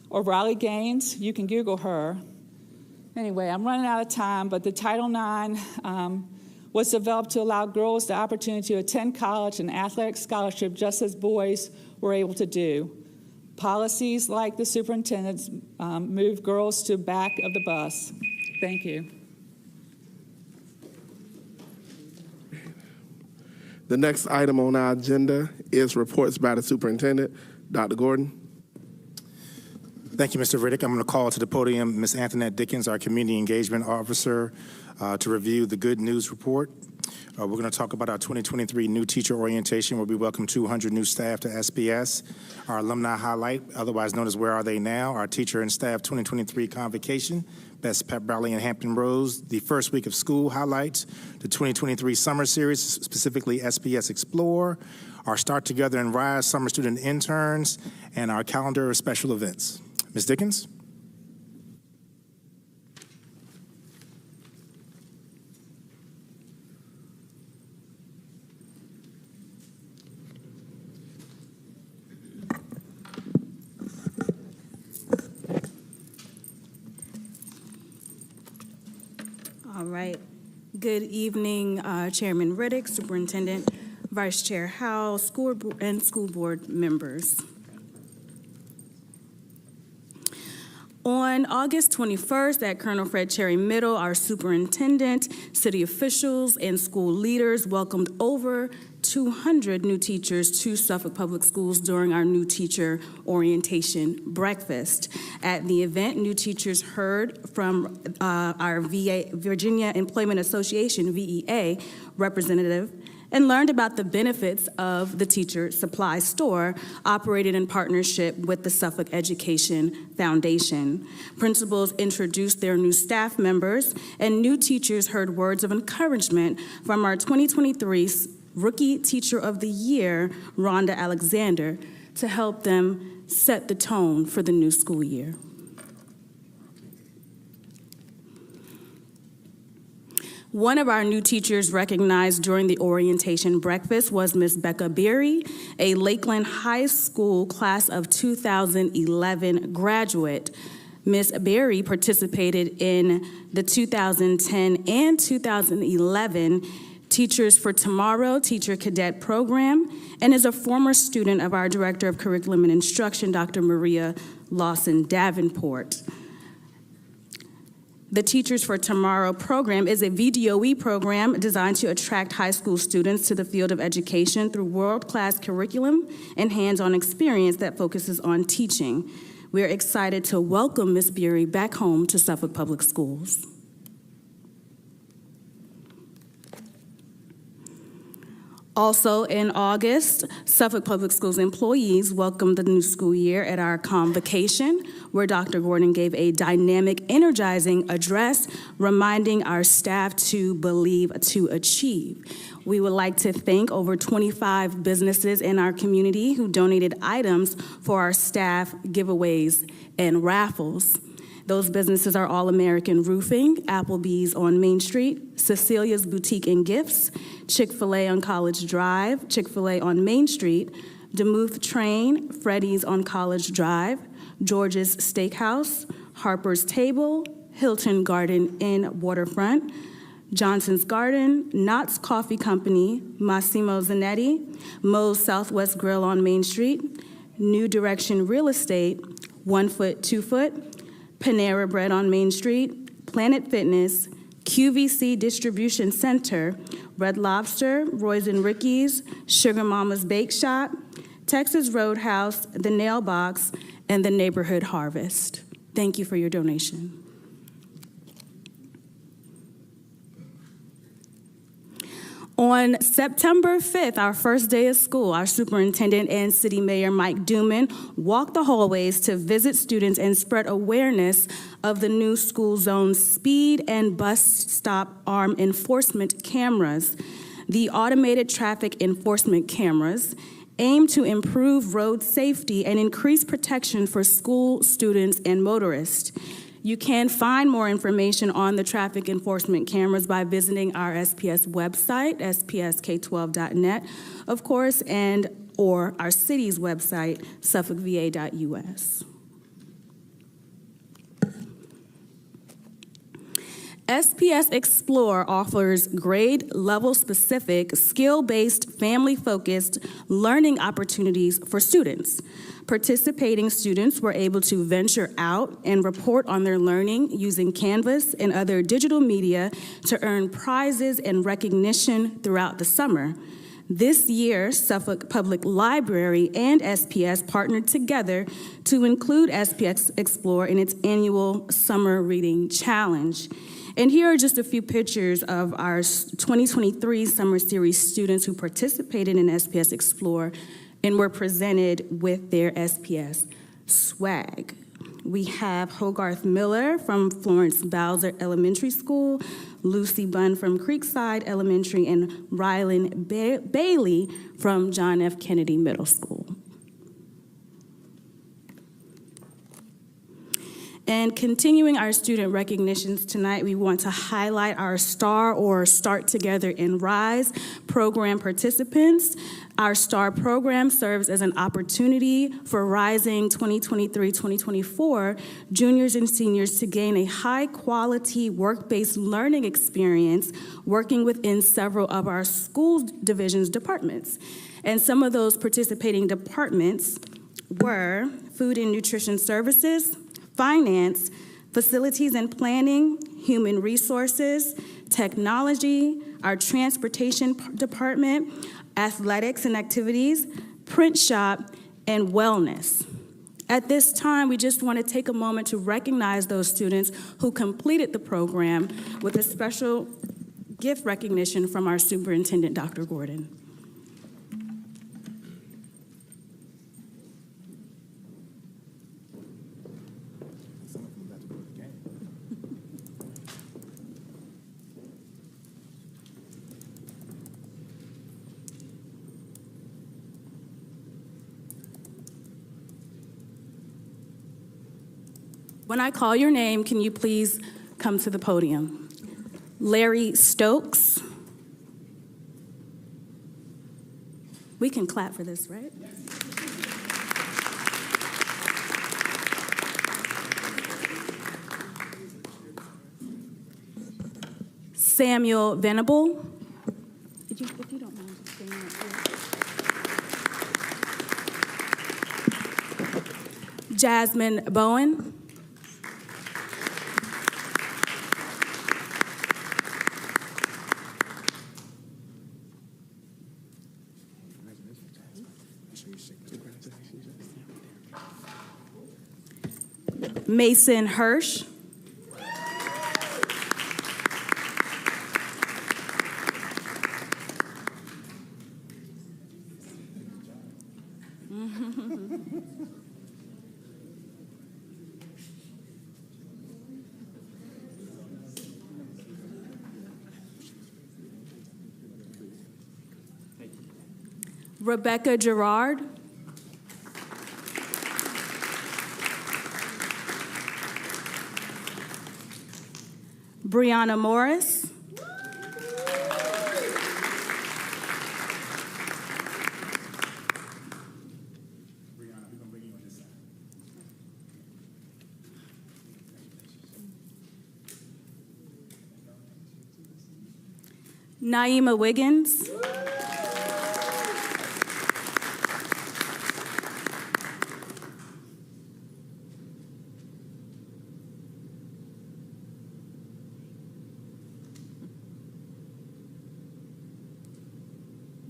Or Riley Gaines? You can Google her. Anyway, I'm running out of time, but the Title IX was developed to allow girls the opportunity to attend college and athletic scholarship just as boys were able to do. Policies like the superintendent's move girls to back of the bus. Thank you. The next item on our agenda is reports by the superintendent. Dr. Gordon. Thank you, Mr. Riddick. I'm going to call to the podium Ms. Antoinette Dickens, our Community Engagement Officer, to review the Good News Report. We're going to talk about our 2023 new teacher orientation, where we welcome 200 new staff to SPS, our alumni highlight, otherwise known as Where Are They Now, our teacher and staff 2023 convocation, Best Pep Rally in Hampton Roads, the first week of school highlights, the 2023 summer series, specifically SPS Explore, our Start Together and Rise summer student interns, and our calendar of special events. Ms. Dickens? All right. Good evening, Chairman Riddick, Superintendent, Vice Chair Howell, school board members. On August 21st at Colonel Fred Cherry Middle, our superintendent, city officials, and school leaders welcomed over 200 new teachers to Suffolk Public Schools during our new teacher orientation breakfast. At the event, new teachers heard from our Virginia Employment Association, VEA, representative, and learned about the benefits of the Teacher Supply Store operated in partnership with the Suffolk Education Foundation. Principals introduced their new staff members, and new teachers heard words of encouragement from our 2023 Rookie Teacher of the Year, Rhonda Alexander, to help them set the tone for the new school year. One of our new teachers recognized during the orientation breakfast was Ms. Becca Berry, a Lakeland High School class of 2011 graduate. Ms. Berry participated in the 2010 and 2011 Teachers for Tomorrow Teacher Cadet Program and is a former student of our Director of Curriculum and Instruction, Dr. Maria Lawson Davenport. The Teachers for Tomorrow program is a VDOE program designed to attract high school students to the field of education through world-class curriculum and hands-on experience that focuses on teaching. We are excited to welcome Ms. Bury back home to Suffolk Public Schools. Also in August, Suffolk Public Schools employees welcomed the new school year at our convocation, where Dr. Gordon gave a dynamic, energizing address, reminding our staff to believe to achieve. We would like to thank over 25 businesses in our community who donated items for our staff giveaways and raffles. Those businesses are All American Roofing, Applebee's on Main Street, Cecilia's Boutique and Gifts, Chick-fil-A on College Drive, Chick-fil-A on Main Street, DeMuth Train, Freddy's on College Drive, George's Steakhouse, Harper's Table, Hilton Garden Inn Waterfront, Johnson's Garden, Knott's Coffee Company, Massimo Zanetti, Moe's Southwest Grill on Main Street, New Direction Real Estate, 1 Foot, 2 Foot, Panera Bread on Main Street, Planet Fitness, QVC Distribution Center, Red Lobster, Roy's and Ricky's, Sugar Mama's Bake Shop, Texas Roadhouse, The Nail Box, and the Neighborhood Harvest. Thank you for your donation. On September 5th, our first day of school, our superintendent and city mayor, Mike Duman, walked the hallways to visit students and spread awareness of the new school zone speed and bus stop arm enforcement cameras. The automated traffic enforcement cameras aim to improve road safety and increase protection for school students and motorists. You can find more information on the traffic enforcement cameras by visiting our SPS website, spsk12.net, of course, or our city's website, suffolkva.us. SPS Explore offers grade-level specific, skill-based, family-focused learning opportunities for students. Participating students were able to venture out and report on their learning using Canvas and other digital media to earn prizes and recognition throughout the summer. This year, Suffolk Public Library and SPS partnered together to include SPS Explore in its annual Summer Reading Challenge. And here are just a few pictures of our 2023 Summer Series students who participated in SPS Explore and were presented with their SPS swag. We have Hogarth Miller from Florence Bowser Elementary School, Lucy Bunn from Creekside Elementary, and Rylan Bailey from John F. Kennedy Middle School. And continuing our student recognitions tonight, we want to highlight our STAR or Start Together and Rise program participants. Our STAR program serves as an opportunity for rising 2023-2024 juniors and seniors to gain a high-quality work-based learning experience working within several of our school divisions departments. And some of those participating departments were Food and Nutrition Services, Finance, Facilities and Planning, Human Resources, Technology, our Transportation Department, Athletics and Activities, Print Shop, and Wellness. At this time, we just want to take a moment to recognize those students who completed the program with a special gift recognition from our superintendent, Dr. Gordon. When I call your name, can you please come to the podium? Larry Stokes. We can clap for this, right? Samuel Venable. If you don't mind just staying up here. Jasmine Bowen. Mason Hirsch. Rebecca Gerard. Brianna Morris. Naima Wiggins.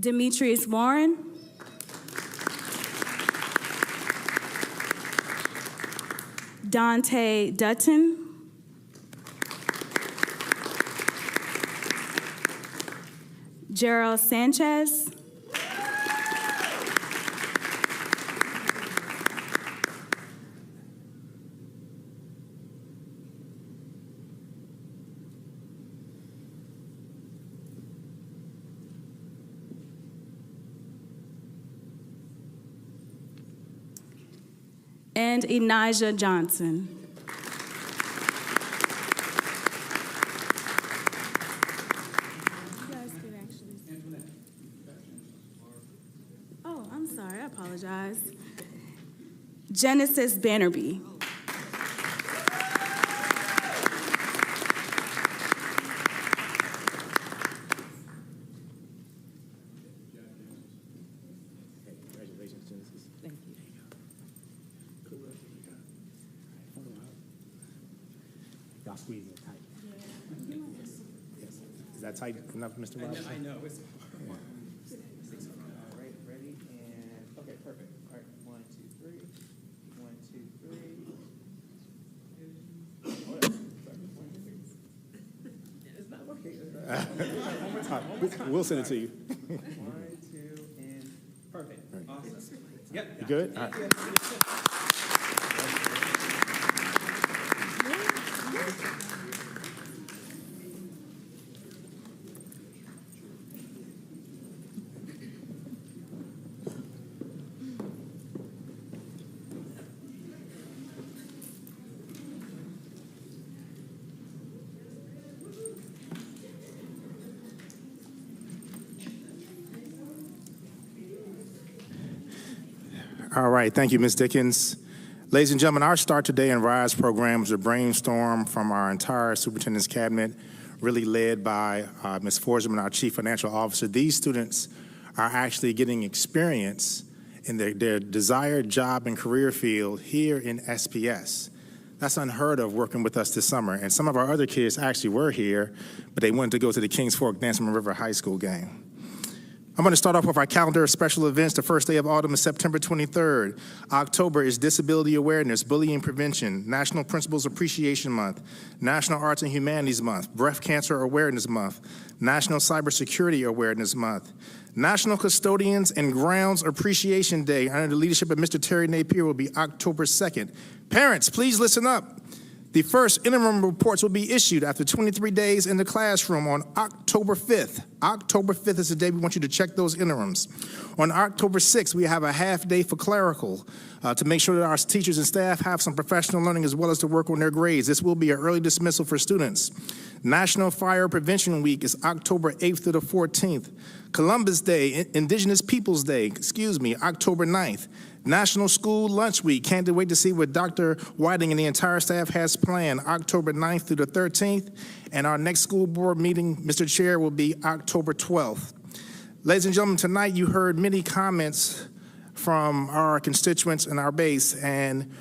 Demetrius Warren. Dante Dutton. Gerald Sanchez. And Enijah Johnson. Oh, I'm sorry, I apologize. Genesis Bannerby. Congratulations, Genesis. Thank you. Y'all squeeze it tight. Yes. Is that tight enough, Mr. Robinson? I know. All right, ready, and, okay, perfect. All right, 1, 2, 3. 1, 2, 3. It's not working. One more time. We'll send it to you. 1, 2, and perfect. Awesome. Yep. You good? All right. All right, thank you, Ms. Dickens. Ladies and gentlemen, our Start Today and Rise program was a brainstorm from our entire superintendent's cabinet, really led by Ms. Forsman, our chief financial officer. These students are actually getting experience in their desired job and career field here in SPS. That's unheard of working with us this summer. And some of our other kids actually were here, but they wanted to go to the Kings Fork Dansome River High School game. I'm going to start off with our calendar of special events. The first day of autumn is September 23rd. October is Disability Awareness, Bullying Prevention, National Principals Appreciation Month, National Arts and Humanities Month, Breast Cancer Awareness Month, National Cybersecurity Awareness Month, National Custodians and Grounds Appreciation Day under the leadership of Mr. Terry Napier will be October 2nd. Parents, please listen up. The first interim reports will be issued after 23 days in the classroom on October 5th. October 5th is the day we want you to check those interims. On October 6th, we have a half day for clerical to make sure that our teachers and staff have some professional learning as well as to work on their grades. This will be an early dismissal for students. National Fire Prevention Week is October 8th to the 14th. Columbus Day, Indigenous Peoples Day, October 9th. National School Lunch Week. Can't wait to see what Dr. Whiting and the entire staff has planned October 9th through the 13th. And our next school board meeting, Mr. Chair, will be October 12th. Ladies and gentlemen, tonight you heard many comments from our constituents and our base. And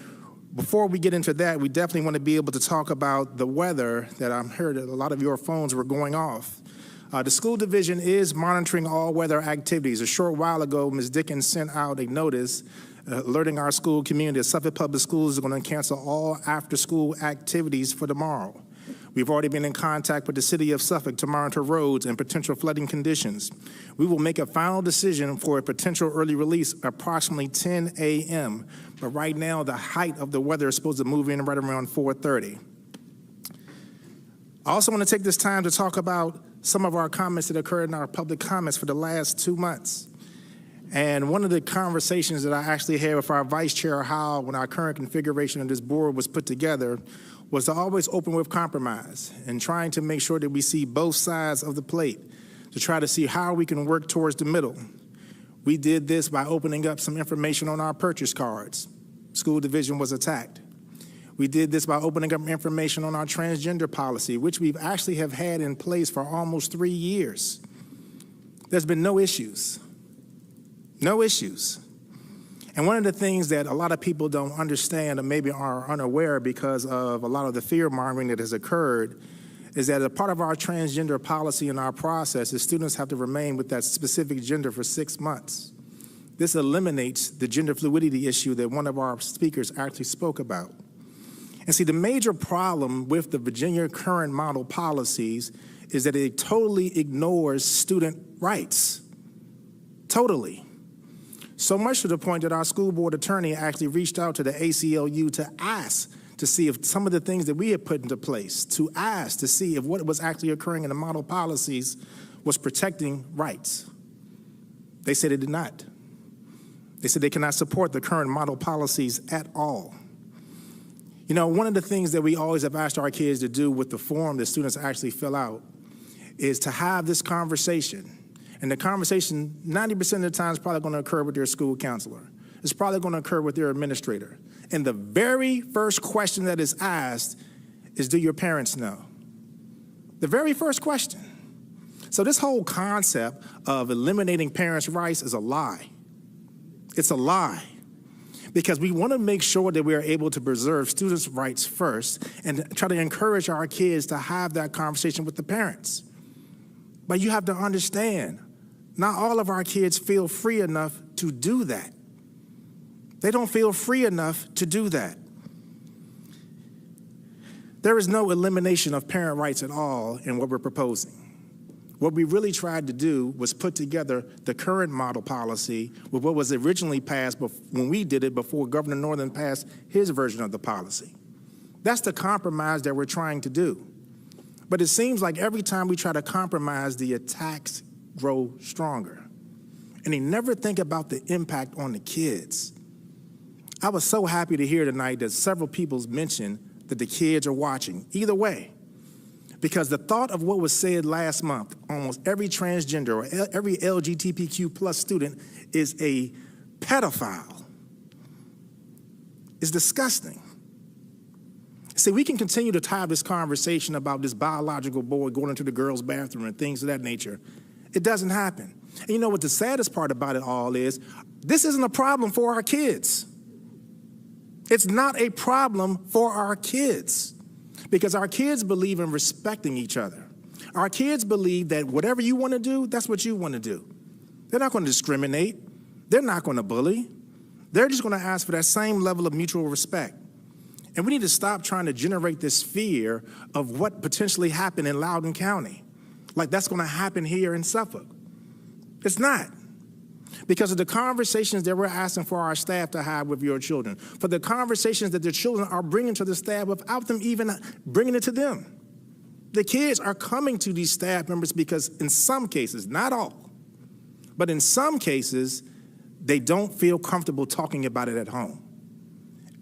before we get into that, we definitely want to be able to talk about the weather that I'm heard that a lot of your phones were going off. The school division is monitoring all weather activities. A short while ago, Ms. Dickens sent out a notice alerting our school community that Suffolk Public Schools is going to cancel all after-school activities for tomorrow. We've already been in contact with the city of Suffolk to monitor roads and potential flooding conditions. We will make a final decision for a potential early release approximately 10 a.m., but right now the height of the weather is supposed to move in right around 4:30. I also want to take this time to talk about some of our comments that occurred in our public comments for the last 2 months. And one of the conversations that I actually had with our Vice Chair Howell when our current configuration of this board was put together was to always open with compromise and trying to make sure that we see both sides of the plate to try to see how we can work towards the middle. We did this by opening up some information on our purchase cards. School division was attacked. We did this by opening up information on our transgender policy, which we've actually have had in place for almost 3 years. There's been no issues. No issues. And one of the things that a lot of people don't understand or maybe are unaware because of a lot of the fear-mongering that has occurred is that a part of our transgender policy and our process is students have to remain with that specific gender for 6 months. This eliminates the gender fluidity issue that one of our speakers actually spoke about. And see, the major problem with the Virginia current model policies is that it totally ignores student rights. Totally. So much to the point that our school board attorney actually reached out to the ACLU to ask to see if some of the things that we had put into place, to ask to see if what was actually occurring in the model policies was protecting rights. They said it did not. They said they cannot support the current model policies at all. You know, one of the things that we always have asked our kids to do with the form that students actually fill out is to have this conversation. And the conversation, 90% of the time, is probably going to occur with their school counselor. It's probably going to occur with their administrator. And the very first question that is asked is, do your parents know? The very first question. So this whole concept of eliminating parents' rights is a lie. It's a lie. Because we want to make sure that we are able to preserve students' rights first and try to encourage our kids to have that conversation with the parents. But you have to understand, not all of our kids feel free enough to do that. They don't feel free enough to do that. There is no elimination of parent rights at all in what we're proposing. What we really tried to do was put together the current model policy with what was originally passed when we did it before Governor Northern passed his version of the policy. That's the compromise that we're trying to do. But it seems like every time we try to compromise, the attacks grow stronger. And they never think about the impact on the kids. I was so happy to hear tonight that several people mentioned that the kids are watching. Either way, because the thought of what was said last month, almost every transgender or every LGBTQ plus student is a pedophile, is disgusting. See, we can continue to have this conversation about this biological boy going into the girls' bathroom and things of that nature. It doesn't happen. And you know what the saddest part about it all is? This isn't a problem for our kids. It's not a problem for our kids because our kids believe in respecting each other. Our kids believe that whatever you want to do, that's what you want to do. They're not going to discriminate. They're not going to bully. They're just going to ask for that same level of mutual respect. And we need to stop trying to generate this fear of what potentially happened in Loudoun County. Like that's going to happen here in Suffolk. It's not. Because of the conversations that we're asking for our staff to have with your children, for the conversations that the children are bringing to the staff without them even bringing it to them. The kids are coming to these staff members because in some cases, not all, but in some cases, they don't feel comfortable talking about it at home.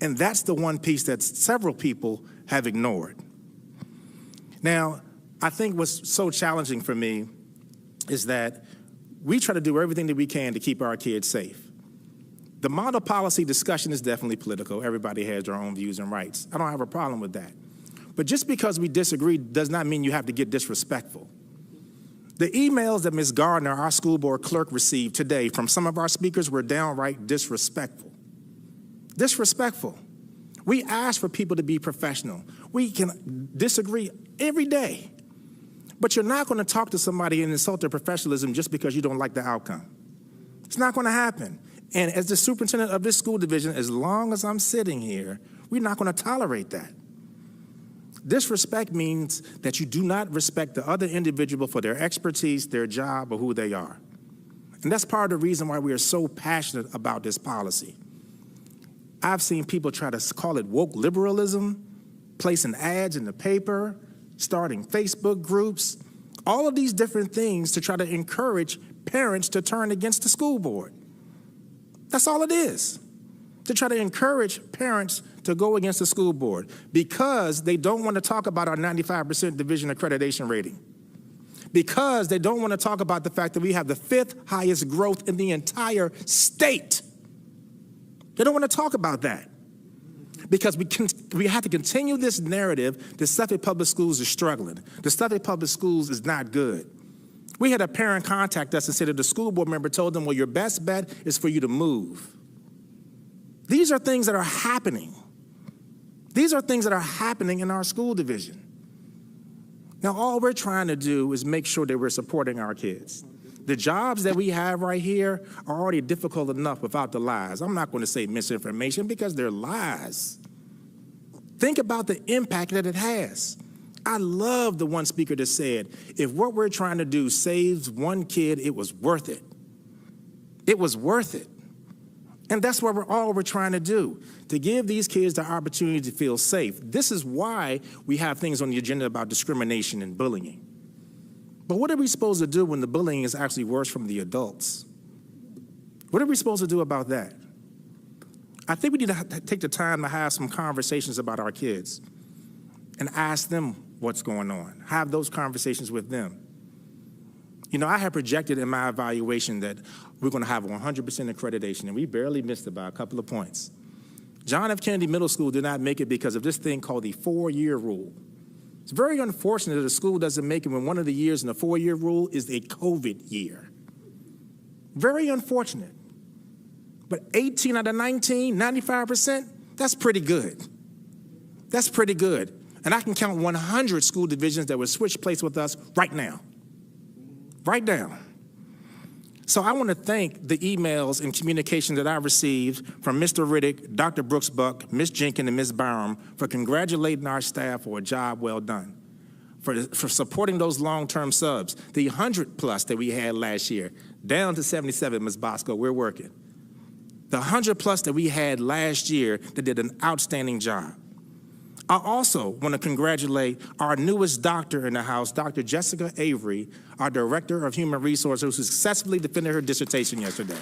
And that's the one piece that several people have ignored. Now, I think what's so challenging for me is that we try to do everything that we can to keep our kids safe. The model policy discussion is definitely political. Everybody has their own views and rights. I don't have a problem with that. But just because we disagree does not mean you have to get disrespectful. The emails that Ms. Gardner, our school board clerk, received today from some of our speakers were downright disrespectful. Disrespectful. We ask for people to be professional. We can disagree every day. But you're not going to talk to somebody and insult their professionalism just because you don't like the outcome. It's not going to happen. And as the superintendent of this school division, as long as I'm sitting here, we're not going to tolerate that. Disrespect means that you do not respect the other individual for their expertise, their job, or who they are. And that's part of the reason why we are so passionate about this policy. I've seen people try to call it woke liberalism, placing ads in the paper, starting Facebook groups, all of these different things to try to encourage parents to turn against the school board. That's all it is, to try to encourage parents to go against the school board because they don't want to talk about our 95% division accreditation rating, because they don't want to talk about the fact that we have the 5th highest growth in the entire state. They don't want to talk about that. Because we have to continue this narrative that Suffolk Public Schools is struggling. The Suffolk Public Schools is not good. We had a parent contact us and said that the school board member told them, well, your best bet is for you to move. These are things that are happening. These are things that are happening in our school division. Now, all we're trying to do is make sure that we're supporting our kids. The jobs that we have right here are already difficult enough without the lies. I'm not going to say misinformation because they're lies. Think about the impact that it has. I love the one speaker that said, if what we're trying to do saves one kid, it was worth it. It was worth it. And that's what we're trying to do, to give these kids the opportunity to feel safe. This is why we have things on the agenda about discrimination and bullying. But what are we supposed to do when the bullying is actually worse from the adults? What are we supposed to do about that? I think we need to take the time to have some conversations about our kids and ask them what's going on. Have those conversations with them. You know, I had projected in my evaluation that we're going to have 100% accreditation, and we barely missed it by a couple of points. John F. Kennedy Middle School did not make it because of this thing called the 4-year rule. It's very unfortunate that a school doesn't make it when one of the years in the 4-year rule is a COVID year. Very unfortunate. But 18 out of 19, 95%, that's pretty good. That's pretty good. And I can count 100 school divisions that would switch place with us right now. Right now. So I want to thank the emails and communication that I received from Mr. Riddick, Dr. Brooks Buck, Ms. Jenkins, and Ms. Byram for congratulating our staff for a job well done, for supporting those long-term subs, the 100+ that we had last year, down to 77, Ms. Bosco, we're working. The 100+ that we had last year that did an outstanding job. I also want to congratulate our newest doctor in the House, Dr. Jessica Avery, our Director of Human Resources, who successfully defended her dissertation yesterday.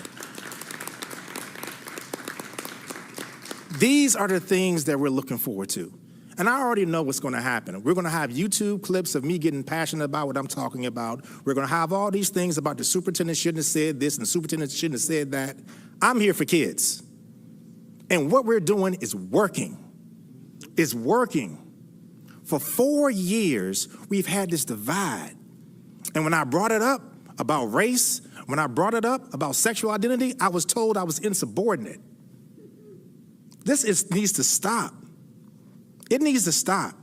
These are the things that we're looking forward to. And I already know what's going to happen. We're going to have YouTube clips of me getting passionate about what I'm talking about. We're going to have all these things about the superintendent shouldn't have said this and the superintendent shouldn't have said that. I'm here for kids. And what we're doing is working. Is working. For 4 years, we've had this divide. And when I brought it up about race, when I brought it up about sexual identity, I was told I was insubordinate. Needs to stop. It needs to stop.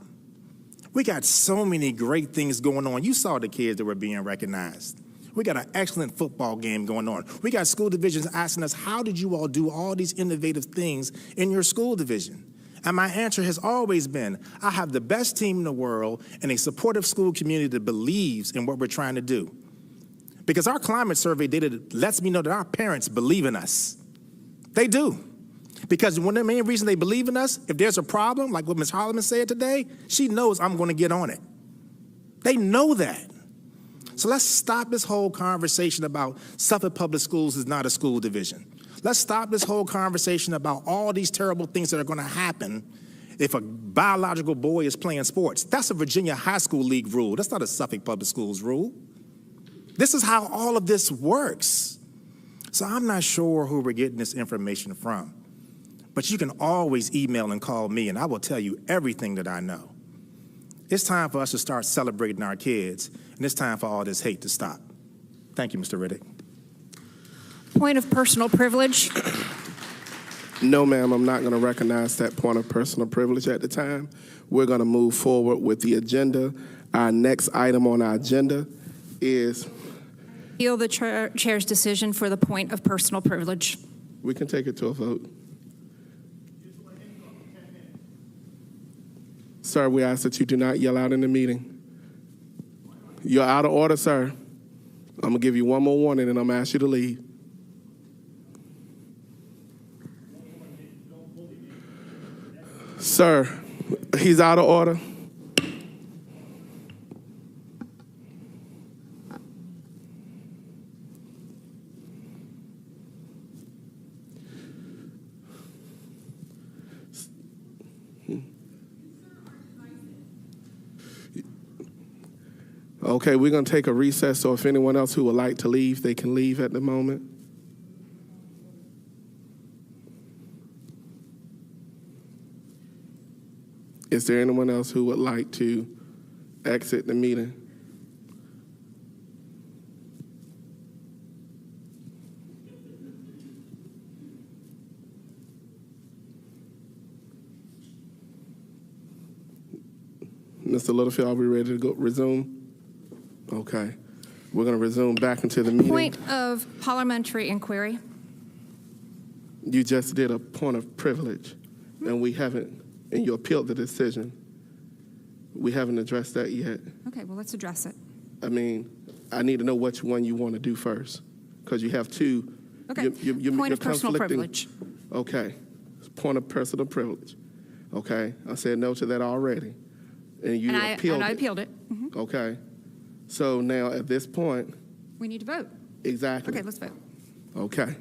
We got so many great things going on. You saw the kids that were being recognized. We got an excellent football game going on. We got school divisions asking us, how did you all do all these innovative things in your school division? And my answer has always been, I have the best team in the world and a supportive school community that believes in what we're trying to do. Because our climate survey data lets me know that our parents believe in us. They do. Because one of the main reasons they believe in us, if there's a problem, like what Ms. Holloman said today, she knows I'm going to get on it. They know that. So let's stop this whole conversation about Suffolk Public Schools is not a school division. Let's stop this whole conversation about all these terrible things that are going to happen if a biological boy is playing sports. That's a Virginia High School League rule. That's not a Suffolk Public Schools rule. This is how all of this works. So I'm not sure who we're getting this information from. But you can always email and call me, and I will tell you everything that I know. It's time for us to start celebrating our kids, and it's time for all this hate to stop. Thank you, Mr. Riddick. Point of personal privilege. No, ma'am, I'm not going to recognize that point of personal privilege at the time. We're going to move forward with the agenda. Our next item on our agenda is... Appeal the chair's decision for the point of personal privilege. We can take it to a vote. Sir, we ask that you do not yell out in the meeting. You're out of order, sir. I'm going to give you one more warning, and I'm going to ask you to leave. Sir, he's out of order. Okay, we're going to take a recess, so if anyone else who would like to leave, they can leave at the moment. Is there anyone else who would like to exit the meeting? Mr. Littlefield, are we ready to go resume? Okay. We're going to resume back into the meeting. Point of parliamentary inquiry. You just did a point of privilege, and we haven't, and you appealed the decision. We haven't addressed that yet. Okay, well, let's address it. I mean, I need to know which one you want to do first, because you have two. Okay, point of personal privilege. Okay, point of personal privilege. Okay, I said no to that already, and you appealed it. I appealed it. Okay, so now at this point. We need to vote. Exactly. Okay, let's vote. Okay.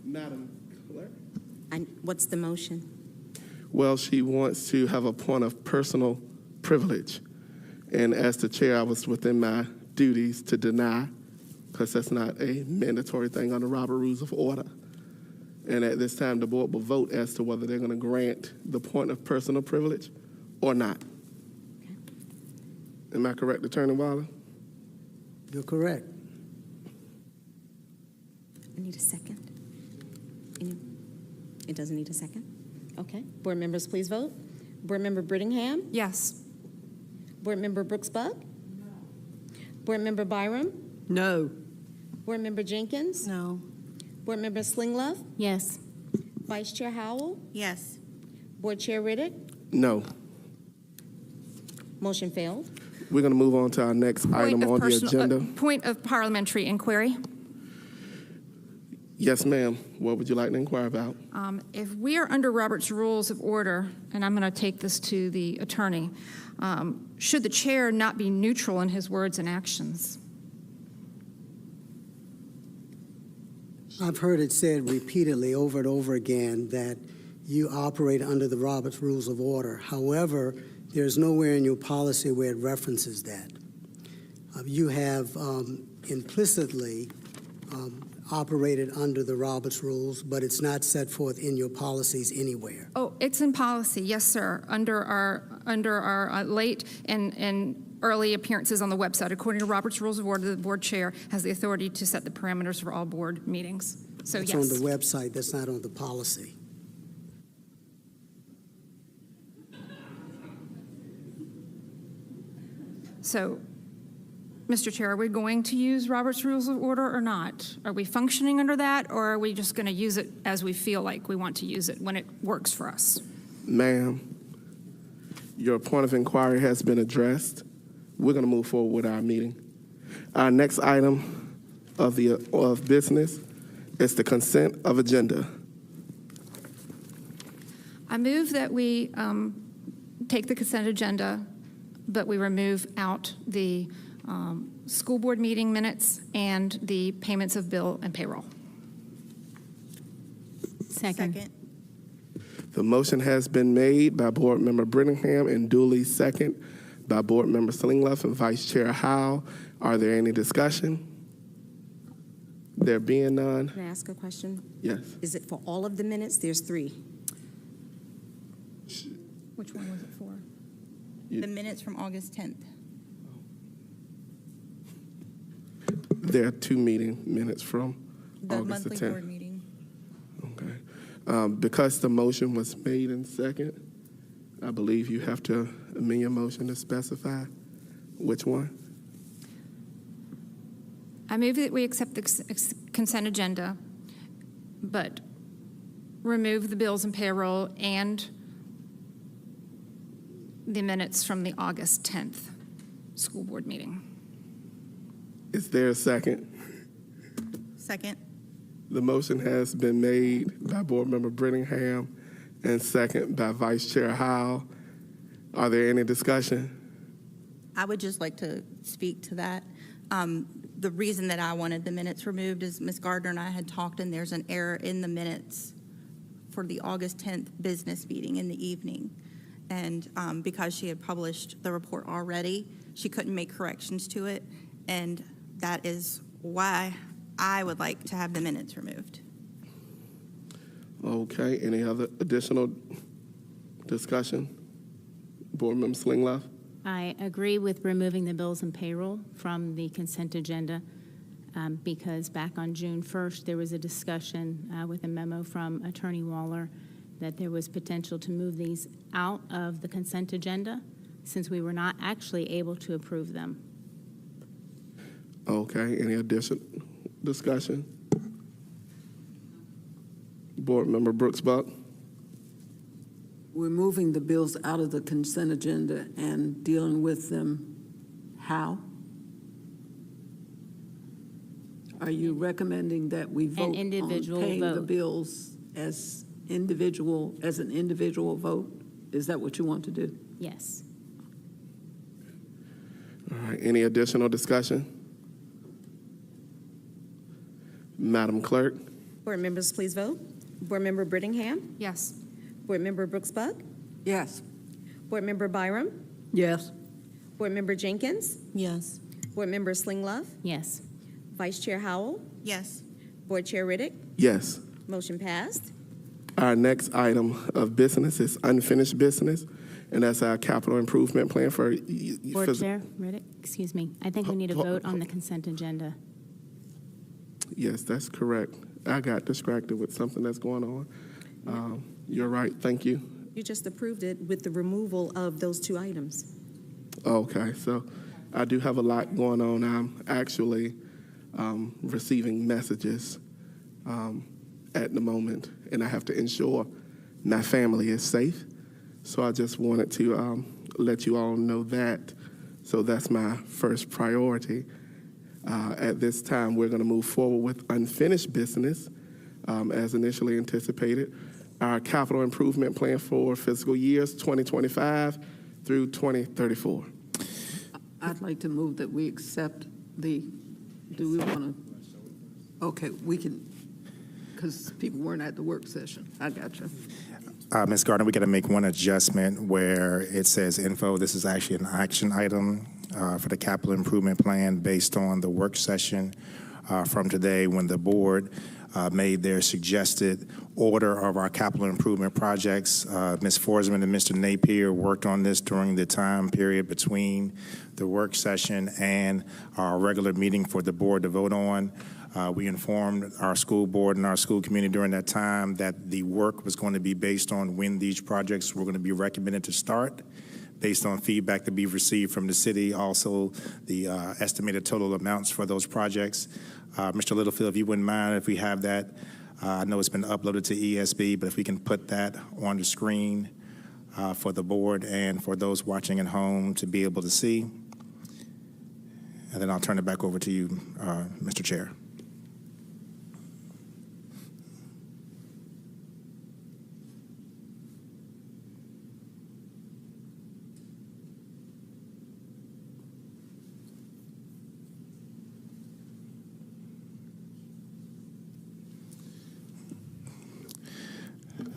Madam Clerk? What's the motion? Well, she wants to have a point of personal privilege. And as the chair, I was within my duties to deny, because that's not a mandatory thing under Robert Rules of Order. And at this time, the board will vote as to whether they're going to grant the point of personal privilege or not. Okay. Am I correct, Attorney Wilder? You're correct. I need a second. It doesn't need a second? Okay. Board members, please vote. Board Member Brittingham? Yes. Board Member Brooks-Buck? No. Board Member Byram? No. Board Member Jenkins? No. Board Member Slinglove? Yes. Vice Chair Howell? Yes. Board Chair Riddick? No. Motion failed. We're going to move on to our next item on the agenda. Point of parliamentary inquiry. Yes, ma'am. What would you like to inquire about? If we are under Robert's Rules of Order, and I'm going to take this to the attorney, should the chair not be neutral in his words and actions? I've heard it said repeatedly over and over again that you operate under the Robert's Rules of Order. However, there's nowhere in your policy where it references that. You have implicitly operated under the Robert's Rules, but it's not set forth in your policies anywhere. Oh, it's in policy, yes, sir. Under our late and early appearances on the website, according to Robert's Rules of Order, the board chair has the authority to set the parameters for all board meetings. So It's yes. on the website. That's not on the policy. So, Mr. Chair, are we going to use Robert's Rules of Order or not? Are we functioning under that, or are we just going to use it as we feel like we want to use it when it works for us? Ma'am, your point of inquiry has been addressed. We're going to move forward with our meeting. Our next item of business is the consent of agenda. I move that we take the consent agenda, but we remove out the school board meeting minutes and the payments of bill and payroll. Second. The motion has been made by Board Member Brittingham and duly second by Board Member Slinglove and Vice Chair Howe. Are there any discussion? There being none. Can I ask a question? Yes. Is it for all of the minutes? There's 3. Which one was it for? The minutes from August 10th. There are 2 meeting minutes from The August the monthly 10th. board meeting. Okay. Because the motion was made in second, I believe you have to amend your motion to specify which one. I move that we accept the consent agenda, but remove the bills and payroll and the minutes from the August 10th school board meeting. Is there a second? Second. The motion has been made by Board Member Brittingham and second by Vice Chair Howe. Are there any discussion? I would just like to speak to that. The reason that I wanted the minutes removed is Ms. Gardner and I had talked, and there's an error in the minutes for the August 10th business meeting in the evening. And because she had published the report already, she couldn't make corrections to it. And that is why I would like to have the minutes removed. Okay, any other additional discussion? Board Member Slinglove? I agree with removing the bills and payroll from the consent agenda because back on June 1st, there was a discussion with a memo from Attorney Waller that there was potential to move these out of the consent agenda since we were not actually able to approve them. Okay, any additional discussion? Board Member Brooks Buck? We're moving the bills out of the consent agenda and dealing with them how? Are you recommending that we vote individual on paying the vote. bills as an individual vote? Is that what you want to do? Yes. All right, any additional discussion? Madam Clerk? Board members, please vote. Board Member Brittingham? Yes. Board Member Brooks Buck? Yes. Board Member Byram? Yes. Board Member Jenkins? Yes. Board Member Slinglove? Yes. Vice Chair Howell? Yes. Board Chair Riddick? Yes. Motion passed. Our next item of business is unfinished business, and that's our capital improvement plan for. Board Chair Riddick, excuse me. I think we need a vote on the consent agenda. Yes, that's correct. I got distracted with something that's going on. You're right. Thank you. You just approved it with the removal of those two items. Okay, so I do have a lot going on. I'm actually receiving messages at the moment, and I have to ensure my family is safe. So I just wanted to let you all know that. So that's my first priority. At this time, we're going to move forward with unfinished business as initially anticipated. Our capital improvement plan for fiscal years 2025 through 2034. I'd like to move that we accept do we want to? Okay, we can, because people weren't at the work session. I got you. Ms. Gardner, we got to make one adjustment where it says info. This is actually an action item for the capital improvement plan based on the work session from today when the board made their suggested order of our capital improvement projects. Ms. Forsman and Mr. Napier worked on this during the time period between the work session and our regular meeting for the board to vote on. We informed our school board and our school community during that time that the work was going to be based on when these projects were going to be recommended to start, based on feedback that we've received from the city, also the estimated total amounts for those projects. Mr. Littlefield, if you wouldn't mind if we have that. I know it's been uploaded to ESB, but if we can put that on the screen for the board and for those watching at home to be able to see. And then I'll turn it back over to you, Mr. Chair.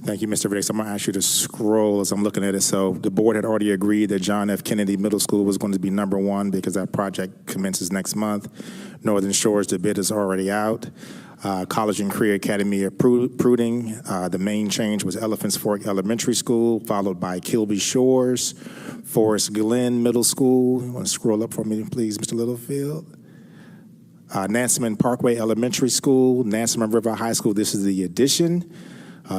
Thank you, Mr. Riddick. So I'm going to ask you to scroll as I'm looking at it. So the board had already agreed that John F. Kennedy Middle School was going to be number one because that project commences next month. Northern Shores, the bid is already out. College and Career Academy at Pruding. The main change was Elephants Fork Elementary School, followed by Kilby Shores, Forest Glen Middle School. You want to scroll up for me, please, Mr. Littlefield? Nansemond Parkway Elementary School, Nansemond River High School. This is the addition.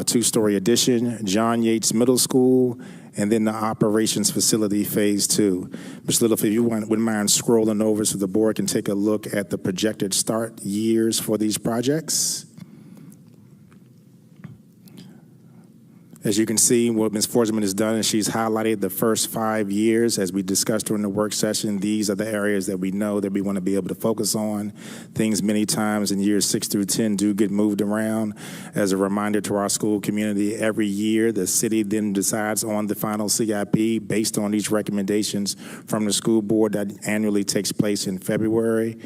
Two-story addition, John Yates Middle School, and then the operations facility phase 2. Mr. Littlefield, if you wouldn't mind scrolling over so the board can take a look at the projected start years for these projects. As you can see, what Ms. Forsman has done is she's highlighted the first 5 years. As we discussed during the work session, these are the areas that we know that we want to be able to focus on. Things many times in years 6 through 10 do get moved around. As a reminder to our school community, every year the city then decides on the final CIP based on these recommendations from the school board that annually takes place in February.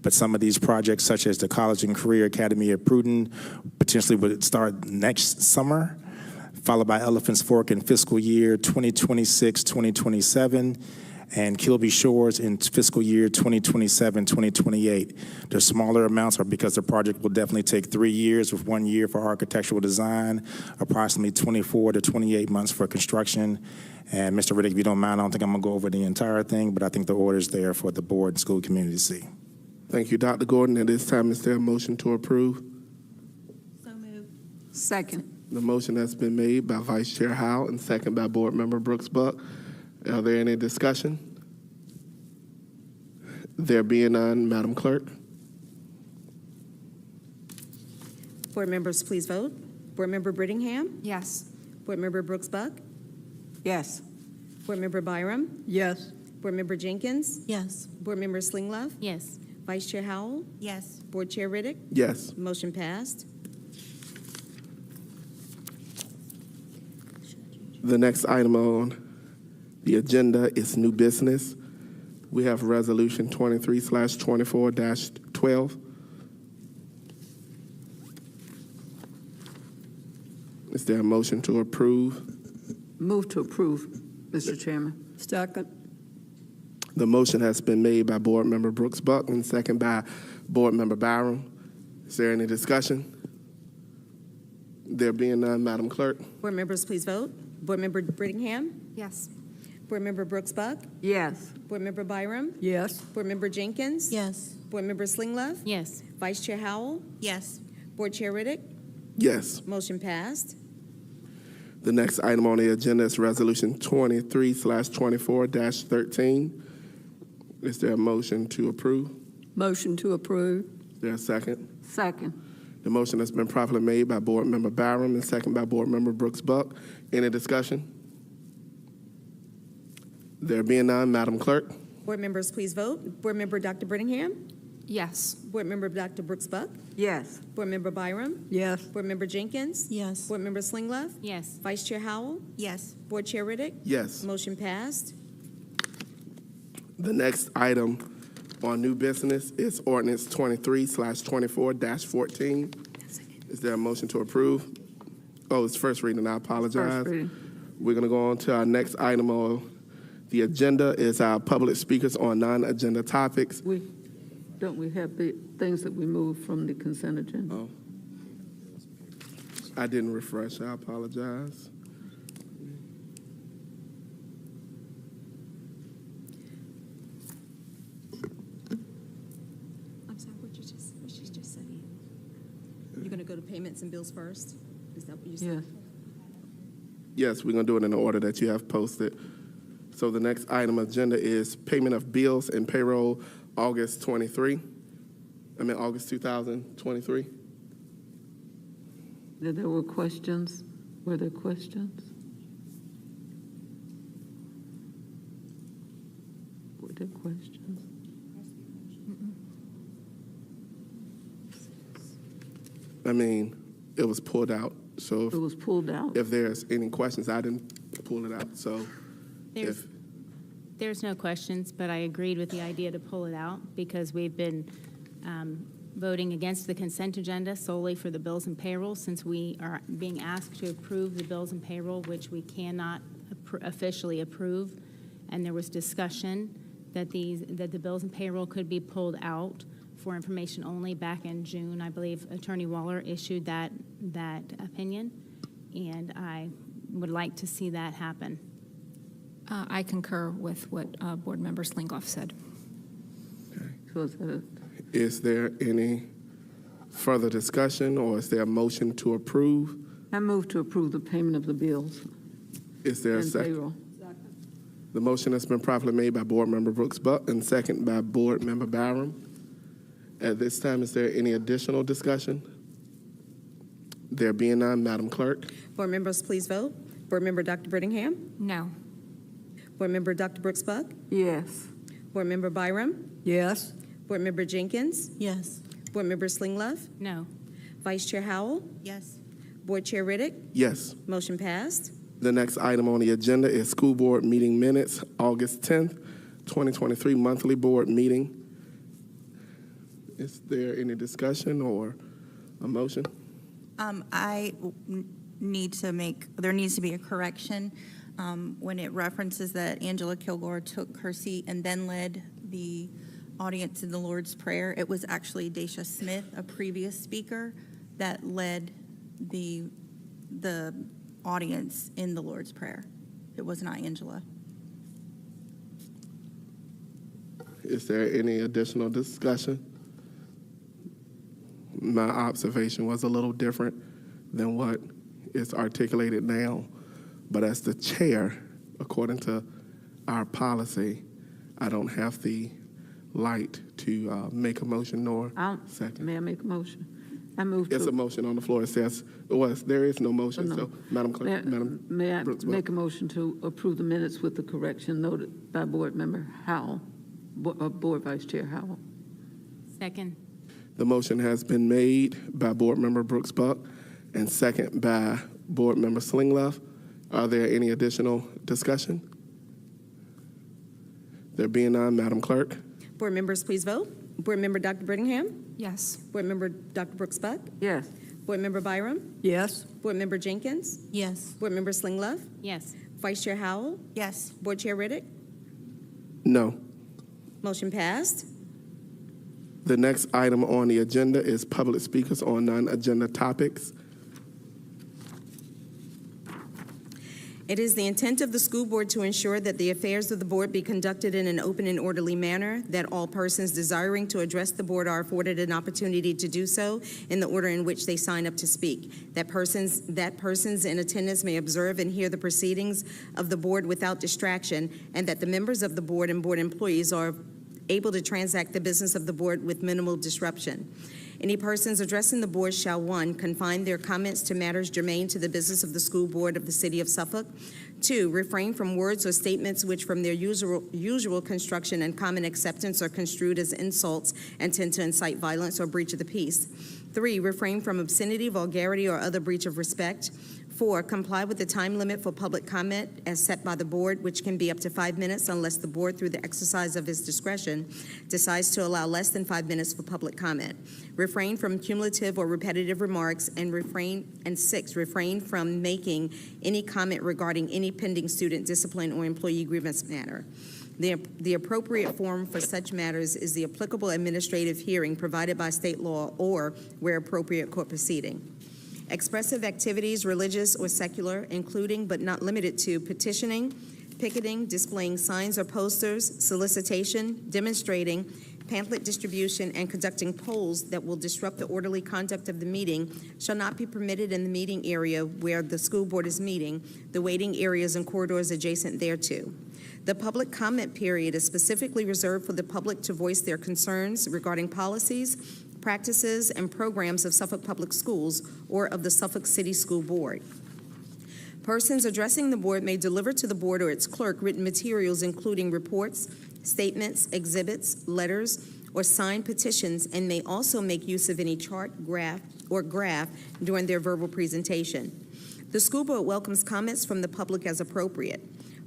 But some of these projects, such as the College and Career Academy at Pruding, potentially would start next summer, followed by Elephants Fork in fiscal year 2026-2027, and Kilby Shores in fiscal year 2027-2028. The smaller amounts are because the project will definitely take 3 years, with 1 year for architectural design, approximately 24 to 28 months for construction. And Mr. Riddick, if you don't mind, I don't think I'm going to go over the entire thing, but I think the order is there for the board and school community to see. Thank you, Dr. Gordon. At this time, is there a motion to approve? So moved. Second. The motion has been made by Vice Chair Howell and second by Board Member Brooks Buck. Are there any discussion? There being none, Madam Clerk. Board members, please vote. Board Member Brittingham? Yes. Board Member Brooks Buck? Yes. Board Member Byram? Yes. Board Member Jenkins? Yes. Board Member Slinglove? Yes. Vice Chair Howell? Yes. Board Chair Riddick? Yes. Motion passed. The next item on the agenda is new business. We have Resolution 23/24-12. Is there a motion to approve? Move to approve, Mr. Chairman. Second. The motion has been made by Board Member Brooks Buck and second by Board Member Byram. Is there any discussion? There being none, Madam Clerk. Board members, please vote. Board Member Brittingham? Yes. Board Member Brooks Buck? Yes. Board Member Byram? Yes. Board Member Jenkins? Yes. Board Member Slinglove? Yes. Vice Chair Howell? Yes. Board Chair Riddick? Yes. Motion passed. The next item on the agenda is Resolution 23/24-13. Is there a motion to approve? Motion to approve. Is there a second? Second. The motion has been properly made by Board Member Byram and second by Board Member Brooks Buck. Any discussion? There being none, Madam Clerk. Board members, please vote. Board Member Dr. Brittingham? Yes. Board Member Dr. Brooks Buck? Yes. Board Member Byram? Yes. Board Member Jenkins? Yes. Board Member Slinglove? Yes. Vice Chair Howell? Yes. Board Chair Riddick? Yes. Motion passed. The next item on new business is Ordinance 23/24-14. Is there a motion to approve? Oh, it's first reading. I apologize. First reading. We're going to go on to our next item on the agenda is our public speakers on non-agenda topics. Don't we have the things that we moved from the consent agenda? Oh, I didn't refresh. I apologize. I'm sorry, what she just said? You're going to go to payments and bills first? Is that what you said? Yes. Yes, we're going to do it in the order that you have posted. So the next item on agenda is payment of bills and payroll August 2023. There were questions. Were there questions? Were there questions? I mean, it was pulled out. So It was pulled out. if there's any questions, I didn't pull it out. So There's no questions, but I agreed with the idea to pull it out because we've been voting against the consent agenda solely for the bills and payroll since we are being asked to approve the bills and payroll, which we cannot officially approve. And there was discussion that the bills and payroll could be pulled out for information only back in June. I believe Attorney Waller issued that opinion, and I would like to see that happen. I concur with what Board Member Slinglove said. is there any further discussion or is there a motion to approve? I move to approve the payment of the bills Is there a and second? payroll. The motion has been properly made by Board Member Brooks Buck and second by Board Member Byram. At this time, is there any additional discussion? There being none, Madam Clerk. Board members, please vote. Board Member Dr. Brittingham? No. Board Member Dr. Brooks Buck? Yes. Board Member Byram? Yes. Board Member Jenkins? Yes. Board Member Slinglove? No. Vice Chair Howell? Yes. Board Chair Riddick? Yes. Motion passed. The next item on the agenda is school board meeting minutes, August 10th, 2023 monthly board meeting. Is there any discussion or a motion? There needs to be a correction when it references that Angela Kilgore took her seat and then led the audience in the Lord's Prayer. It was actually Dacia Smith, a previous speaker, that led the audience in the Lord's Prayer. It was not Angela. Is there any additional discussion? My observation was a little different than what is articulated now, but as the chair, according to our policy, I don't have the right to make a motion nor second. May I make a motion? I move It's to. a motion on the floor. It says, there is no motion, so Madam Clerk, May I Brooks, make a motion to approve the minutes with the correction noted by Board Member Howell, Board Vice Chair Howell? Second. The motion has been made by Board Member Brooks Buck and second by Board Member Slingloff. Are there any additional discussion? There being none, Madam Clerk. Board members, please vote. Board Member Dr. Brittingham? Yes. Board Member Dr. Brooks Buck? Yes. Board Member Byram? Yes. Board Member Jenkins? Yes. Board Member Slingloff? Yes. Vice Chair Howell? Yes. Board Chair Riddick? No. Motion passed. The next item on the agenda is public speakers on non-agenda topics. It is the intent of the school board to ensure that the affairs of the board be conducted in an open and orderly manner, that all persons desiring to address the board are afforded an opportunity to do so in the order in which they sign up to speak, that persons in attendance may observe and hear the proceedings of the board without distraction, and that the members of the board and board employees are able to transact the business of the board with minimal disruption. Any persons addressing the board shall, 1, confine their comments to matters germane to the business of the school board of the city of Suffolk. 2, refrain from words or statements which from their usual construction and common acceptance are construed as insults and tend to incite violence or breach of the peace. 3, refrain from obscenity, vulgarity, or other breach of respect. 4, comply with the time limit for public comment as set by the board, which can be up to 5 minutes unless the board, through the exercise of its discretion, decides to allow less than 5 minutes for public comment. Refrain from cumulative or repetitive remarks, and 6, refrain from making any comment regarding any pending student discipline or employee grievance matter. The appropriate forum for such matters is the applicable administrative hearing provided by state law or, where appropriate, court proceeding. Expressive activities, religious or secular, including but not limited to petitioning, picketing, displaying signs or posters, solicitation, demonstrating, pamphlet distribution, and conducting polls that will disrupt the orderly conduct of the meeting shall not be permitted in the meeting area where the school board is meeting, the waiting areas and corridors adjacent thereto. The public comment period is specifically reserved for the public to voice their concerns regarding policies, practices, and programs of Suffolk Public Schools or of the Suffolk City School Board. Persons addressing the board may deliver to the board or its clerk written materials including reports, statements, exhibits, letters, or signed petitions, and may also make use of any chart, graph during their verbal presentation. The school board welcomes comments from the public as appropriate.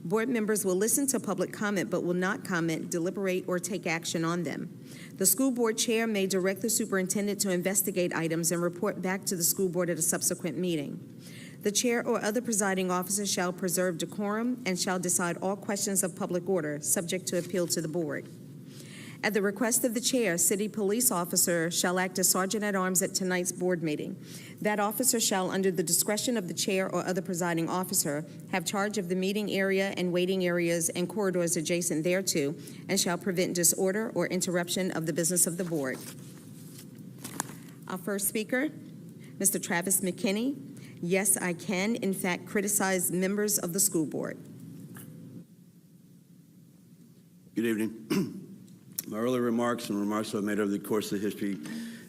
Board members will listen to public comment but will not comment, deliberate, or take action on them. The school board chair may direct the superintendent to investigate items and report back to the school board at a subsequent meeting. The chair or other presiding officer shall preserve decorum and shall decide all questions of public order, subject to appeal to the board. At the request of the chair, city police officer shall act as sergeant-at-arms at tonight's board meeting. That officer shall, under the discretion of the chair or other presiding officer, have charge of the meeting area and waiting areas and corridors adjacent thereto, and shall prevent disorder or interruption of the business of the board. Our first speaker, Mr. Travis McKinney. Yes, I can, in fact, criticize members of the school board. Good evening. My earlier remarks and remarks I've made over the course of the history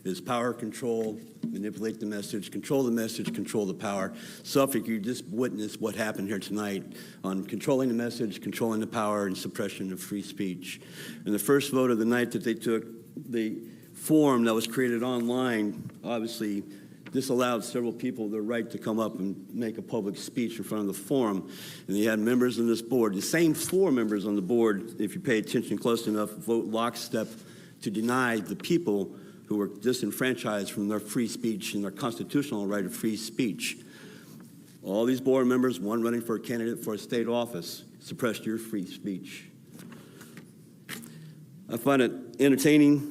is power control, manipulate the message, control the power. Suffolk, you just witnessed what happened here tonight on controlling the message, controlling the power, and suppression of free speech. And the first vote of the night that they took, the form that was created online, obviously disallowed several people the right to come up and make a public speech in front of the forum. And you had members on this board, the same 4 members on the board, if you pay attention close enough, vote lockstep to deny the people who were disenfranchised from their free speech and their constitutional right of free speech. All these board members, one running for a candidate for a state office, suppressed your free speech. I find it entertaining.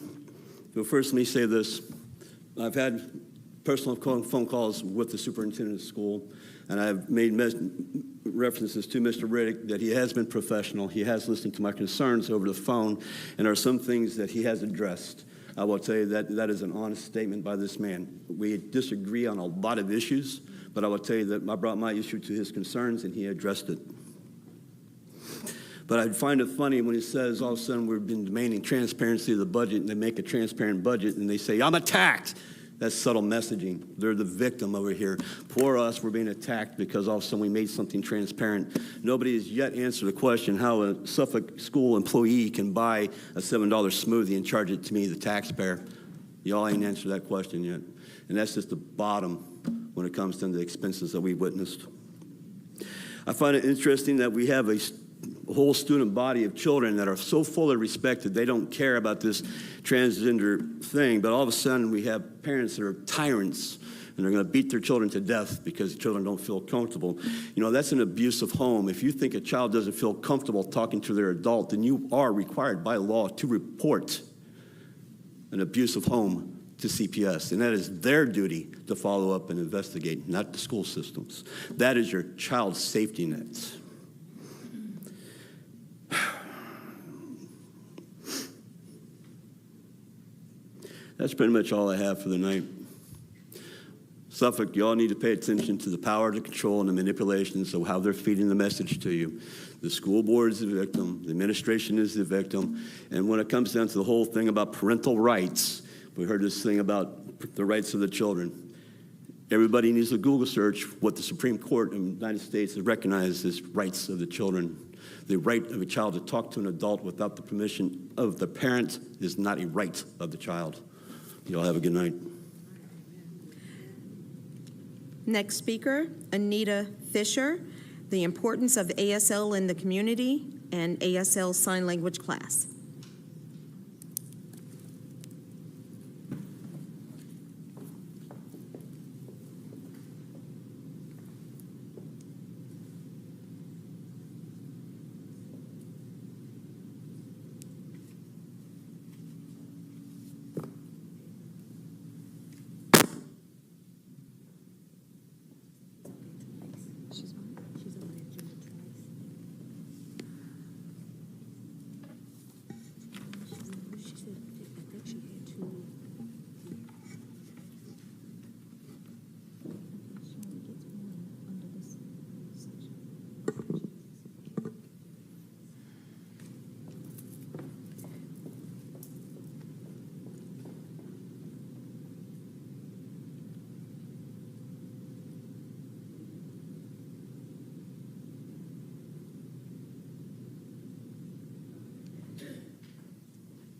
But first, let me say this. I've had personal phone calls with the superintendent of the school, and I've made references to Mr. Riddick that he has been professional. He has listened to my concerns over the phone, and there are some things that he has addressed. I will tell you that that is an honest statement by this man. We disagree on a lot of issues, But I will tell you that I brought my issue to his concerns, and he addressed it. But I find it funny when he says all of a sudden we've been demanding transparency of the budget, and they make a transparent budget, and they say, I'm attacked. That's subtle messaging. They're the victim over here. Poor us, we're being attacked because all of a sudden we made something transparent. Nobody has yet answered the question how a Suffolk school employee can buy a $7 smoothie and charge it to me, the taxpayer. Y'all ain't answered that question yet. And that's just the bottom when it comes to the expenses that we witnessed. I find it interesting that we have a whole student body of children that are so fully respected, they don't care about this transgender thing, but all of a sudden we have parents that are tyrants, and they're going to beat their children to death because the children don't feel comfortable. You know, that's an abusive home. If you think a child doesn't feel comfortable talking to their adult, then you are required by law to report an abusive home to CPS, and that is their duty to follow up and investigate, not the school systems. That is your child's safety net. That's pretty much all I have for the night. Suffolk, y'all need to pay attention to the power, the control, and the manipulations of how they're feeding the message to you. The school board is the victim. The administration is the victim. And when it comes down to the whole thing about parental rights, we heard this thing about the rights of the children. Everybody needs to Google search what the Supreme Court in the United States has recognized as rights of the children. The right of a child to talk to an adult without the permission of the parent is not a right of the child. Y'all have a good night. Next speaker, Anita Fisher, the importance of ASL in the community and ASL sign language class.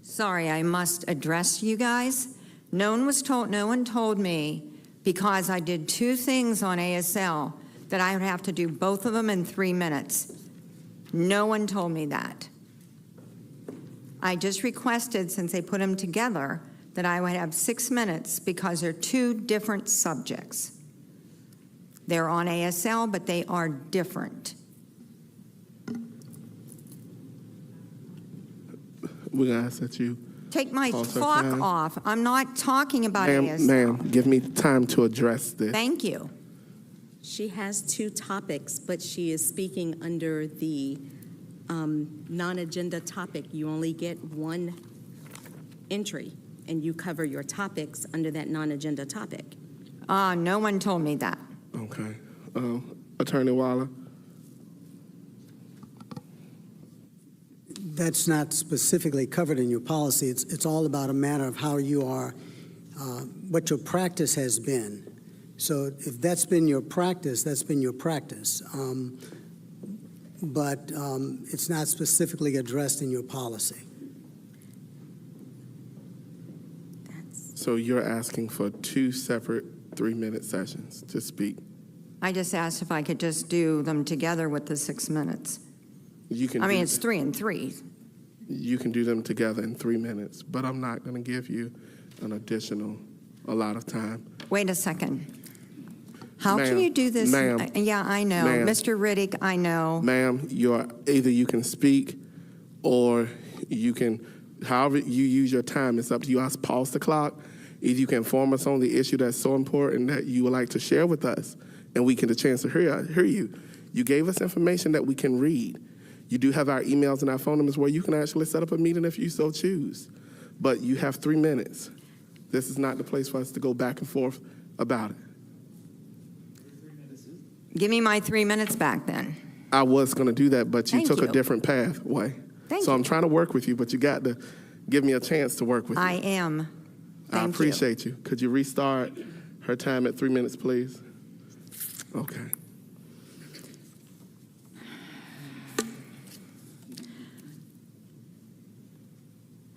Sorry, I must address you guys. No one told me, because I did two things on ASL, that I would have to do both of them in 3 minutes. No one told me that. I just requested, since they put them together, that I would have 6 minutes because they're two different subjects. They're on ASL, but they are different. We're going to ask that you Take my clock off. I'm not talking about ASL. Ma'am, give me time to address this. Thank you. She has two topics, but she is speaking under the non-agenda topic. You only get one entry, and you cover your topics under that non-agenda topic. No one told me that. Okay. Attorney Waller? That's not specifically covered in your policy. It's all about a matter of how you are, what your practice has been. So if that's been your practice, that's been your practice. But it's not specifically addressed in your policy. So you're asking for two separate 3-minute sessions to speak? I just asked if I could just do them together with the 6 minutes. You can. I mean, it's 3 and 3. You can do them together in 3 minutes, but I'm not going to give you a lot of time. Wait a second. How can you do this? Ma'am. Yeah, I know. Ma'am. Mr. Riddick, I know. Ma'am, either you can speak or you can, however you use your time, it's up to you. I'll pause the clock. Either you can inform us on the issue that's so important that you would like to share with us, and we get a chance to hear you. You gave us information that we can read. You do have our emails and our phone numbers where you can actually set up a meeting if you so choose. But you have 3 minutes. This is not the place for us to go back and forth about it. Give me my 3 minutes back then. I was going to do that, but you Thank took you. a different pathway. Thank so you. I'm trying to work with you, but you got to give me a chance to work with you. I am. I Thank appreciate you. Could you restart her time at 3 minutes, please? Okay.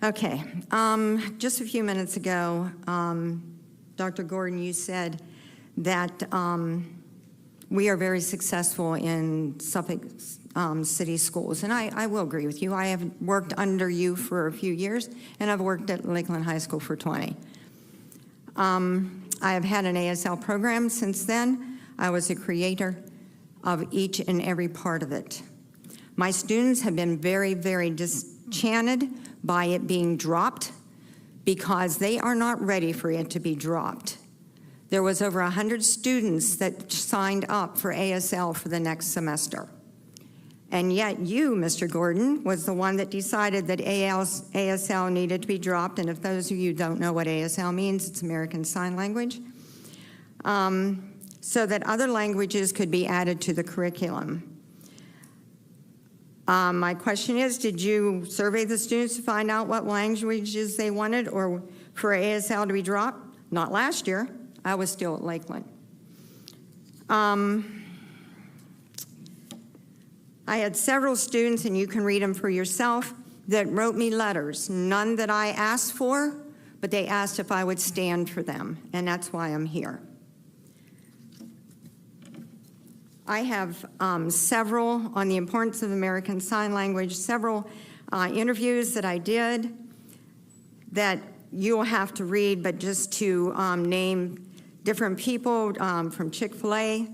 Okay. Just a few minutes ago, Dr. Gordon, you said that we are very successful in Suffolk City Schools, and I will agree with you. I have worked under you for a few years, and I've worked at Lakeland High School for 20. I have had an ASL program since then. I was a creator of each and every part of it. My students have been very, very disenchanted by it being dropped because they are not ready for it to be dropped. There was over 100 students that signed up for ASL for the next semester. And yet you, Mr. Gordon, was the one that decided that ASL needed to be dropped. And if those of you don't know what ASL means, it's American Sign Language. So that other languages could be added to the curriculum. My question is, did you survey the students to find out what languages they wanted or for ASL to be dropped? Not last year. I was still at Lakeland. I had several students, and you can read them for yourself, that wrote me letters, none that I asked for, but they asked if I would stand for them, and that's why I'm here. I have several on the importance of American Sign Language, several interviews that I did that you'll have to read, but just to name different people from Chick-fil-A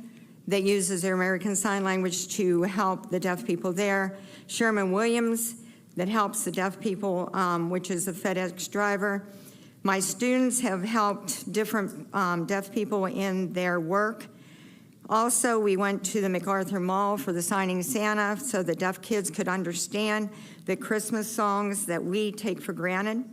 that uses their American Sign Language to help the deaf people there. Sherman Williams that helps the deaf people, which is a FedEx driver. My students have helped different deaf people in their work. Also, we went to the MacArthur Mall for the Signing Santa so the deaf kids could understand the Christmas songs that we take for granted.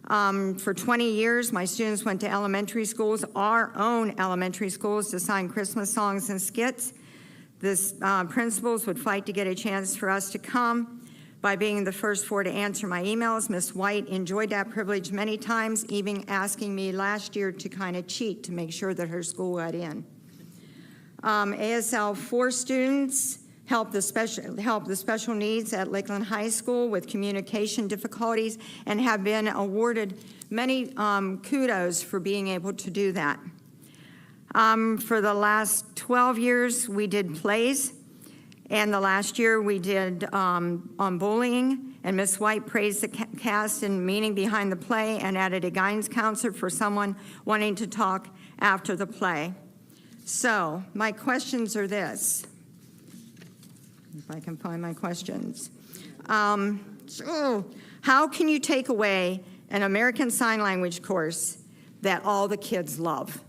For 20 years, my students went to elementary schools, our own elementary schools, to sign Christmas songs and skits. The principals would fight to get a chance for us to come by being the first four to answer my emails. Ms. White enjoyed that privilege many times, even asking me last year to kind of cheat to make sure that her school got in. ASL 4 students help the special needs at Lakeland High School with communication difficulties and have been awarded many kudos for being able to do that. For the last 12 years, we did plays, and the last year we did on bullying, and Ms. White praised the cast and meaning behind the play and added a guidance counselor for someone wanting to talk after the play. So my questions are this. If I can find my questions. So how can you take away an American Sign Language course that all the kids love?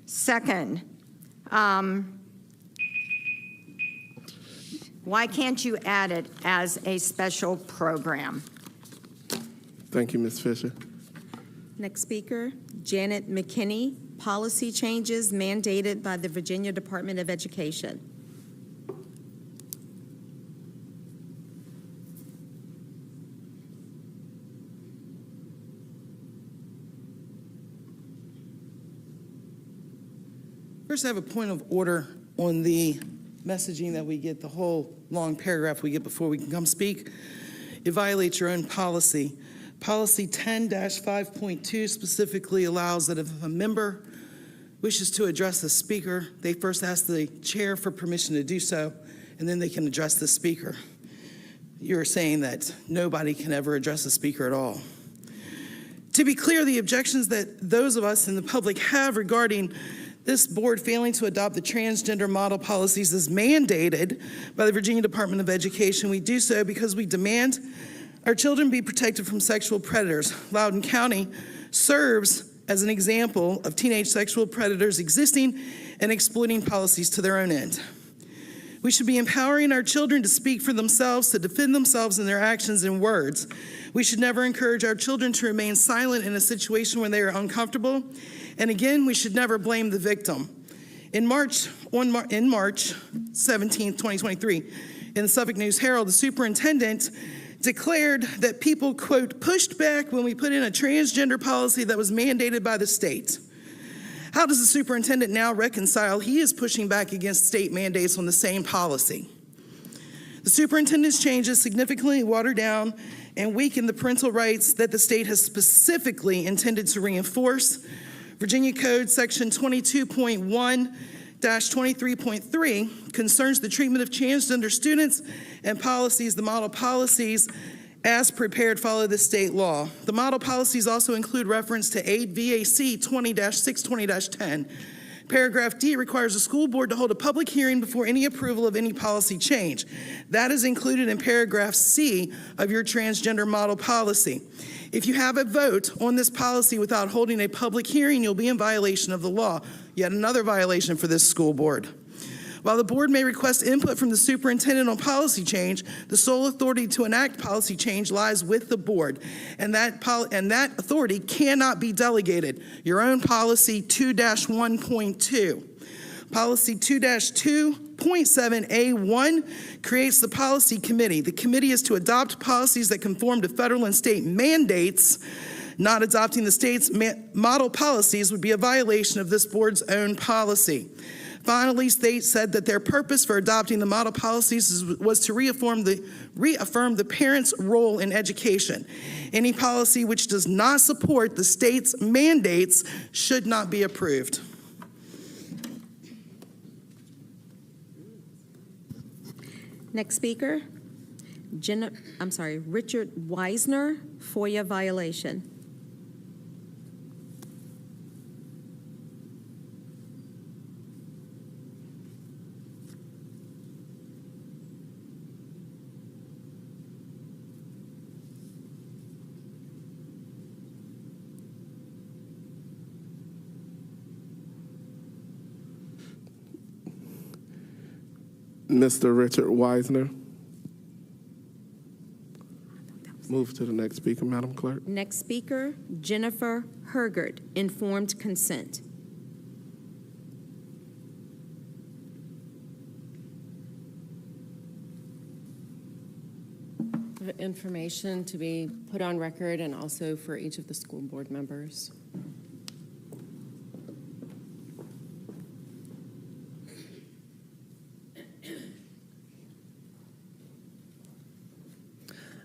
Second, why can't you add it as a special program? Thank you, Ms. Fisher. Next speaker, Janet McKinney, policy changes mandated by the Virginia Department of Education. First, I have a point of order on the messaging that we get, the whole long paragraph we get before we can come speak. It violates your own policy. Policy 10-5.2 specifically allows that if a member wishes to address the speaker, they first ask the chair for permission to do so, and then they can address the speaker. You're saying that nobody can ever address the speaker at all. To be clear, the objections that those of us in the public have regarding this board failing to adopt the transgender model policies as mandated by the Virginia Department of Education, we do so because we demand our children be protected from sexual predators. Loudoun County serves as an example of teenage sexual predators existing and exploiting policies to their own end. We should be empowering our children to speak for themselves, to defend themselves in their actions and words. We should never encourage our children to remain silent in a situation when they are uncomfortable. And again, we should never blame the victim. In March 17, 2023, in the Suffolk News Herald, the superintendent declared that people, quote, pushed back when we put in a transgender policy that was mandated by the state. How does the superintendent now reconcile he is pushing back against state mandates on the same policy? The superintendent's changes significantly water down and weaken the parental rights that the state has specifically intended to reinforce. Virginia Code Section 22.1-23.3 concerns the treatment of transgender students, and policies, the model policies as prepared, follow the state law. The model policies also include reference to 8 VAC 20-620-10. Paragraph D requires the school board to hold a public hearing before any approval of any policy change. That is included in paragraph C of your transgender model policy. If you have a vote on this policy without holding a public hearing, you'll be in violation of the law. Yet another violation for this school board. While the board may request input from the superintendent on policy change, the sole authority to enact policy change lies with the board, and that authority cannot be delegated. Your own policy 2-1.2. Policy 2-2.7A1 creates the policy committee. The committee is to adopt policies that conform to federal and state mandates. Not adopting the state's model policies would be a violation of this board's own policy. Finally, state said that their purpose for adopting the model policies was to reaffirm the parent's role in education. Any policy which does not support the state's mandates should not be approved. Next speaker, Richard Weisner, FOIA violation. Mr. Richard Weisner. Move to the next speaker, Madam Clerk. Next speaker, Jennifer Hergert, informed consent. Information to be put on record and also for each of the school board members.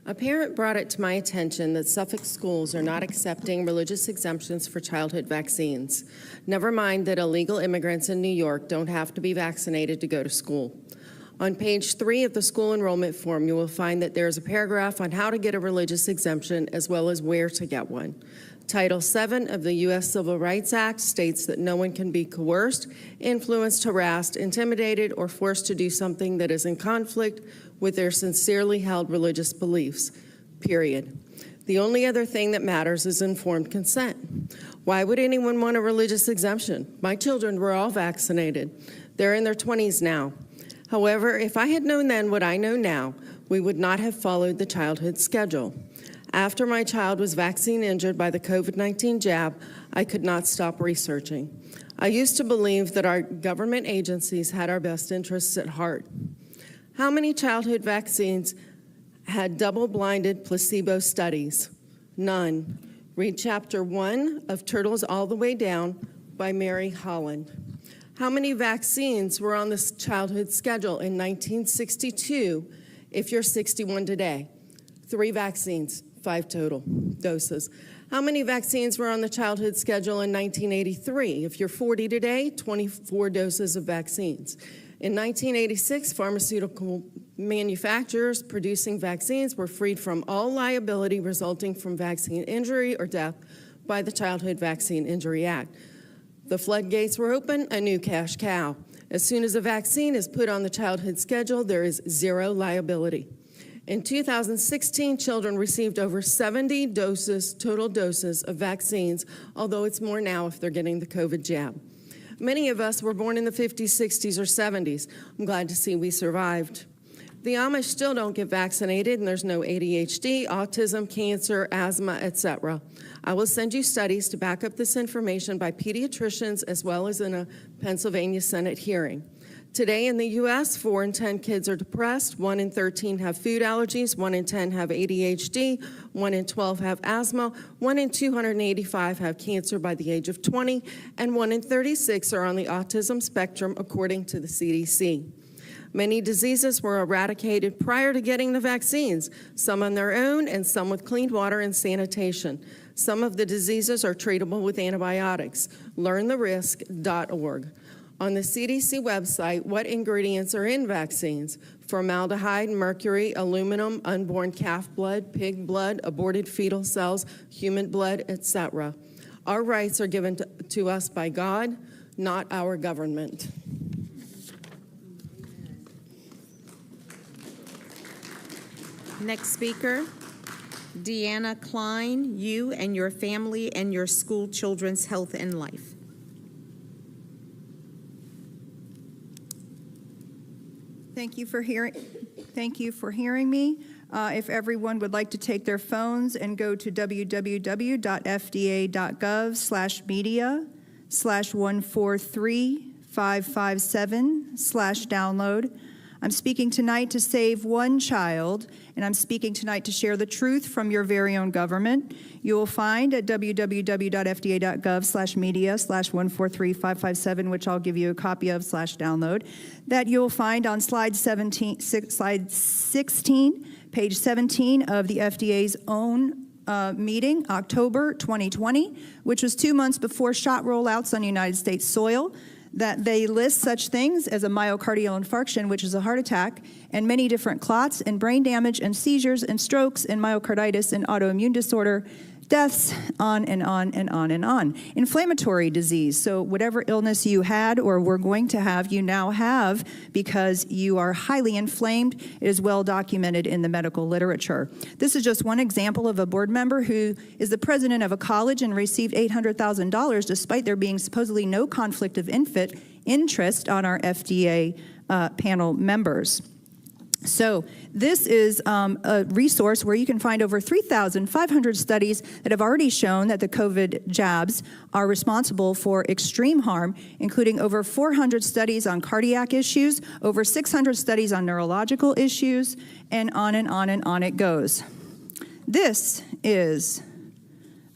A parent brought it to my attention that Suffolk schools are not accepting religious exemptions for childhood vaccines. Never mind that illegal immigrants in New York don't have to be vaccinated to go to school. On page 3 of the school enrollment form, you will find that there is a paragraph on how to get a religious exemption as well as where to get one. Title 7 of the U.S. Civil Rights Act states that no one can be coerced, influenced, harassed, intimidated, or forced to do something that is in conflict with their sincerely held religious beliefs, period. The only other thing that matters is informed consent. Why would anyone want a religious exemption? My children were all vaccinated. They're in their 20s now. However, if I had known then what I know now, we would not have followed the childhood schedule. After my child was vaccine injured by the COVID-19 jab, I could not stop researching. I used to believe that our government agencies had our best interests at heart. How many childhood vaccines had double-blinded placebo studies? None. Read Chapter 1 of Turtles All the Way Down by Mary Holland. How many vaccines were on this childhood schedule in 1962 if you're 61 today? 3 vaccines, 5 total doses. How many vaccines were on the childhood schedule in 1983? If you're 40 today, 24 doses of vaccines. In 1986, pharmaceutical manufacturers producing vaccines were freed from all liability resulting from vaccine injury or death by the Childhood Vaccine Injury Act. The floodgates were open, a new cash cow. As soon as a vaccine is put on the childhood schedule, there is 0 liability. In 2016, children received over 70 doses, total doses of vaccines, although it's more now if they're getting the COVID jab. Many of us were born in the 50s, 60s, or 70s. I'm glad to see we survived. The Amish still don't get vaccinated, and there's no ADHD, autism, cancer, asthma, etc. I will send you studies to back up this information by pediatricians as well as in a Pennsylvania Senate hearing. Today in the U.S., 4 in 10 kids are depressed, 1 in 13 have food allergies, 1 in 10 have ADHD, 1 in 12 have asthma, 1 in 285 have cancer by the age of 20, and 1 in 36 are on the autism spectrum, according to the CDC. Many diseases were eradicated prior to getting the vaccines, some on their own and some with clean water and sanitation. Some of the diseases are treatable with antibiotics. LearnTheRisk.org. On the CDC website, what ingredients are in vaccines? Formaldehyde, mercury, aluminum, unborn calf blood, pig blood, aborted fetal cells, human blood, etc. Our rights are given to us by God, not our government. Next speaker, Deanna Klein, you and your family and your school children's health and life. Thank you for hearing me. If everyone would like to take their phones and go to www.fda.gov/media/143557/download. I'm speaking tonight to save one child, and I'm speaking tonight to share the truth from your very own government. You will find at www.fda.gov/media/143557, which I'll give you a copy of /download, that you'll find on slide 16, page 17 of the FDA's own meeting, October 2020, which was 2 months before shot rollouts on United States soil, that they list such things as a myocardial infarction, which is a heart attack, and many different clots and brain damage and seizures and strokes and myocarditis and autoimmune disorder, deaths, on and on and on and on. Inflammatory disease, so whatever illness you had or were going to have, you now have because you are highly inflamed. It is well documented in the medical literature. This is just one example of a board member who is the president of a college and received $800,000 despite there being supposedly no conflict of interest on our FDA panel members. So this is a resource where you can find over 3,500 studies that have already shown that the COVID jabs are responsible for extreme harm, including over 400 studies on cardiac issues, over 600 studies on neurological issues, and on and on and on it goes. This is,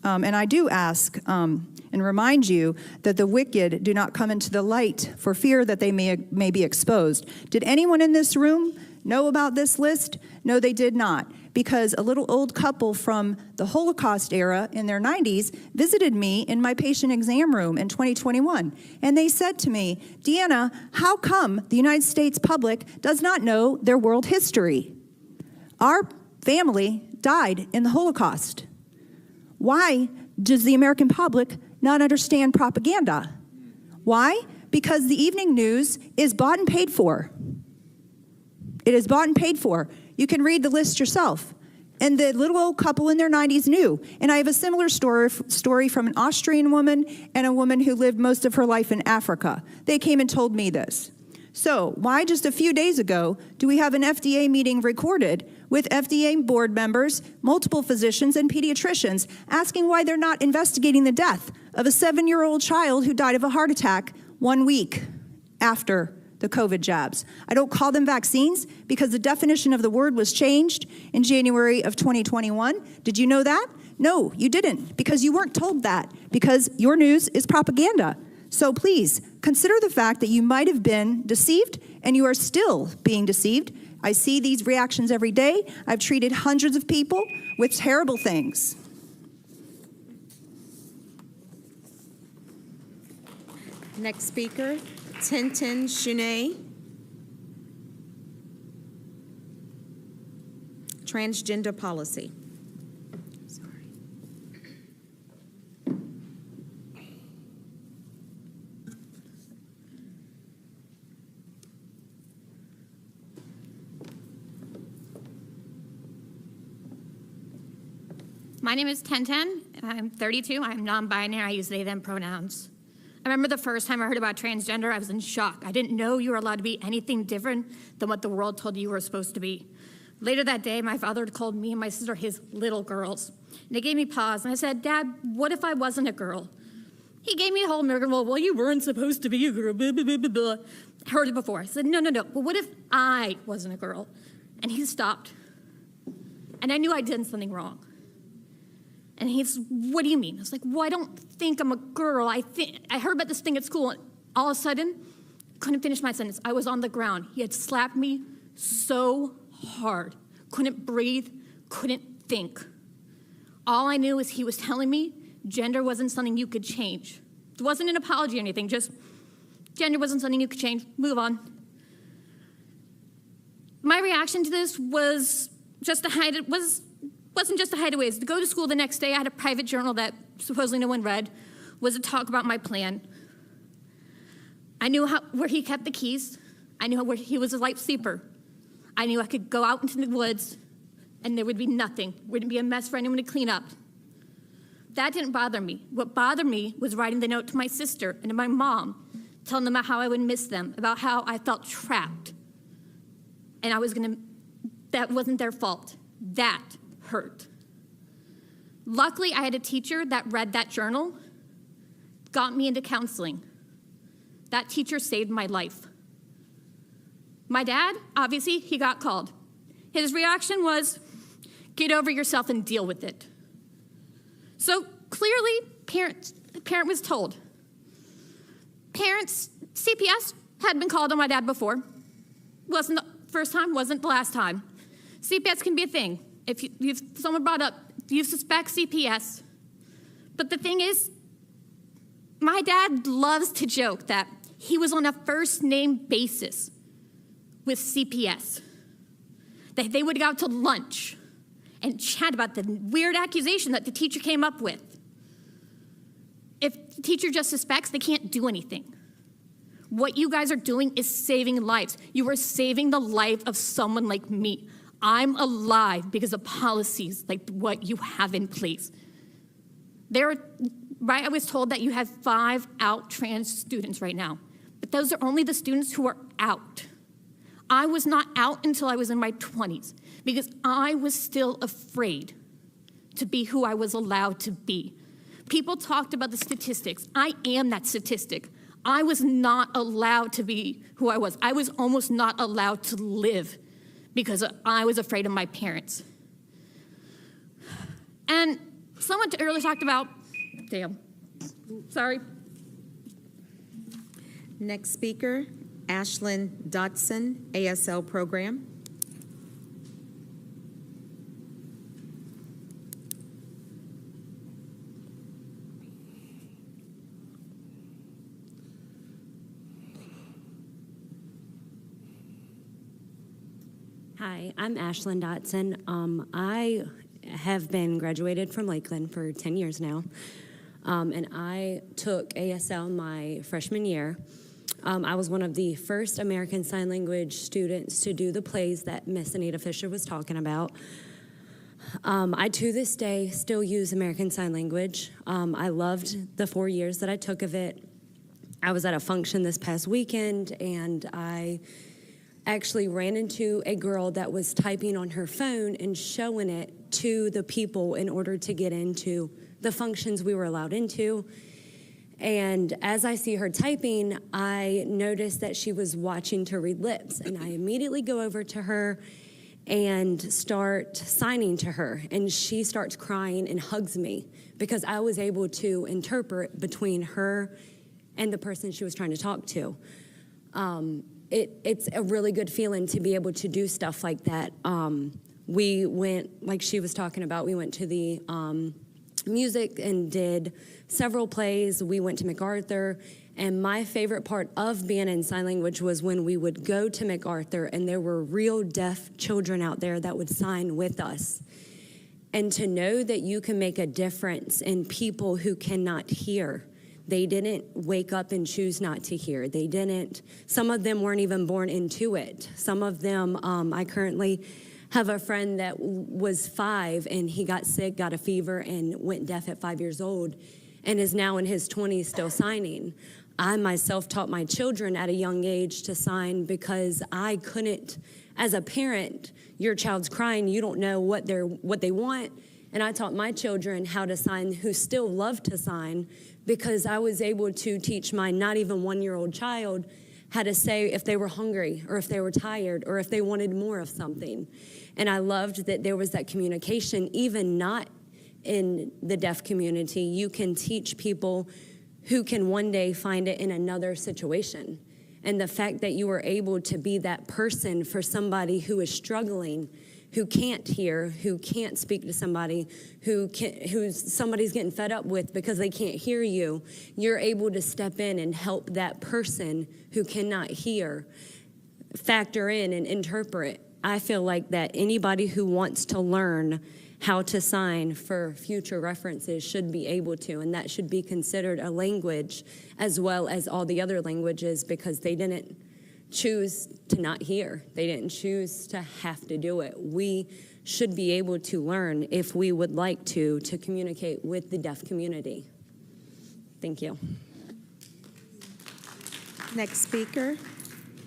and I do ask and remind you that the wicked do not come into the light for fear that they may be exposed. Did anyone in this room know about this list? No, they did not, because a little old couple from the Holocaust era in their 90s visited me in my patient exam room in 2021, and they said to me, Deanna, how come the United States public does not know their world history? Our family died in the Holocaust. Why does the American public not understand propaganda? Why? Because the evening news is bought and paid for. It is bought and paid for. You can read the list yourself. And the little old couple in their 90s knew. And I have a similar story from an Austrian woman and a woman who lived most of her life in Africa. They came and told me this. So why just a few days ago do we have an FDA meeting recorded with FDA board members, multiple physicians, and pediatricians asking why they're not investigating the death of a 7-year-old child who died of a heart attack 1 week after the COVID jabs? I don't call them vaccines because the definition of the word was changed in January of 2021. Did you know that? No, you didn't, because you weren't told that, because your news is propaganda. So please, consider the fact that you might have been deceived, and you are still being deceived. I see these reactions every day. I've treated hundreds of people with terrible things. Next speaker, Tintin Shunay. Transgender policy. My name is Tenten. I'm 32. I'm non-binary. I use they, them pronouns. I remember the first time I heard about transgender, I was in shock. I didn't know you were allowed to be anything different than what the world told you were supposed to be. Later that day, my father called me and my sister his little girls. And it gave me pause, and I said, Dad, what if I wasn't a girl? He gave me a whole American, well, you weren't supposed to be a girl, blah, blah, blah, blah, blah. I heard it before. I said, no, but what if I wasn't a girl? And he stopped. And I knew I'd done something wrong. And he's, what do you mean? I was like, well, I don't think I'm a girl. I heard about this thing at school, and all of a sudden, couldn't finish my sentence. I was on the ground. He had slapped me so hard. Couldn't breathe, couldn't think. All I knew is he was telling me gender wasn't something you could change. It wasn't an apology or anything, just gender wasn't something you could change. Move on. My reaction to this was just to hide it, wasn't just to hide away. To go to school the next day, I had a private journal that supposedly no one read, was to talk about my plan. I knew where he kept the keys. I knew where he was a light sleeper. I knew I could go out into the woods and there would be nothing. Wouldn't be a mess for anyone to clean up. That didn't bother me. What bothered me was writing the note to my sister and to my mom, telling them about how I would miss them, about how I felt trapped. And that wasn't their fault. That hurt. Luckily, I had a teacher that read that journal, got me into counseling. That teacher saved my life. My dad, obviously, he got called. His reaction was, get over yourself and deal with it. So clearly, the parent was told. Parents, CPS had been called on my dad before. Wasn't the first time, wasn't the last time. CPS can be a thing. If someone brought up, do you suspect CPS? But the thing is, my dad loves to joke that he was on a first name basis with CPS. That they would go out to lunch and chat about the weird accusation that the teacher came up with. If the teacher just suspects, they can't do anything. What you guys are doing is saving lives. You are saving the life of someone like me. I'm alive because of policies like what you have in place. I was told that you have 5 out trans students right now, but those are only the students who are out. I was not out until I was in my 20s because I was still afraid to be who I was allowed to be. People talked about the statistics. I am that statistic. I was not allowed to be who I was. I was almost not allowed to live because I was afraid of my parents. And someone earlier talked about, sorry. Next speaker, Ashlyn Dotson, ASL program. Hi, I'm Ashlyn Dotson. I have been graduated from Lakeland for 10 years now, and I took ASL my freshman year. I was one of the first American Sign Language students to do the plays that Miss Anita Fisher was talking about. I, to this day, still use American Sign Language. I loved the 4 years that I took of it. I was at a function this past weekend, and I actually ran into a girl that was typing on her phone and showing it to the people in order to get into the functions we were allowed into. And as I see her typing, I noticed that she was watching to read lips, and I immediately go over to her and start signing to her, and she starts crying and hugs me because I was able to interpret between her and the person she was trying to talk to. It's a really good feeling to be able to do stuff like that. We went, like she was talking about, we went to the music and did several plays. We went to MacArthur, and my favorite part of being in sign language was when we would go to MacArthur and there were real deaf children out there that would sign with us. And to know that you can make a difference in people who cannot hear. They didn't wake up and choose not to hear. They didn't, some of them weren't even born into it. Some of them, I currently have a friend that was 5 and he got sick, got a fever, and went deaf at 5 years old. and is now in his 20s still signing. I myself taught my children at a young age to sign because I couldn't, as a parent, your child's crying, you don't know what they want. And I taught my children how to sign who still love to sign because I was able to teach my not even 1-year-old child how to say if they were hungry or if they were tired or if they wanted more of something. And I loved that there was that communication, even not in the deaf community. You can teach people who can one day find it in another situation. And the fact that you were able to be that person for somebody who is struggling, who can't hear, who can't speak to somebody, who's somebody's getting fed up with because they can't hear you, you're able to step in and help that person who cannot hear factor in and interpret. I feel like that anybody who wants to learn how to sign for future references should be able to, and that should be considered a language as well as all the other languages because they didn't choose to not hear. They didn't choose to have to do it. We should be able to learn if we would like to communicate with the deaf community. Thank you. Next speaker,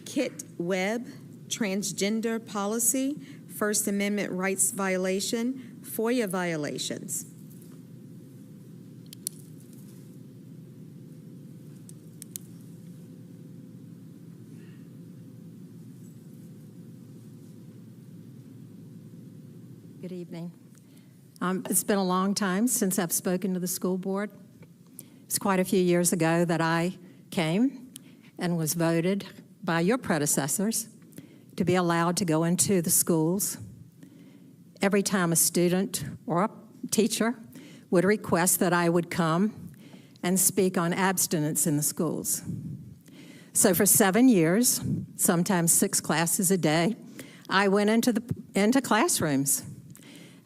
Kit Webb, transgender policy, First Amendment rights violation, FOIA violations. Good evening. It's been a long time since I've spoken to the school board. It's quite a few years ago that I came and was voted by your predecessors to be allowed to go into the schools. Every time a student or a teacher would request that I would come and speak on abstinence in the schools. So for 7 years, sometimes 6 classes a day, I went into classrooms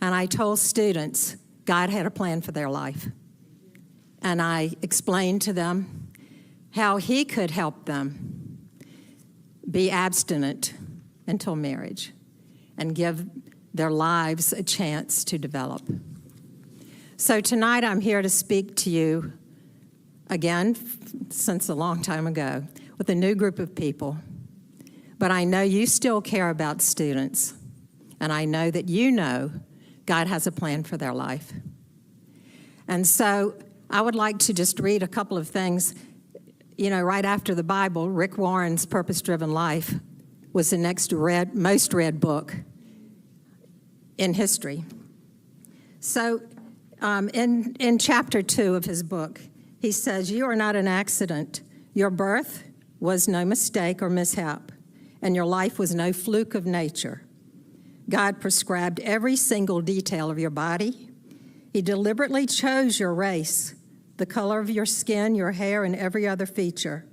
and I told students God had a plan for their life. And I explained to them how He could help them be abstinent until marriage and give their lives a chance to develop. So tonight I'm here to speak to you again, since a long time ago, with a new group of people. But I know you still care about students, and I know that you know God has a plan for their life. And so I would like to just read a couple of things. You know, right after the Bible, Rick Warren's Purpose-Driven Life was the next most read book in history. So in chapter 2 of his book, he says, "You are not an accident. Your birth was no mistake or mishap, and your life was no fluke of nature. God prescribed every single detail of your body. He deliberately chose your race, the color of your skin, your hair, and every other feature.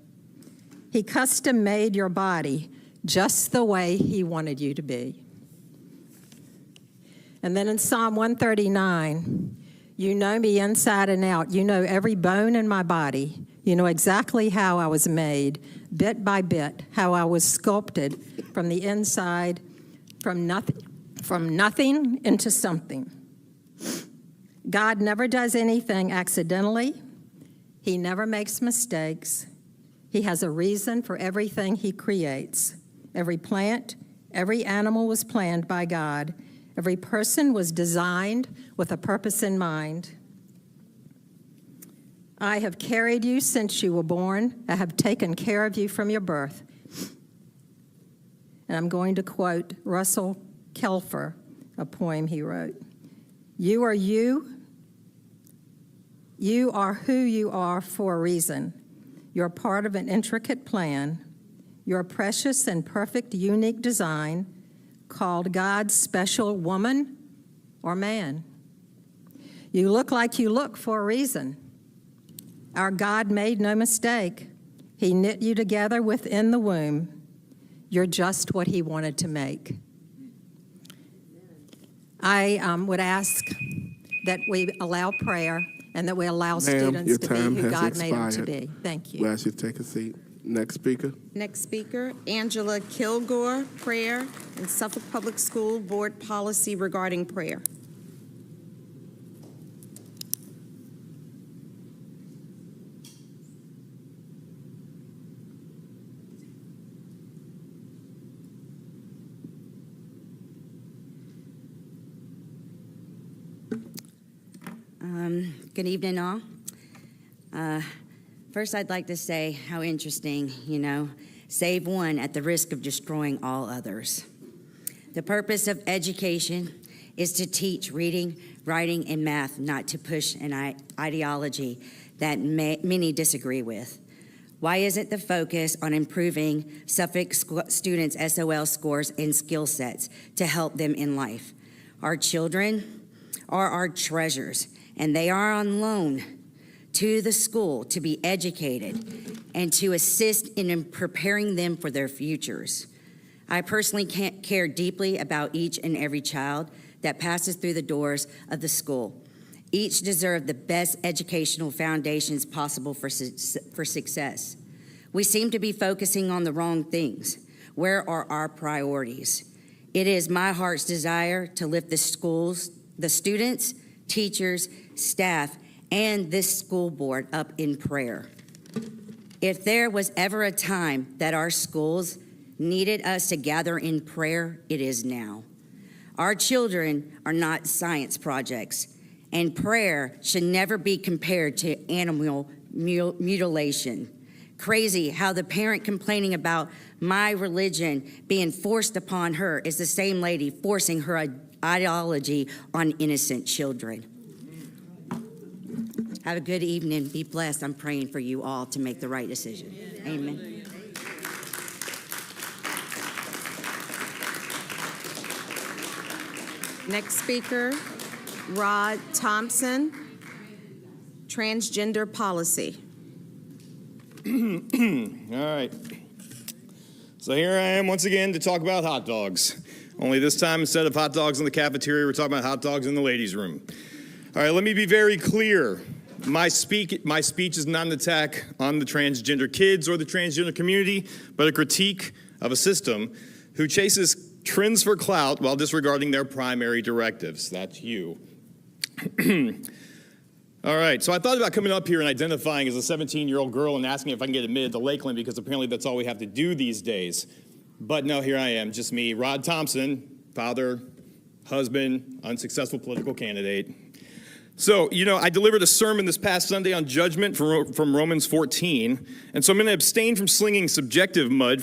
He custom made your body just the way He wanted you to be." And then in Psalm 139, "You know me inside and out. You know every bone in my body. You know exactly how I was made, bit by bit, how I was sculpted from the inside, from nothing into something." God never does anything accidentally. He never makes mistakes. He has a reason for everything He creates. Every plant, every animal was planned by God. Every person was designed with a purpose in mind. "I have carried you since you were born. I have taken care of you from your birth." And I'm going to quote Russell Kelfer, a poem he wrote. "You are you. You are who you are for a reason. You're part of an intricate plan. You're a precious and perfect, unique design called God's special woman or man. You look like you look for a reason. Our God made no mistake. He knit you together within the womb. You're just what He wanted to make." I would ask that we allow prayer and that we allow students to be who God made them to be. Thank you. We'll ask you to take a seat. Next speaker. Next speaker, Angela Kilgore, prayer and Suffolk Public School Board policy regarding prayer. Good evening, all. First, I'd like to say how interesting, save one at the risk of destroying all others. The purpose of education is to teach reading, writing, and math, not to push an ideology that many disagree with. Why isn't the focus on improving Suffolk students' SOL scores and skill sets to help them in life? Our children are our treasures, and they are on loan to the school to be educated and to assist in preparing them for their futures. I personally care deeply about each and every child that passes through the doors of the school. Each deserve the best educational foundations possible for success. We seem to be focusing on the wrong things. Where are our priorities? It is my heart's desire to lift the schools, the students, teachers, staff, and this school board up in prayer. If there was ever a time that our schools needed us to gather in prayer, it is now. Our children are not science projects, and prayer should never be compared to animal mutilation. Crazy how the parent complaining about my religion being forced upon her is the same lady forcing her ideology on innocent children. Have a good evening. Be blessed. I'm praying for you all to make the right decision. Amen. Next speaker, Rod Thompson, transgender policy. All right. So here I am once again to talk about hot dogs. Only this time, instead of hot dogs in the cafeteria, we're talking about hot dogs in the ladies' room. All right, let me be very clear. My speech is not an attack on the transgender kids or the transgender community, but a critique of a system who chases trends for clout while disregarding their primary directives. That's you. All right, so I thought about coming up here and identifying as a 17-year-old girl and asking if I can get admitted to Lakeland because apparently that's all we have to do these days. But no, here I am, just me, Rod Thompson, father, husband, unsuccessful political candidate. So, I delivered a sermon this past Sunday on judgment from Romans 14, and so I'm going to abstain from slinging subjective mud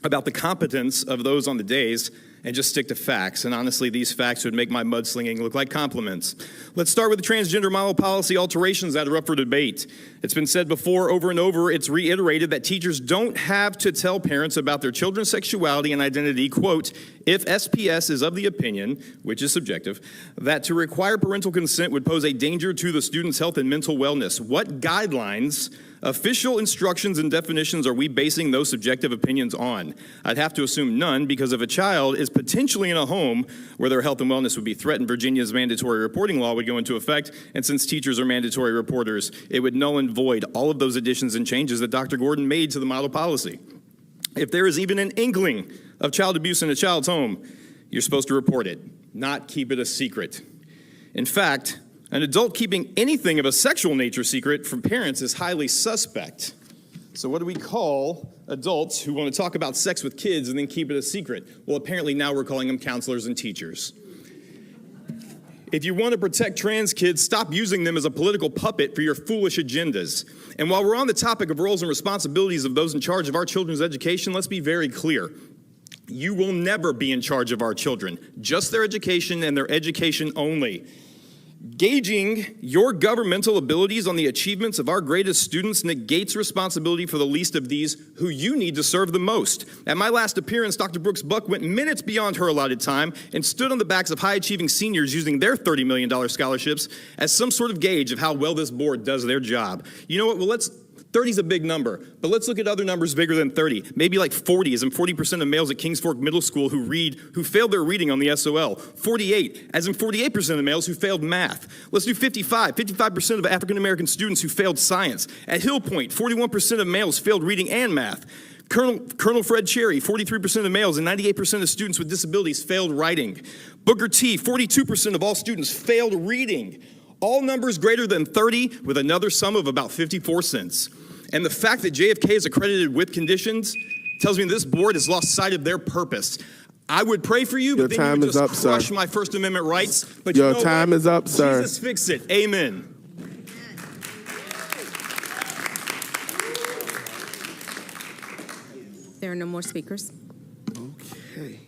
about the competence of those on the days and just stick to facts. And honestly, these facts would make my mudslinging look like compliments. Let's start with the transgender model policy alterations that are up for debate. It's been said before, over and over, it's reiterated that teachers don't have to tell parents about their children's sexuality and identity, quote, if SPS is of the opinion, which is subjective, that to require parental consent would pose a danger to the student's health and mental wellness. What guidelines, official instructions, and definitions are we basing those subjective opinions on? I'd have to assume none, because if a child is potentially in a home where their health and wellness would be threatened, Virginia's mandatory reporting law would go into effect, and since teachers are mandatory reporters, it would null and void all of those additions and changes that Dr. Gordon made to the model policy. If there is even an inkling of child abuse in a child's home, you're supposed to report it, not keep it a secret. In fact, an adult keeping anything of a sexual nature secret from parents is highly suspect. So what do we call adults who want to talk about sex with kids and then keep it a secret? Well, apparently now we're calling them counselors and teachers. If you want to protect trans kids, stop using them as a political puppet for your foolish agendas. And while we're on the topic of roles and responsibilities of those in charge of our children's education, let's be very clear. You will never be in charge of our children, just their education and their education only. Gauging your governmental abilities on the achievements of our greatest students negates responsibility for the least of these who you need to serve the most. At my last appearance, Dr. Brooks Buck went minutes beyond her allotted time and stood on the backs of high-achieving seniors using their $30 million scholarships as some sort of gauge of how well this board does their job. You know what? Well, 30 is a big number, but let's look at other numbers bigger than 30. Maybe like 40, as in 40% of males at Kings Fork Middle School who failed their reading on the SOL. 48, as in 48% of males who failed math. Let's do 55% of African American students who failed science. At Hill Point, 41% of males failed reading and math. Colonel Fred Cherry, 43% of males and 98% of students with disabilities failed writing. Booker T, 42% of all students failed reading. All numbers greater than 30 with another sum of about 54 cents. And the fact that JFK is accredited with conditions tells me this board has lost sight of their purpose. I would pray for you, but Your then time you would is just up, sir. crush my First Amendment rights. But Your you know time what? is up, sir. Jesus fix it. Amen. There are no more speakers. Okay.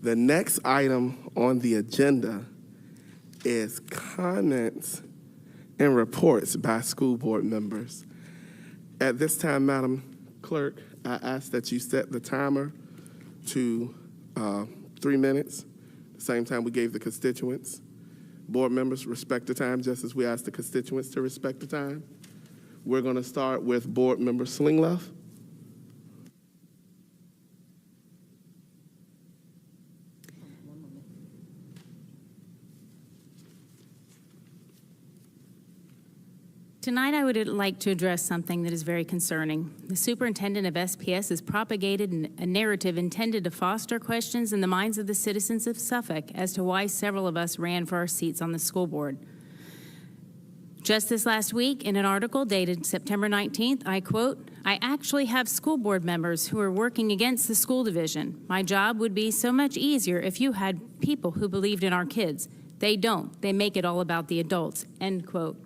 The next item on the agenda is comments and reports by school board members. At this time, Madam Clerk, I ask that you set the timer to 3 minutes, the same time we gave the constituents. Board members, respect the time, just as we asked the constituents to respect the time. We're going to start with Board Member Slingloff. Tonight, I would like to address something that is very concerning. The superintendent of SPS has propagated a narrative intended to foster questions in the minds of the citizens of Suffolk as to why several of us ran for our seats on the school board. Just this last week, in an article dated September 19th, I quote, "I actually have school board members who are working against the school division. My job would be so much easier if you had people who believed in our kids. They don't. They make it all about the adults," end quote.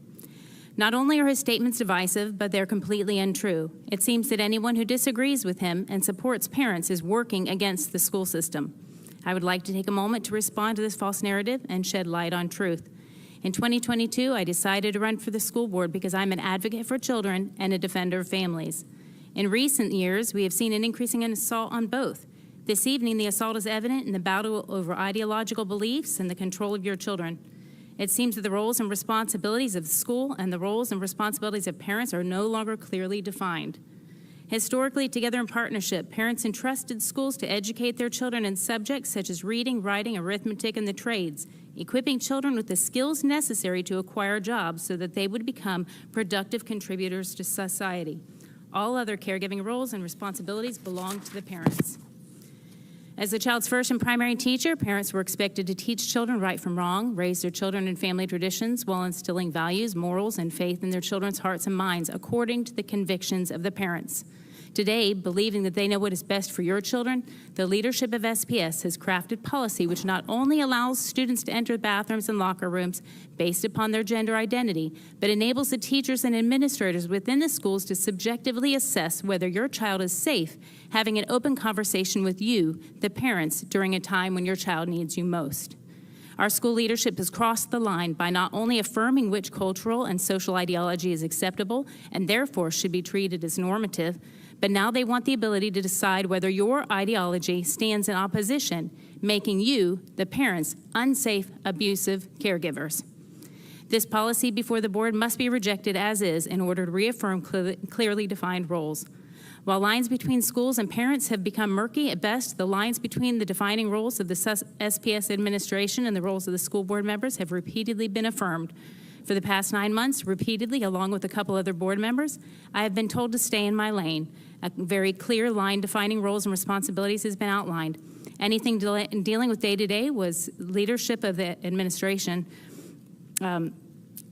Not only are his statements divisive, but they're completely untrue. It seems that anyone who disagrees with him and supports parents is working against the school system. I would like to take a moment to respond to this false narrative and shed light on truth. In 2022, I decided to run for the school board because I'm an advocate for children and a defender of families. In recent years, we have seen an increasing assault on both. This evening, the assault is evident in the battle over ideological beliefs and the control of your children. It seems that the roles and responsibilities of the school and the roles and responsibilities of parents are no longer clearly defined. Historically, together in partnership, parents entrusted schools to educate their children in subjects such as reading, writing, arithmetic, and the trades, equipping children with the skills necessary to acquire jobs so that they would become productive contributors to society. All other caregiving roles and responsibilities belong to the parents. As the child's first and primary teacher, parents were expected to teach children right from wrong, raise their children in family traditions while instilling values, morals, and faith in their children's hearts and minds according to the convictions of the parents. Today, believing that they know what is best for your children, the leadership of SPS has crafted policy which not only allows students to enter bathrooms and locker rooms based upon their gender identity, but enables the teachers and administrators within the schools to subjectively assess whether your child is safe having an open conversation with you, the parents, during a time when your child needs you most. Our school leadership has crossed the line by not only affirming which cultural and social ideology is acceptable and therefore should be treated as normative, but now they want the ability to decide whether your ideology stands in opposition, making you, the parents, unsafe, abusive caregivers. This policy before the board must be rejected as is in order to reaffirm clearly defined roles. While lines between schools and parents have become murky at best, the lines between the defining roles of the SPS administration and the roles of the school board members have repeatedly been affirmed. For the past 9 months, repeatedly, along with a couple other board members, I have been told to stay in my lane. A very clear line defining roles and responsibilities has been outlined. Anything dealing with day-to-day was leadership of the administration, and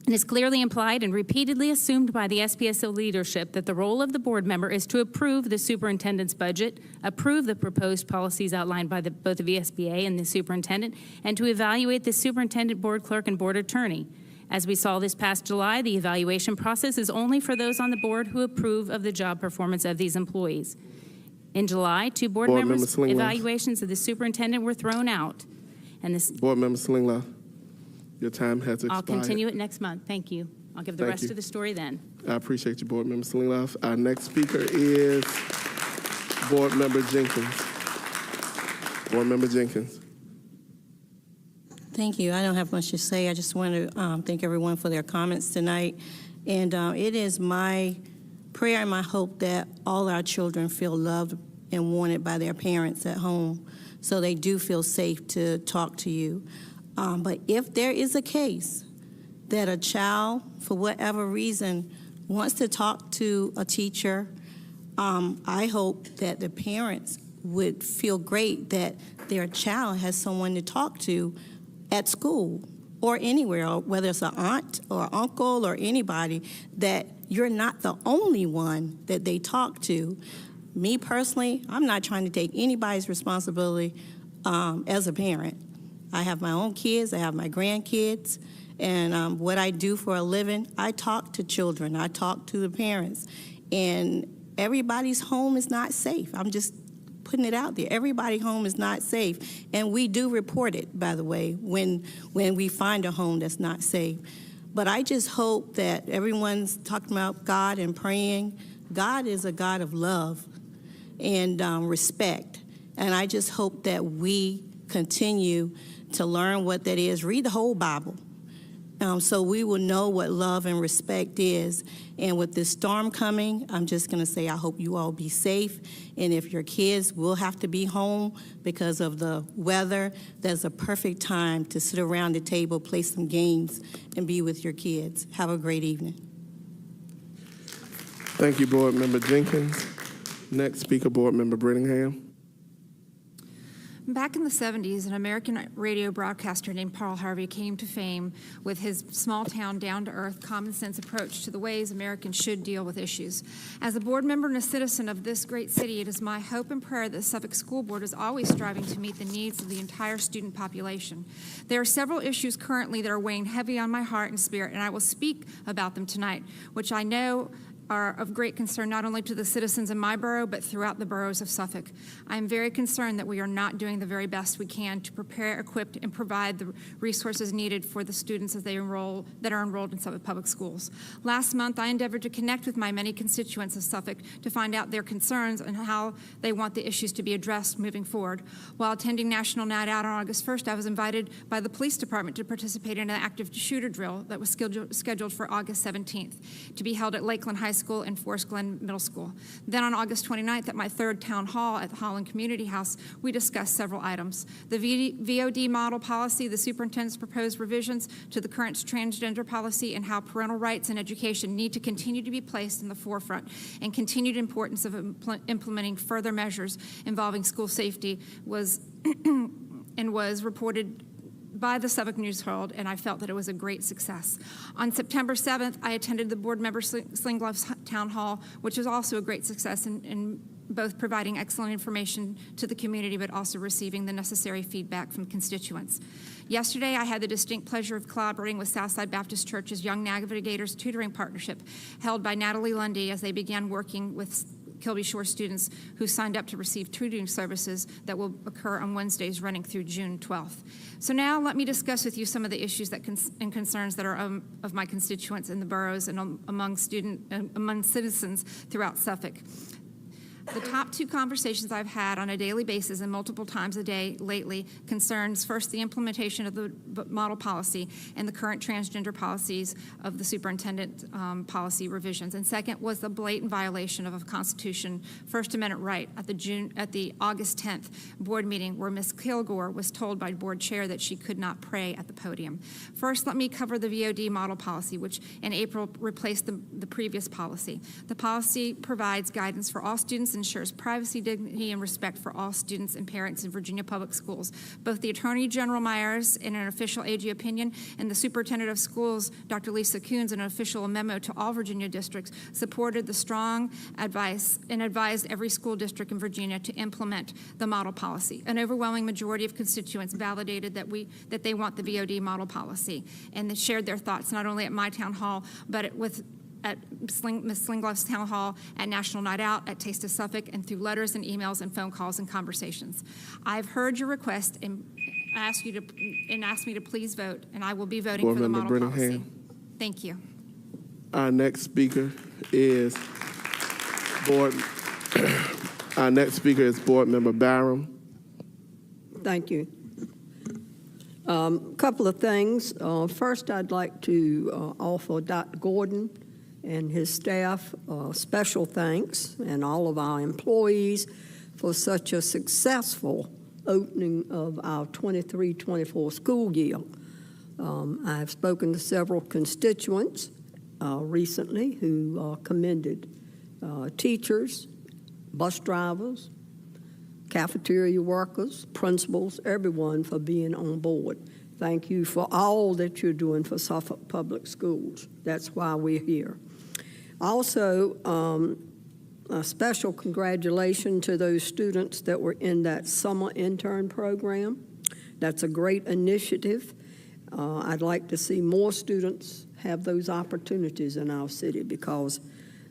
it's clearly implied and repeatedly assumed by the SPSO leadership that the role of the board member is to approve the superintendent's budget, approve the proposed policies outlined by both the VSBA and the superintendent, and to evaluate the superintendent, board clerk, and board attorney. As we saw this past July, the evaluation process is only for those on the board who approve of the job performance of these employees. In July, two board members' evaluations of the superintendent were thrown out. And this Board Member Slingloff, your time has expired. I'll continue it next month. Thank you. I'll give the rest of the story then. I appreciate you, Board Member Slingloff. Our next speaker is Board Member Jenkins. Board Member Jenkins. Thank you. I don't have much to say. I just want to thank everyone for their comments tonight. And it is my prayer and my hope that all our children feel loved and wanted by their parents at home, so they do feel safe to talk to you. But if there is a case that a child, for whatever reason, wants to talk to a teacher, I hope that the parents would feel great that their child has someone to talk to at school or anywhere, or whether it's an aunt or uncle or anybody, that you're not the only one that they talk to. Me personally, I'm not trying to take anybody's responsibility as a parent. I have my own kids, I have my grandkids, and what I do for a living, I talk to children, I talk to the parents, and everybody's home is not safe. I'm just putting it out there. Everybody's home is not safe, and we do report it, by the way, when we find a home that's not safe. But I just hope that everyone's talking about God and praying. God is a God of love and respect, and I just hope that we continue to learn what that is. Read the whole Bible, so we will know what love and respect is. And with this storm coming, I'm just going to say I hope you all be safe. And if your kids will have to be home because of the weather, that's a perfect time to sit around the table, play some games, and be with your kids. Have a great evening. Thank you, Board Member Jenkins. Next speaker, Board Member Brittingham. Back in the 70s, an American radio broadcaster named Paul Harvey came to fame with his small-town, down-to-earth, common-sense approach to the ways Americans should deal with issues. As a board member and a citizen of this great city, it is my hope and prayer that the Suffolk School Board is always striving to meet the needs of the entire student population. There are several issues currently that are weighing heavy on my heart and spirit, and I will speak about them tonight, which I know are of great concern not only to the citizens in my borough, but throughout the boroughs of Suffolk. I am very concerned that we are not doing the very best we can to prepare, equip, and provide the resources needed for the students as that are enrolled in Suffolk Public Schools. Last month, I endeavored to connect with my many constituents of Suffolk to find out their concerns and how they want the issues to be addressed moving forward. While attending National Night Out on August 1st, I was invited by the police department to participate in an active shooter drill that was scheduled for August 17th to be held at Lakeland High School and Forest Glen Middle School. Then on August 29th at my third town hall at the Holland Community House, we discussed several items. The VOD model policy, the superintendent's proposed revisions to the current transgender policy, and how parental rights and education need to continue to be placed in the forefront, and continued importance of implementing further measures involving school safety was reported by the Suffolk News Herald, and I felt that it was a great success. On September 7th, I attended the board member Slinglove's town hall, which was also a great success in both providing excellent information to the community, but also receiving the necessary feedback from constituents. Yesterday, I had the distinct pleasure of collaborating with Southside Baptist Church's Young Navigators Tutoring Partnership, held by Natalie Lundy, as they began working with Kilby Shore students who signed up to receive tutoring services that will occur on Wednesdays running through June 12th. So now let me discuss with you some of the issues and concerns that are of my constituents in the boroughs and among citizens throughout Suffolk. The top two conversations I've had on a daily basis and multiple times a day lately concerns first the implementation of the model policy and the current transgender policies of the superintendent policy revisions. And second was the blatant violation of a Constitution First Amendment right at the August 10th board meeting, where Ms. Kilgore was told by board chair that she could not pray at the podium. First, let me cover the VOD model policy, which in April replaced the previous policy. The policy provides guidance for all students, ensures privacy, dignity, and respect for all students and parents in Virginia public schools. Both the Attorney General Myers, in an official AG opinion, and the Superintendent of Schools, Dr. Lisa Coons, in an official memo to all Virginia districts, supported the strong advice and advised every school district in Virginia to implement the model policy. An overwhelming majority of constituents validated that they want the VOD model policy, and they shared their thoughts not only at my town hall, but at Ms. Slinglove's town hall, at National Night Out, at Taste of Suffolk, and through letters and emails and phone calls and conversations. I've heard your request and asked me to please vote, and I will be voting for the model policy. Thank you. Our next speaker is Board Member Barham. Thank you. Couple of things. First, I'd like to offer Dr. Gordon and his staff special thanks, and all of our employees for such a successful opening of our 23-24 school year. I've spoken to several constituents recently who commended teachers, bus drivers, cafeteria workers, principals, everyone for being on board. Thank you for all that you're doing for Suffolk Public Schools. That's why we're here. Also, A special congratulations to those students that were in that summer intern program. That's a great initiative. I'd like to see more students have those opportunities in our city because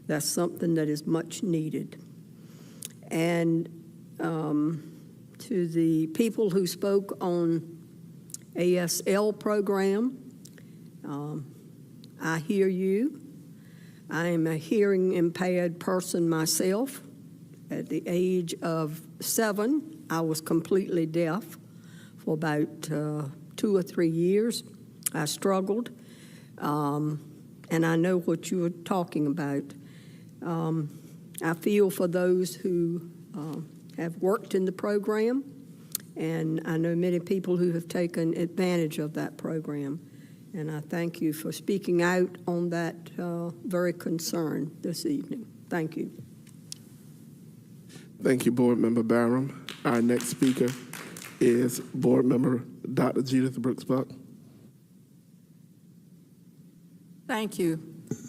that's something that is much needed. And to the people who spoke on ASL program, I hear you. I am a hearing impaired person myself. At the age of 7, I was completely deaf for about 2 or 3 years. I struggled, and I know what you are talking about. I feel for those who have worked in the program, and I know many people who have taken advantage of that program. And I thank you for speaking out on that very concern this evening. Thank you. Thank you, Board Member Barham. Our next speaker is Board Member Dr. Judith Brooks Buck. Thank you.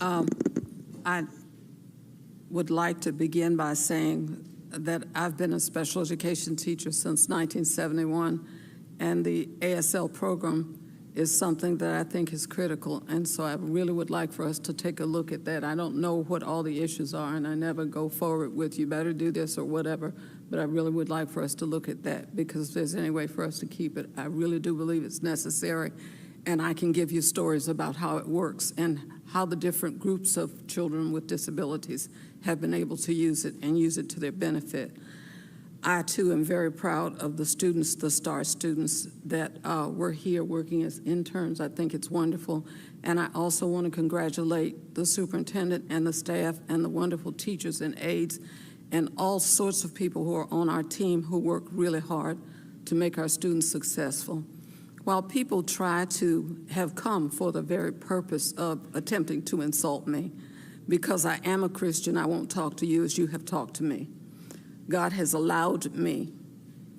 I would like to begin by saying that I've been a special education teacher since 1971, and the ASL program is something that I think is critical, and so I really would like for us to take a look at that. I don't know what all the issues are, and I never go forward with you better do this or whatever, but I really would like for us to look at that, because if there's any way for us to keep it, I really do believe it's necessary, and I can give you stories about how it works and how the different groups of children with disabilities have been able to use it and use it to their benefit. I, too, am very proud of the students, the STAR students that were here working as interns. I think it's wonderful. And I also want to congratulate the superintendent and the staff and the wonderful teachers and aides and all sorts of people who are on our team who work really hard to make our students successful. While people try to have come for the very purpose of attempting to insult me, because I am a Christian, I won't talk to you as you have talked to me. God has allowed me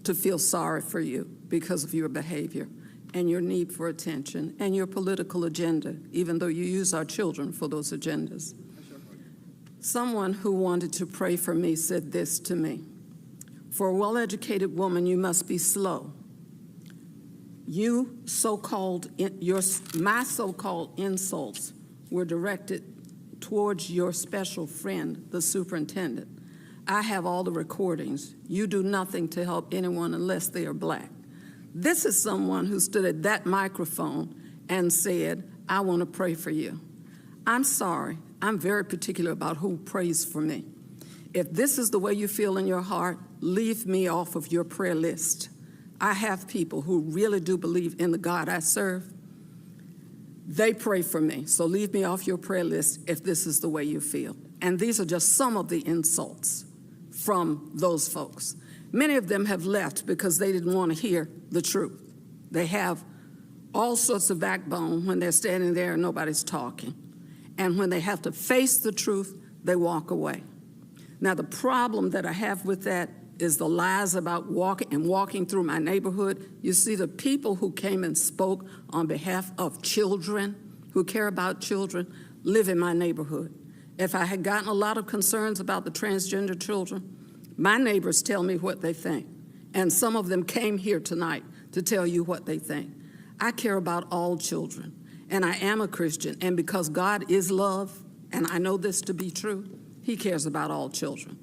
to feel sorry for you because of your behavior and your need for attention and your political agenda, even though you use our children for those agendas. Someone who wanted to pray for me said this to me: "For a well-educated woman, you must be slow. You my so-called insults were directed towards your special friend, the superintendent. I have all the recordings. You do nothing to help anyone unless they are black." This is someone who stood at that microphone and said, "I want to pray for you." I'm sorry. I'm very particular about who prays for me. If this is the way you feel in your heart, leave me off of your prayer list. I have people who really do believe in the God I serve. They pray for me, so leave me off your prayer list if this is the way you feel. And these are just some of the insults from those folks. Many of them have left because they didn't want to hear the truth. They have all sorts of backbone when they're standing there and nobody's talking. And when they have to face the truth, they walk away. Now, the problem that I have with that is the lies about walking through my neighborhood. You see, the people who came and spoke on behalf of children, who care about children, live in my neighborhood. If I had gotten a lot of concerns about the transgender children, my neighbors tell me what they think. And some of them came here tonight to tell you what they think. I care about all children, and I am a Christian. And because God is love, and I know this to be true, He cares about all children.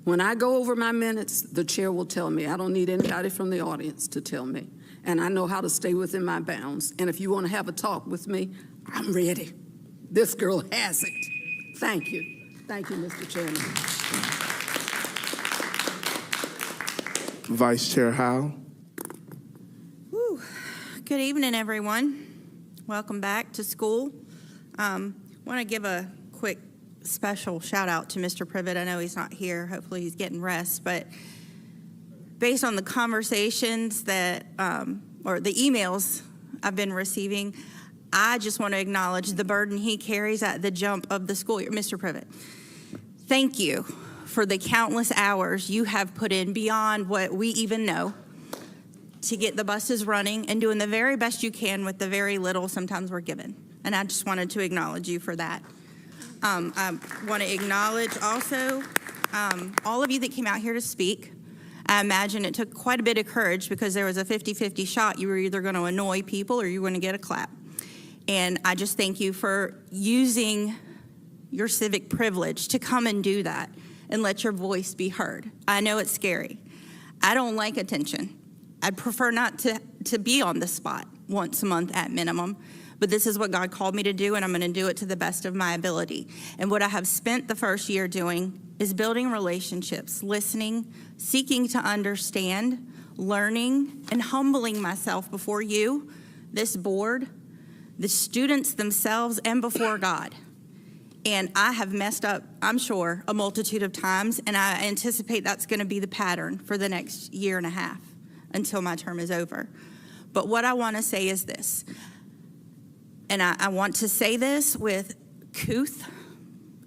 When I go over my minutes, the chair will tell me. I don't need anybody from the audience to tell me. And I know how to stay within my bounds. And if you want to have a talk with me, I'm ready. This girl has it. Thank you. Thank you, Mr. Chairman. Vice Chair Howe. Good evening, everyone. Welcome back to school. Want to give a quick special shout out to Mr. Privet. I know he's not here. Hopefully he's getting rest. But based on the conversations that, or the emails I've been receiving, I just want to acknowledge the burden he carries at the jump of the school year. Mr. Privet, thank you for the countless hours you have put in beyond what we even know to get the buses running and doing the very best you can with the very little sometimes we're given. And I just wanted to acknowledge you for that. I want to acknowledge also all of you that came out here to speak. I imagine it took quite a bit of courage because there was a 50-50 shot. You were either going to annoy people or you were going to get a clap. And I just thank you for using your civic privilege to come and do that and let your voice be heard. I know it's scary. I don't like attention. I'd prefer not to be on the spot once a month at minimum. But this is what God called me to do, and I'm going to do it to the best of my ability. And what I have spent the first year doing is building relationships, listening, seeking to understand, learning, and humbling myself before you, this board, the students themselves, and before God. And I have messed up, I'm sure, a multitude of times, and I anticipate that's going to be the pattern for the next year and a half until my term is over. But what I want to say is this. And I want to say this with couth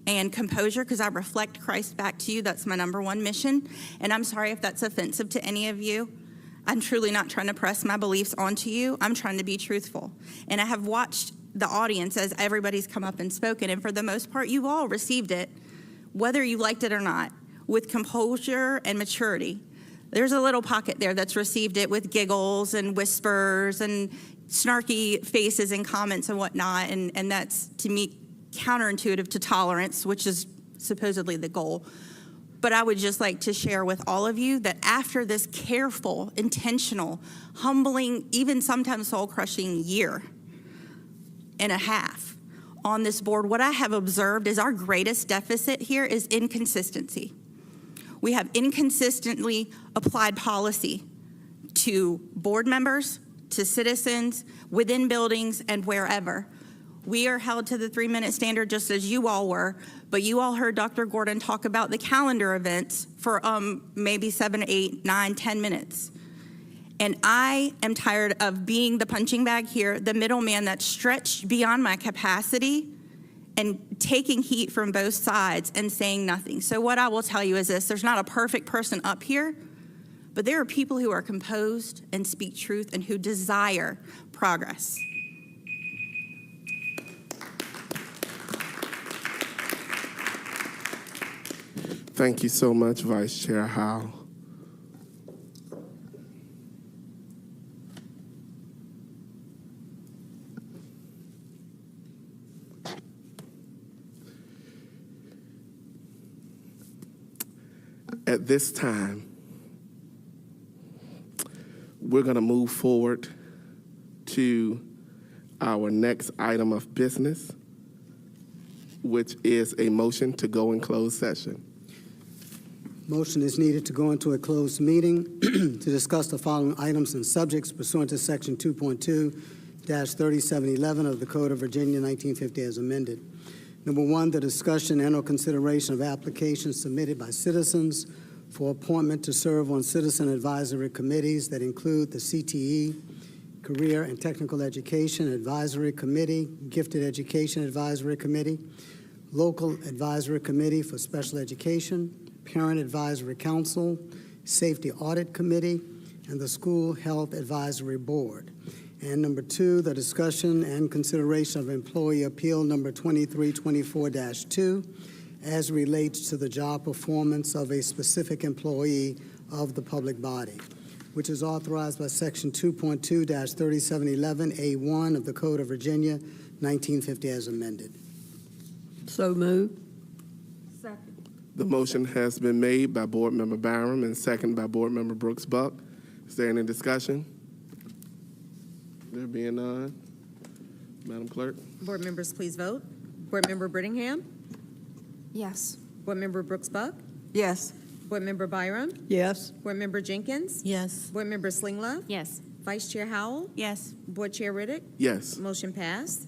and composure because I reflect Christ back to you. That's my number one mission. And I'm sorry if that's offensive to any of you. I'm truly not trying to press my beliefs onto you. I'm trying to be truthful. And I have watched the audience as everybody's come up and spoken. And for the most part, you all received it, whether you liked it or not, with composure and maturity. There's a little pocket there that's received it with giggles and whispers and snarky faces and comments and whatnot, and that's, to me, counterintuitive to tolerance, which is supposedly the goal. But I would just like to share with all of you that after this careful, intentional, humbling, even sometimes soul-crushing year and a half on this board, what I have observed is our greatest deficit here is inconsistency. We have inconsistently applied policy to board members, to citizens, within buildings, and wherever. We are held to the 3-minute standard just as you all were, but you all heard Dr. Gordon talk about the calendar events for maybe 7, 8, 9, 10 minutes. And I am tired of being the punching bag here, the middleman that's stretched beyond my capacity and taking heat from both sides and saying nothing. So what I will tell you is this: there's not a perfect person up here, but there are people who are composed and speak truth and who desire progress. Thank you so much, Vice Chair Howell. At this time, we're going to move forward to our next item of business, which is a motion to go in closed session. Motion is needed to go into a closed meeting to discuss the following items and subjects pursuant to Section 2.2-3711 of the Code of Virginia 1950 as amended. Number 1, the discussion and/or consideration of applications submitted by citizens for appointment to serve on citizen advisory committees that include the CTE, Career and Technical Education Advisory Committee, Gifted Education Advisory Committee, Local Advisory Committee for Special Education, Parent Advisory Council, Safety Audit Committee, and the School Health Advisory Board. And number 2, the discussion and consideration of employee appeal number 2324-2 as relates to the job performance of a specific employee of the public body, which is authorized by Section 2.2-3711A1 of the Code of Virginia 1950 as amended. So moved. The motion has been made by Board Member Byram and seconded by Board Member Brooks Buck. Is there any discussion? There being none, Madam Clerk. Board members, please vote. Board Member Brittingham? Yes. Board Member Brooks Buck? Yes. Board Member Byram? Yes. Board Member Jenkins? Yes. Board Member Slinglove? Yes. Vice Chair Howell? Yes. Board Chair Riddick? Yes. Motion passed.